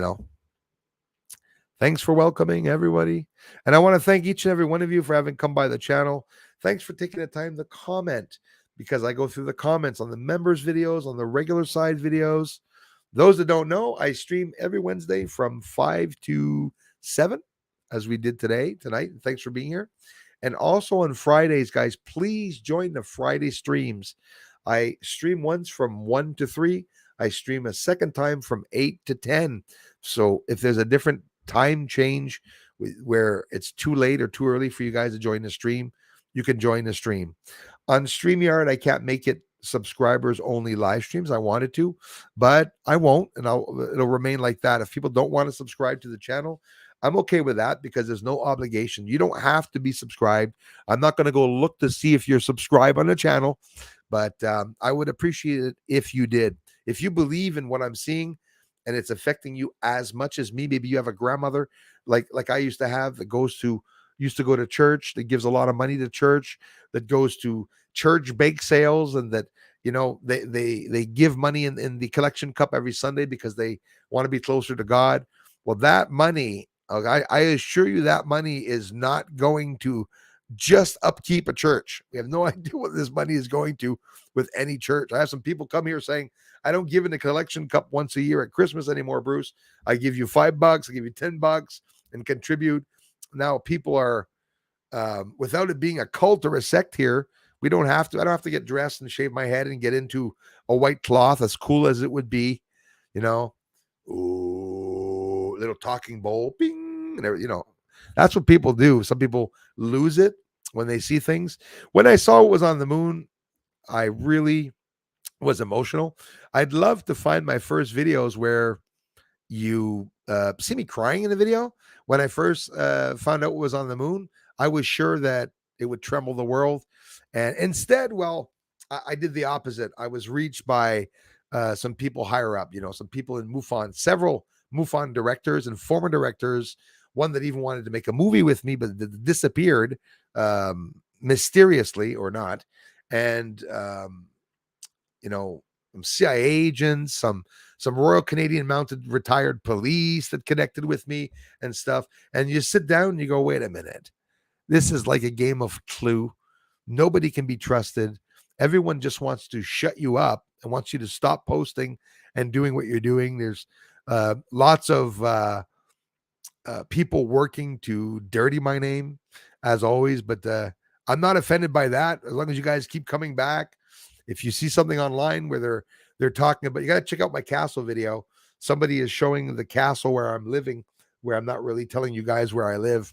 Thanks for welcoming everybody. And I want to thank each and every one of you for having come by the channel. Thanks for taking the time to comment, because I go through the comments on the members videos, on the regular side videos. Those that don't know, I stream every Wednesday from 5 to 7, as we did tonight. Thanks for being here. And also on Fridays, guys, please join the Friday streams. I stream once from 1 to 3. I stream a second time from 8 to 10. So if there's a different time change where it's too late or too early for you guys to join the stream, you can join the stream. On StreamYard, I can't make it subscribers only live streams. I wanted to, but I won't, and it'll remain like that. If people don't want to subscribe to the channel, I'm okay with that, because there's no obligation. You don't have to be subscribed. I'm not going to go look to see if you're subscribed on the channel, but I would appreciate it if you did. If you believe in what I'm seeing and it's affecting you as much as me, maybe you have a grandmother like I used to have that used to go to church, that gives a lot of money to church, that goes to church bake sales, and that they give money in the collection cup every Sunday because they want to be closer to God. Well, that money, I assure you, that money is not going to just upkeep a church. We have no idea what this money is going to with any church. I have some people come here saying, I don't give in the collection cup once a year at Christmas anymore, Bruce. I give you $5, I give you $10 and contribute. Now people are, without it being a cult or a sect here, I don't have to get dressed and shave my head and get into a white cloth, as cool as it would be, ooh, little talking bowl, bing, and that's what people do. Some people lose it when they see things. When I saw it was on the moon, I really was emotional. I'd love to find my first videos where you see me crying in the video. When I first found out what was on the moon, I was sure that it would tremble the world. And instead, well, I did the opposite. I was reached by some people higher up, some people in MUFON, several MUFON directors and former directors, one that even wanted to make a movie with me, but disappeared mysteriously or not. And, some CIA agents, some Royal Canadian Mounted retired police that connected with me and stuff. And you sit down and you go, wait a minute. This is like a game of Clue. Nobody can be trusted. Everyone just wants to shut you up and wants you to stop posting and doing what you're doing. There's lots of people working to dirty my name, as always, but I'm not offended by that, as long as you guys keep coming back. If you see something online where they're talking about, you got to check out my castle video. Somebody is showing the castle where I'm living, where I'm not really telling you guys where I live.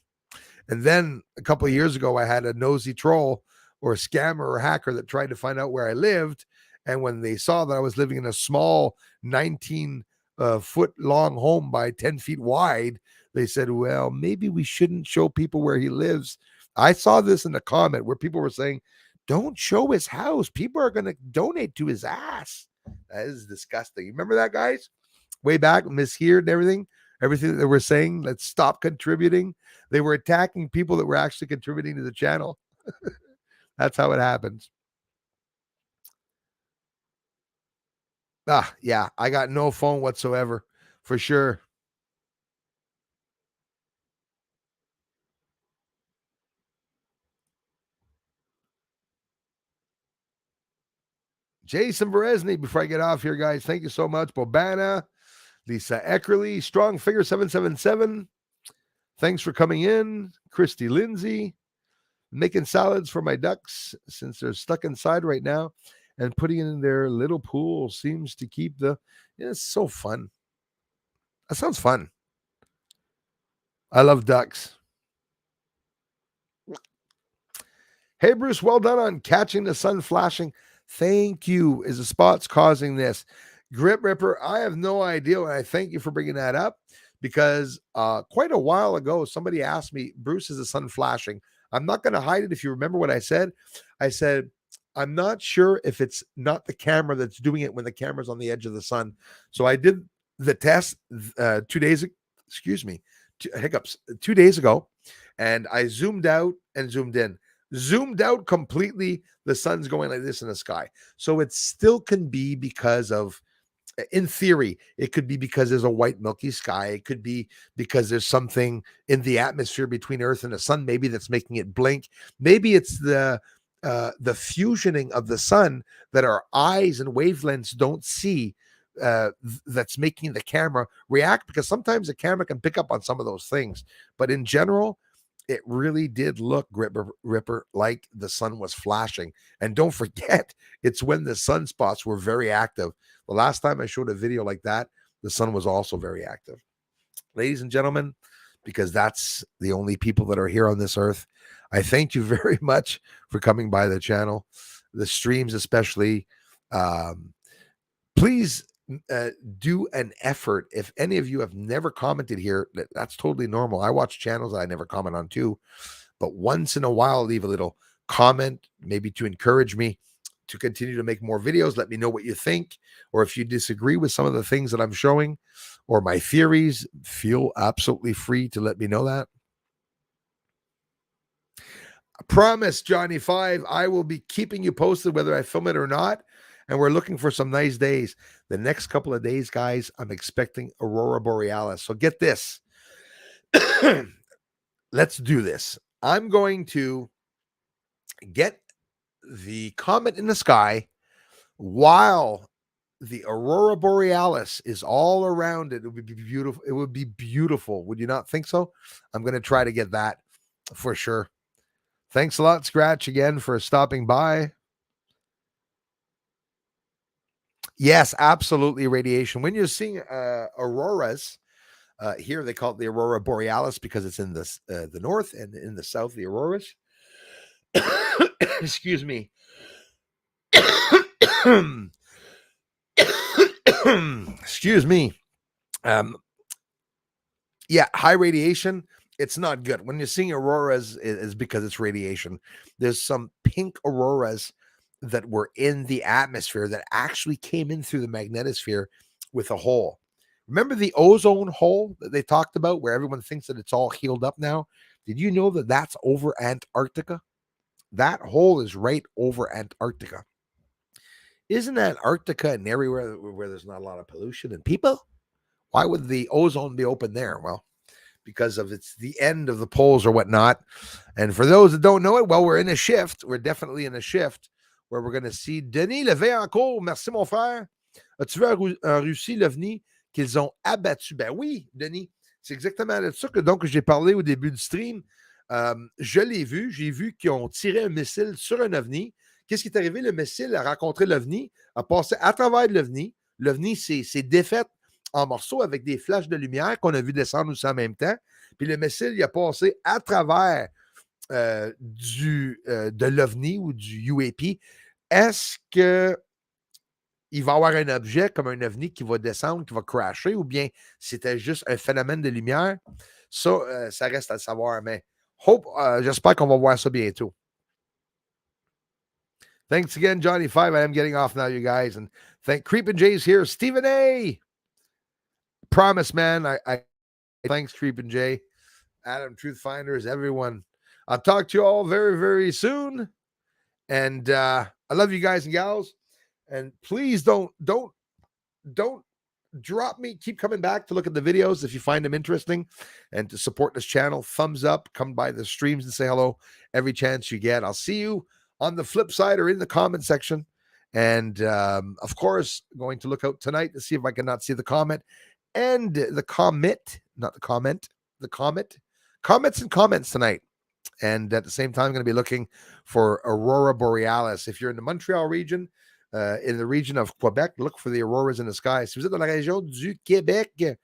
And then a couple of years ago, I had a nosy troll or a scammer or hacker that tried to find out where I lived. And when they saw that I was living in a small 19 foot long home by 10 feet wide, they said, well, maybe we shouldn't show people where he lives. I saw this in the comment where people were saying, don't show his house. People are going to donate to his ass. That is disgusting. You remember that, guys? Way back, misheard and everything that they were saying, let's stop contributing. They were attacking people that were actually contributing to the channel. That's how it happens. Yeah, I got no phone whatsoever, for sure. Jason Berezny, before I get off here, guys, thank you so much. Bobana, Lisa Eckerly, Strong Figure 777. Thanks for coming in. Christy Lindsay, making salads for my ducks since they're stuck inside right now, and putting it in their little pool seems to keep it's so fun. That sounds fun. I love ducks. Hey, Bruce, well done on catching the sun flashing. Thank you. Is the spots causing this? Grip Ripper, I have no idea. And I thank you for bringing that up, because quite a while ago, somebody asked me, Bruce, is the sun flashing? I'm not going to hide it. If you remember what I said, I'm not sure if it's not the camera that's doing it when the camera's on the edge of the sun. So I did the test 2 days, excuse me, hiccups 2 days ago, and I zoomed out and zoomed in. Zoomed out completely, the sun's going like this in the sky. So it still can be because of in theory, it could be because there's a white milky sky. It could be because there's something in the atmosphere between Earth and the sun, maybe that's making it blink. Maybe it's the fusioning of the sun that our eyes and wavelengths don't see, that's making the camera react, because sometimes the camera can pick up on some of those things. But in general, it really did look, Ripper, like the sun was flashing. And don't forget, it's when the sunspots were very active. The last time I showed a video like that, the sun was also very active. Ladies and gentlemen, because that's the only people that are here on this earth, I thank you very much for coming by the channel, the streams especially. Please do an effort. If any of you have never commented here, that's totally normal. I watch channels that I never comment on too, but once in a while, leave a little comment, maybe to encourage me to continue to make more videos. Let me know what you think, or if you disagree with some of the things that I'm showing or my theories, feel absolutely free to let me know that. I promise, Johnny 5, I will be keeping you posted whether I film it or not. And we're looking for some nice days. The next couple of days, guys, I'm expecting Aurora Borealis. So get this. Let's do this. I'm going to get the comet in the sky while the Aurora Borealis is all around it. It would be beautiful. It would be beautiful. Would you not think so? I'm going to try to get that for sure. Thanks a lot, Scratch, again, for stopping by. Yes, absolutely, radiation. When you're seeing auroras, here they call it the Aurora Borealis because it's in the north, and in the south, the auroras. Excuse me. Excuse me. Yeah, high radiation, it's not good. When you're seeing auroras, is because it's radiation. There's some pink auroras that were in the atmosphere that actually came in through the magnetosphere with a hole. Remember the ozone hole that they talked about, where everyone thinks that it's all healed up now? Did you know that that's over Antarctica? That hole is right over Antarctica. Isn't Antarctica an area where there's not a lot of pollution and people? Why would the ozone be open there? Well, because of it's the end of the poles or whatnot. And for those that don't know it, well, we're in a shift. We're definitely in a shift where we're going to see Denis Levé-Encore. Merci, mon frère. As-tu vu en Russie l'OVNI qu'ils ont abattu? Ben oui, Denis. C'est exactement de ça que donc j'ai parlé au début du stream. Je l'ai vu. J'ai vu qu'ils ont tiré un missile sur un OVNI. Qu'est-ce qui est arrivé? Le missile a rencontré l'OVNI, a passé à travers l'OVNI. L'OVNI s'est défait en morceaux avec des flashs de lumière qu'on a vu descendre aussi en même temps. Puis le missile, il a passé à travers de l'OVNI ou du UAP. Est-ce que il va y avoir un objet comme un OVNI qui va descendre, qui va crasher, ou bien c'était juste un phénomène de lumière? Ça, ça reste à le savoir, mais j'espère qu'on va voir ça bientôt. Thanks again, Johnny 5. I am getting off now, you guys. And Creepin' Jay's here. Stephen A. Promise, man. I thanks, Creepin' Jay. Adam, Truth Finders, everyone. I'll talk to you all very, very soon. And I love you guys and gals. And please don't drop me. Keep coming back to look at the videos if you find them interesting, and to support this channel. Thumbs up. Come by the streams and say hello every chance you get. I'll see you on the flip side or in the comment section. And of course, going to look out tonight to see if I cannot see the comet and the comet, not the comment, the comet. Comets and comments tonight. And at the same time, I'm going to be looking for Aurora Borealis. If you're in the Montreal region, in the region of Quebec, look for the auroras in the sky. Si vous êtes dans la région du Québec,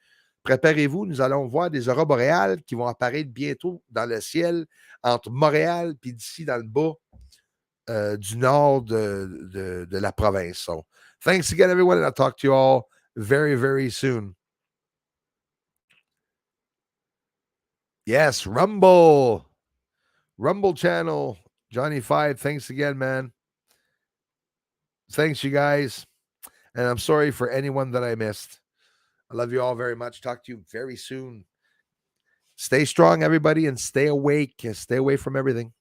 préparez-vous, nous allons voir des auroras boréales qui vont apparaître bientôt dans le ciel entre Montréal et d'ici dans le bas du nord de la province. So, thanks again, everyone, and I'll talk to you all very, very soon. Yes, Rumble channel, Johnny 5. Thanks again, man. Thanks, you guys. And I'm sorry for anyone that I missed. I love you all very much. Talk to you very soon. Stay strong, everybody, and stay awake. Stay away from everything.